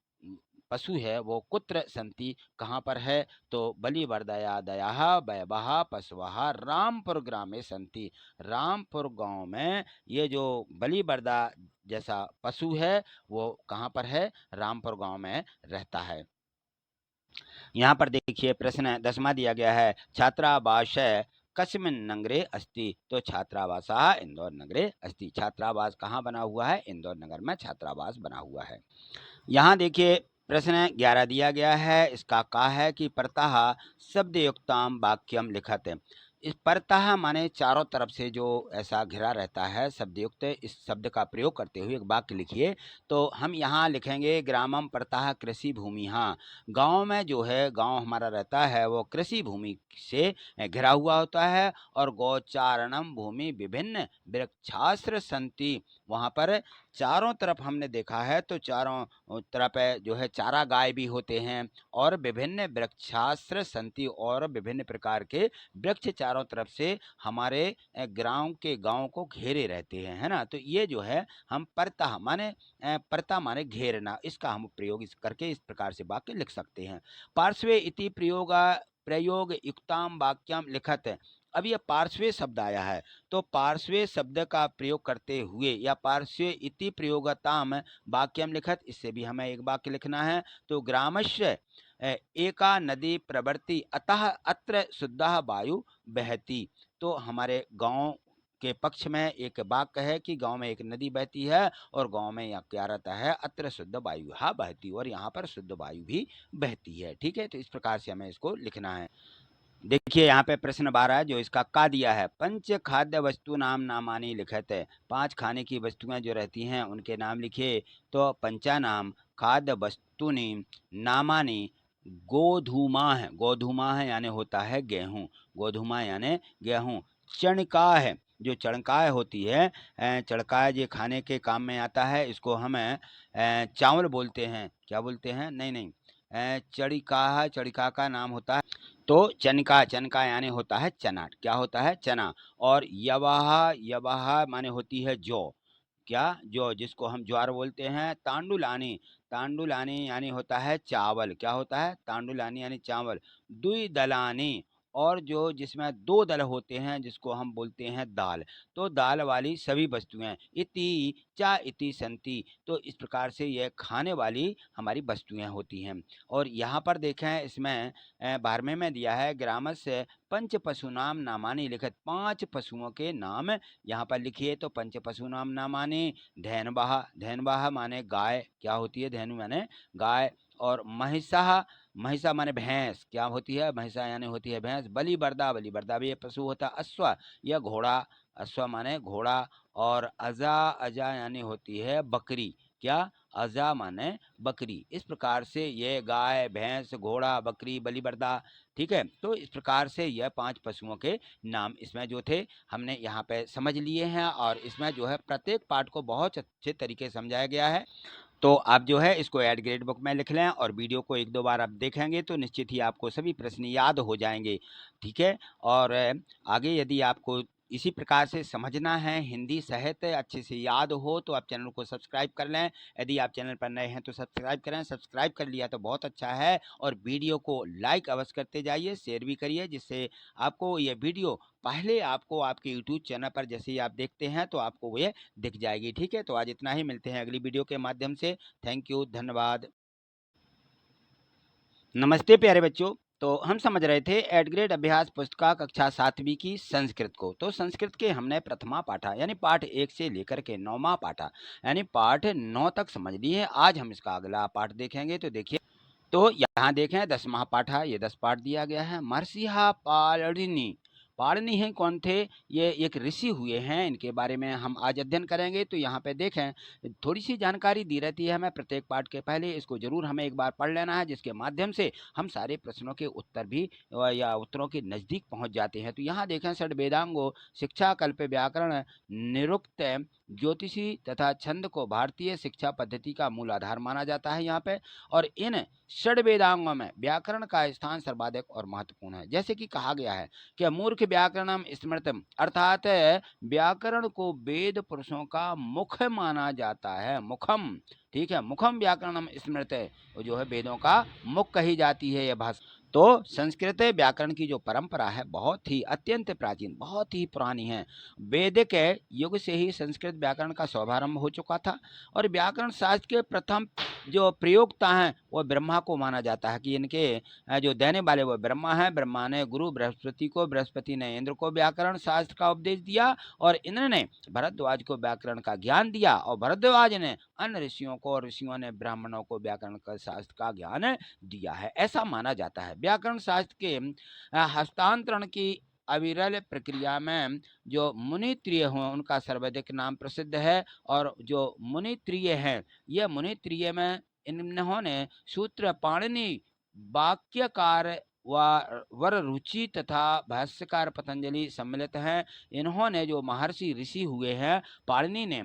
पशु है वो कुत्र संति कहाँ पर है, तो बलिवर्दया दयाः वैभवः पशवः रामपुर ग्रामे संति। रामपुर गांव में ये जो बलिवर्दा जैसा पशु है वो कहाँ पर है, रामपुर गांव में रहता है। यहाँ पर देखिए प्रश्न 10वां दिया गया है, छात्रावास कस्मिन् नगरे अस्ति, तो छात्रावासः इंदौर नगरे अस्ति। छात्रावास कहाँ बना हुआ है, इंदौर नगर में छात्रावास बना हुआ है। यहाँ देखिए प्रश्न 11 दिया गया है, इसका का है कि परतः शब्दयुक्ताम वाक्यम लिखत। इस परतः माने चारों तरफ से जो ऐसा घिरा रहता है शब्दयुक्त, इस शब्द का प्रयोग करते हुए एक वाक्य लिखिए। तो हम यहाँ लिखेंगे ग्रामम परतः कृषि भूमि। हाँ, गांव में जो है, गांव हमारा रहता है वो कृषि भूमि से घिरा हुआ होता है। और गौचारणम भूमि विभिन्न वृक्षाश्र संति, वहाँ पर चारों तरफ हमने देखा है तो चारों तरफ जो है चारा गाय भी होते हैं और विभिन्न वृक्षाश्र संति, और विभिन्न प्रकार के वृक्ष चारों तरफ से हमारे गांव को घेरे रहते हैं, है ना। तो ये जो है हम परतः माने परता माने घेरना, इसका हम प्रयोग इस करके इस प्रकार से वाक्य लिख सकते हैं। पार्श्वे इति प्रयोग युक्ताम वाक्यम लिखत। अब ये पार्श्वे शब्द आया है, तो पार्श्वे शब्द का प्रयोग करते हुए या पार्श्वे इति प्रयोगताम वाक्यम लिखत, इससे भी हमें एक वाक्य लिखना है। तो ग्रामस्य एका नदी प्रवर्ति अतः अत्र शुद्धः वायु बहती। तो हमारे गांव के पक्ष में एक वाक्य है कि गांव में एक नदी बहती है और गांव में यहाँ क्या रहता है, अत्र शुद्ध वायु बहती, और यहाँ पर शुद्ध वायु भी बहती है। ठीक है, तो इस प्रकार से हमें इसको लिखना है। देखिए यहाँ पे प्रश्न 12 जो इसका का दिया है, पंच खाद्य वस्तु नाम नामानी लिखत है। 5 खाने की वस्तुएं जो रहती हैं उनके नाम लिखिए। तो पंचा नाम खाद्य वस्तुनि नामानी गोधूमा है, गोधूमा है यानी होता है गेहूं, गोधूमा यानी गेहूं। चणका है, जो चणकाय होती है, चणकाय जो खाने के काम में आता है, इसको हम चावल बोलते हैं। क्या बोलते हैं, नहीं नहीं, चणिका, चणिका का नाम होता है तो चनका, चनका यानी होता है चना। क्या होता है, चना। और यवाह, यवाह माने होती है जौ। क्या, जो, जिसको हम ज्वार बोलते हैं। तांडुलानी, तांडुलानी यानी होता है चावल। क्या होता है, तांडुलानी यानी चावल। द्विदलानी, और जो जिसमें 2 दल होते हैं जिसको हम बोलते हैं दाल, तो दाल वाली सभी वस्तुएं। इति चा इति संति, तो इस प्रकार से यह खाने वाली हमारी वस्तुएं होती हैं। और यहाँ पर देखें इसमें 12वें में दिया है ग्रामस्य पंच पशु नाम नामानी लिखत। 5 पशुओं के नाम यहाँ पर लिखिए। तो पंच पशु नाम नामानी धैनवाह, धैनवाह माने गाय। क्या होती है, धैनु माने गाय। और महिषा, महिषा माने भैंस। क्या होती है, महिषा यानी होती है भैंस। बलिवर्दा, बलिवर्दा भी ये पशु होता है। अश्व या घोड़ा, अश्व माने घोड़ा। और अजा, अजा यानी होती है बकरी। क्या, अजा माने बकरी। इस प्रकार से ये गाय, भैंस, घोड़ा, बकरी, बलिवर्दा। ठीक है, तो इस प्रकार से यह 5 पशुओं के नाम इसमें जो थे हमने यहाँ पे समझ लिए हैं। और इसमें जो है प्रत्येक पार्ट को बहुत अच्छे तरीके से समझाया गया है। तो आप जो है इसको ऐड ग्रेड बुक में लिख लें और वीडियो को 1-2 बार आप देखेंगे तो निश्चित ही आपको सभी प्रश्न याद हो जाएंगे। ठीक है, और आगे यदि आपको इसी प्रकार से समझना है, हिंदी साहित्य अच्छे से याद हो, तो आप चैनल को सब्सक्राइब कर लें। यदि आप चैनल पर नए हैं तो सब्सक्राइब करें, सब्सक्राइब कर लिया तो बहुत अच्छा है। और वीडियो को लाइक अवश्य करते जाइए, शेयर भी करिए, जिससे आपको ये वीडियो पहले आपको आपके यूट्यूब चैनल पर जैसे ही आप देखते हैं तो आपको ये दिख जाएगी। ठीक है, तो आज इतना ही, मिलते हैं अगली वीडियो के माध्यम से। थैंक यू, धन्यवाद। नमस्ते प्यारे बच्चों। तो हम समझ रहे थे एड ग्रेड अभ्यास पुस्तिका कक्षा 7वीं की संस्कृत को। तो संस्कृत के हमने प्रथमा पाठा यानी पाठ 1 से लेकर के 9वां पाठा यानी पाठ 9 तक समझ लिए। आज हम इसका अगला पाठ देखेंगे। तो देखिए, तो यहाँ देखें 10वां पाठा, ये 10 पाठ दिया गया है। महर्षिहा पाणिनि, पाणिनि हैं कौन थे, ये एक ऋषि हुए हैं, इनके बारे में हम आज अध्ययन करेंगे। तो यहाँ पे देखें थोड़ी सी जानकारी दी रहती है हमें प्रत्येक पाठ के पहले, इसको जरूर हमें एक बार पढ़ लेना है, जिसके माध्यम से हम सारे प्रश्नों के उत्तर भी या उत्तरों के नज़दीक पहुँच जाते हैं। तो यहाँ देखें षड वेदांगो शिक्षा, कल्प, व्याकरण, निरुक्त, ज्योतिषी तथा छंद को भारतीय शिक्षा पद्धति का मूल आधार माना जाता है यहाँ पे। और इन षड वेदांगों में व्याकरण का स्थान सर्वाधिक और महत्वपूर्ण है। जैसे कि कहा गया है कि मूर्ख मुख्य व्याकरणम स्मृतम, अर्थात व्याकरण को वेद पुरुषों का मुख्य माना जाता है। मुखम, ठीक है, मुखम व्याकरणम स्मृत, जो है वेदों का मुख कही जाती है यह भाषा। तो संस्कृत व्याकरण की जो परंपरा है बहुत ही अत्यंत प्राचीन, बहुत ही पुरानी है। वैदिक युग से ही संस्कृत व्याकरण का शुभारंभ हो चुका था और व्याकरण शास्त्र के प्रथम जो प्रयोक्ता हैं वो ब्रह्मा को माना जाता है कि इनके जो देने वाले वो ब्रह्मा हैं। ब्रह्मा ने गुरु बृहस्पति को, बृहस्पति ने इंद्र को व्याकरण शास्त्र का उपदेश दिया और इंद्र ने भरद्वाज को व्याकरण का ज्ञान दिया और भरद्वाज ने अन्य ऋषियों को और ऋषियों ने ब्राह्मणों को व्याकरण का शास्त्र का ज्ञान दिया है, ऐसा माना जाता है। व्याकरण शास्त्र के हस्तांतरण की अविरल प्रक्रिया में जो मुनित्रिय हों उनका सर्वाधिक नाम प्रसिद्ध है। और जो मुनित्रिय हैं, यह मुनित्रिय में इन्होंने सूत्र पाणिनि, वाक्यकार वर रुचि तथा भाष्यकार पतंजलि सम्मिलित हैं। इन्होंने जो महर्षि ऋषि हुए हैं पाणिनि ने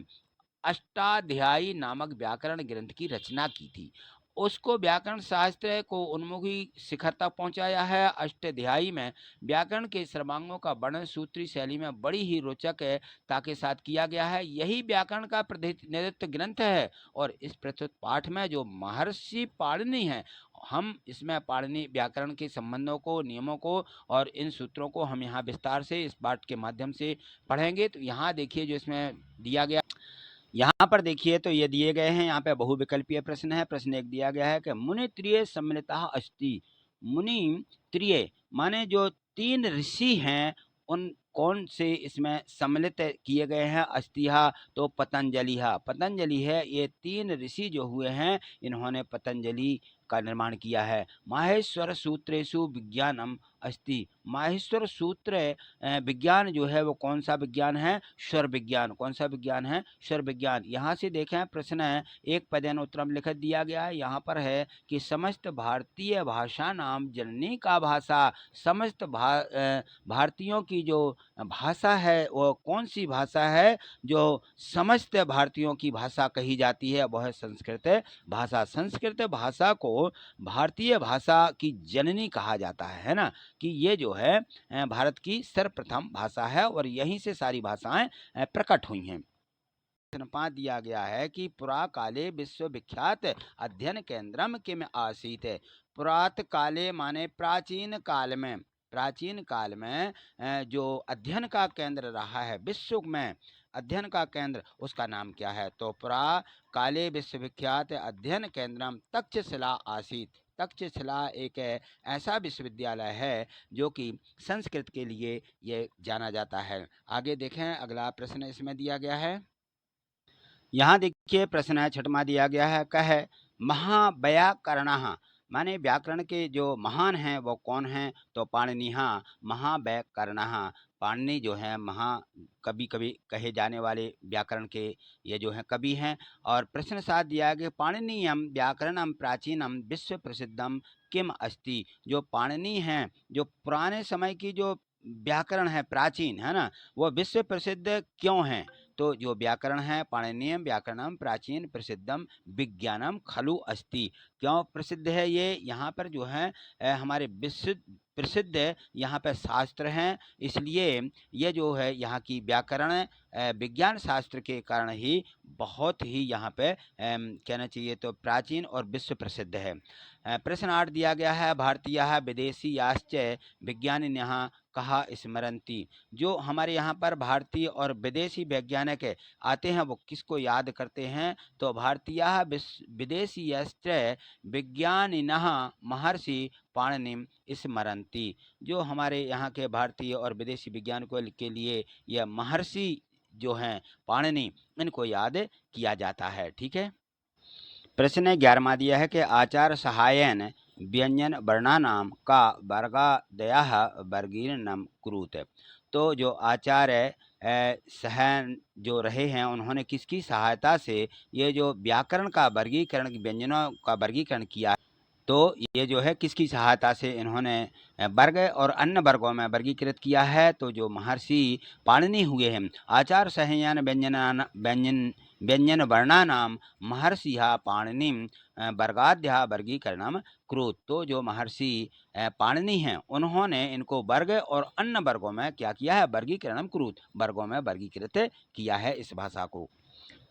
अष्टाध्यायी नामक व्याकरण ग्रंथ की रचना की थी। उसको व्याकरण शास्त्र को उन्मुखी शिखर तक पहुंचाया है। अष्टाध्यायी में व्याकरण के सर्वांगों का वर्णन सूत्री शैली में बड़ी ही रोचक के साथ किया गया है। यही व्याकरण का प्रतिनिधित्व ग्रंथ है और इस प्रस्तुत पाठ में जो महर्षि पाणिनि हैं, हम इसमें पाणिनि व्याकरण के संबंधों को, नियमों को और इन सूत्रों को हम यहाँ विस्तार से इस पाठ के माध्यम से पढ़ेंगे। तो यहाँ देखिए जो इसमें दिया गया, यहाँ पर देखिए तो ये दिए गए हैं, यहाँ पे बहुविकल्पीय प्रश्न है। प्रश्न एक दिया गया है कि मुनि त्रिय सम्मिलिता अस्ति। मुनि त्रिय माने जो तीन ऋषि हैं उन कौन से इसमें सम्मिलित किए गए हैं। अस्तिहा तो पतंजलि है। ये तीन ऋषि जो हुए हैं इन्होंने पतंजलि का निर्माण किया है। माहेश्वर सूत्रेषु विज्ञानम अस्ति। माहेश्वर सूत्र विज्ञान जो है वो कौन सा विज्ञान है? स्वर विज्ञान। कौन सा विज्ञान है? स्वर विज्ञान। यहाँ से देखें प्रश्न है, एक पदेन उत्तरम लिख दिया गया है। यहाँ पर है कि समस्त भारतीय भाषा नाम जननी का भाषा। समस्त भारतीयों की जो भाषा है वो कौन सी भाषा है? जो समस्त भारतीयों की भाषा कही जाती है वह है संस्कृत भाषा। संस्कृत भाषा को भारतीय भाषा की जननी कहा जाता है ना, कि ये जो है भारत की सर्वप्रथम भाषा है और यहीं से सारी भाषाएं प्रकट हुई हैं। प्रश्न 5 दिया गया है कि पुरा काले विश्वविख्यात अध्ययन केंद्रम किम आसीत। पुरात काले माने प्राचीन काल में, प्राचीन काल में जो अध्ययन का केंद्र रहा है, विश्व में अध्ययन का केंद्र, उसका नाम क्या है? तो पुरा काले विश्वविख्यात अध्ययन केंद्रम तक्षशिला आसीत। तक्षशिला एक ऐसा विश्वविद्यालय है जो कि संस्कृत के लिए ये जाना जाता है। आगे देखें अगला प्रश्न इसमें दिया गया है। यहाँ देखिए प्रश्न है छठवां दिया गया है, कह महाव्याकरणः माने व्याकरण के जो महान हैं वो कौन हैं? तो पाणिनि महाव्याकरणः। पाणिनि जो है कभी कभी कहे जाने वाले व्याकरण के ये जो है कवि हैं। और प्रश्न 7 दिया गया, पाणिनीयम व्याकरणम प्राचीनम विश्व प्रसिद्धम किम अस्ति। जो पाणिनि हैं, जो पुराने समय की जो व्याकरण है प्राचीन है ना, वो विश्व प्रसिद्ध क्यों है? तो जो व्याकरण है पाणिनीयम व्याकरणम प्राचीन प्रसिद्धम विज्ञानम खलु अस्ति। क्यों प्रसिद्ध है ये? यहाँ पर जो है हमारे विश्व प्रसिद्ध यहाँ पे शास्त्र हैं, इसलिए ये जो है यहाँ की व्याकरण विज्ञान शास्त्र के कारण ही बहुत ही यहाँ पे कहना चाहिए तो प्राचीन और विश्व प्रसिद्ध है। प्रश्न 8 दिया गया है, भारतीय विदेशी याश्च विज्ञानिनः कहा स्मरन्ति। जो हमारे यहाँ पर भारतीय और विदेशी वैज्ञानिक आते हैं वो किसको याद करते हैं? तो भारतीय विदेशी याश्च विज्ञानिनः महर्षि पाणिनिम स्मरन्ति। जो हमारे यहाँ के भारतीय और विदेशी वैज्ञानिकों के लिए यह महर्षि जो हैं पाणिनि, इनको याद किया जाता है। ठीक है। प्रश्न 11वां दिया है कि आचार सहायन व्यंजन वर्णानाम का वर्गादयः वर्गीकरणम कुरुत। तो जो आचार्य सहन जो रहे हैं उन्होंने किसकी सहायता से ये जो व्याकरण का वर्गीकरण, व्यंजनों का वर्गीकरण किया? तो ये जो है किसकी सहायता से इन्होंने वर्ग और अन्य वर्गों में वर्गीकृत किया है? तो जो महर्षि पाणिनि हुए हैं। आचार संहयन व्यंजन वर्णानाम महर्षिः पाणिनिं वर्गाद्यः वर्गीकरणम कुरुत। तो जो महर्षि पाणिनि हैं उन्होंने इनको वर्ग और अन्य वर्गों में क्या किया है, वर्गीकरणम कुरुत, वर्गों में वर्गीकृत किया है इस भाषा को।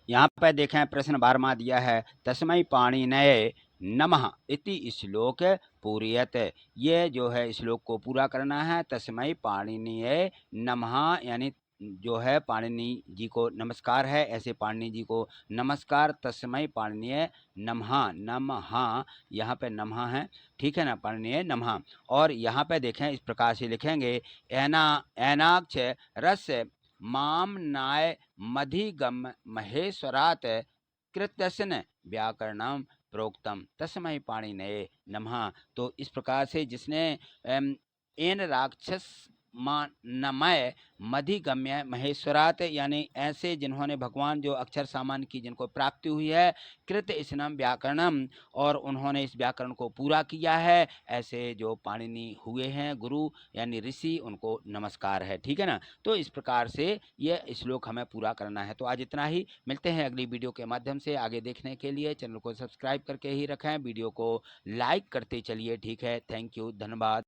यहाँ पर देखें प्रश्न 12वां दिया है, तस्मै पाणिनये नमः इति श्लोक पूरयत। ये जो है श्लोक को पूरा करना है। तस्मै पाणिनये नमः यानी जो है पाणिनि जी को नमस्कार है, ऐसे पाणिनि जी को नमस्कार। तस्मै पाणिनये नमः, नमः यहाँ पे नमः है, ठीक है ना, पाणिनये नमः। और यहाँ पे देखें इस प्रकार से लिखेंगे, ऐनाक्ष रस माम नाय मधिगम महेश्वरात कृत्यसन व्याकरणम प्रोक्तम तस्मै पाणिनये नमः। तो इस प्रकार से जिसने एन राक्षस मानमय मधिगम्य महेश्वरात यानी ऐसे जिन्होंने भगवान जो अक्षर सामान्य की जिनको प्राप्ति हुई है, कृत स्नम व्याकरणम और उन्होंने इस व्याकरण को पूरा किया है, ऐसे जो पाणिनि हुए हैं गुरु यानी ऋषि, उनको नमस्कार है, ठीक है ना। तो इस प्रकार से ये श्लोक हमें पूरा करना है। तो आज इतना ही, मिलते हैं अगली वीडियो के माध्यम से। आगे देखने के लिए चैनल को सब्सक्राइब करके ही रखें, वीडियो को लाइक करते चलिए, ठीक है। थैंक यू, धन्यवाद।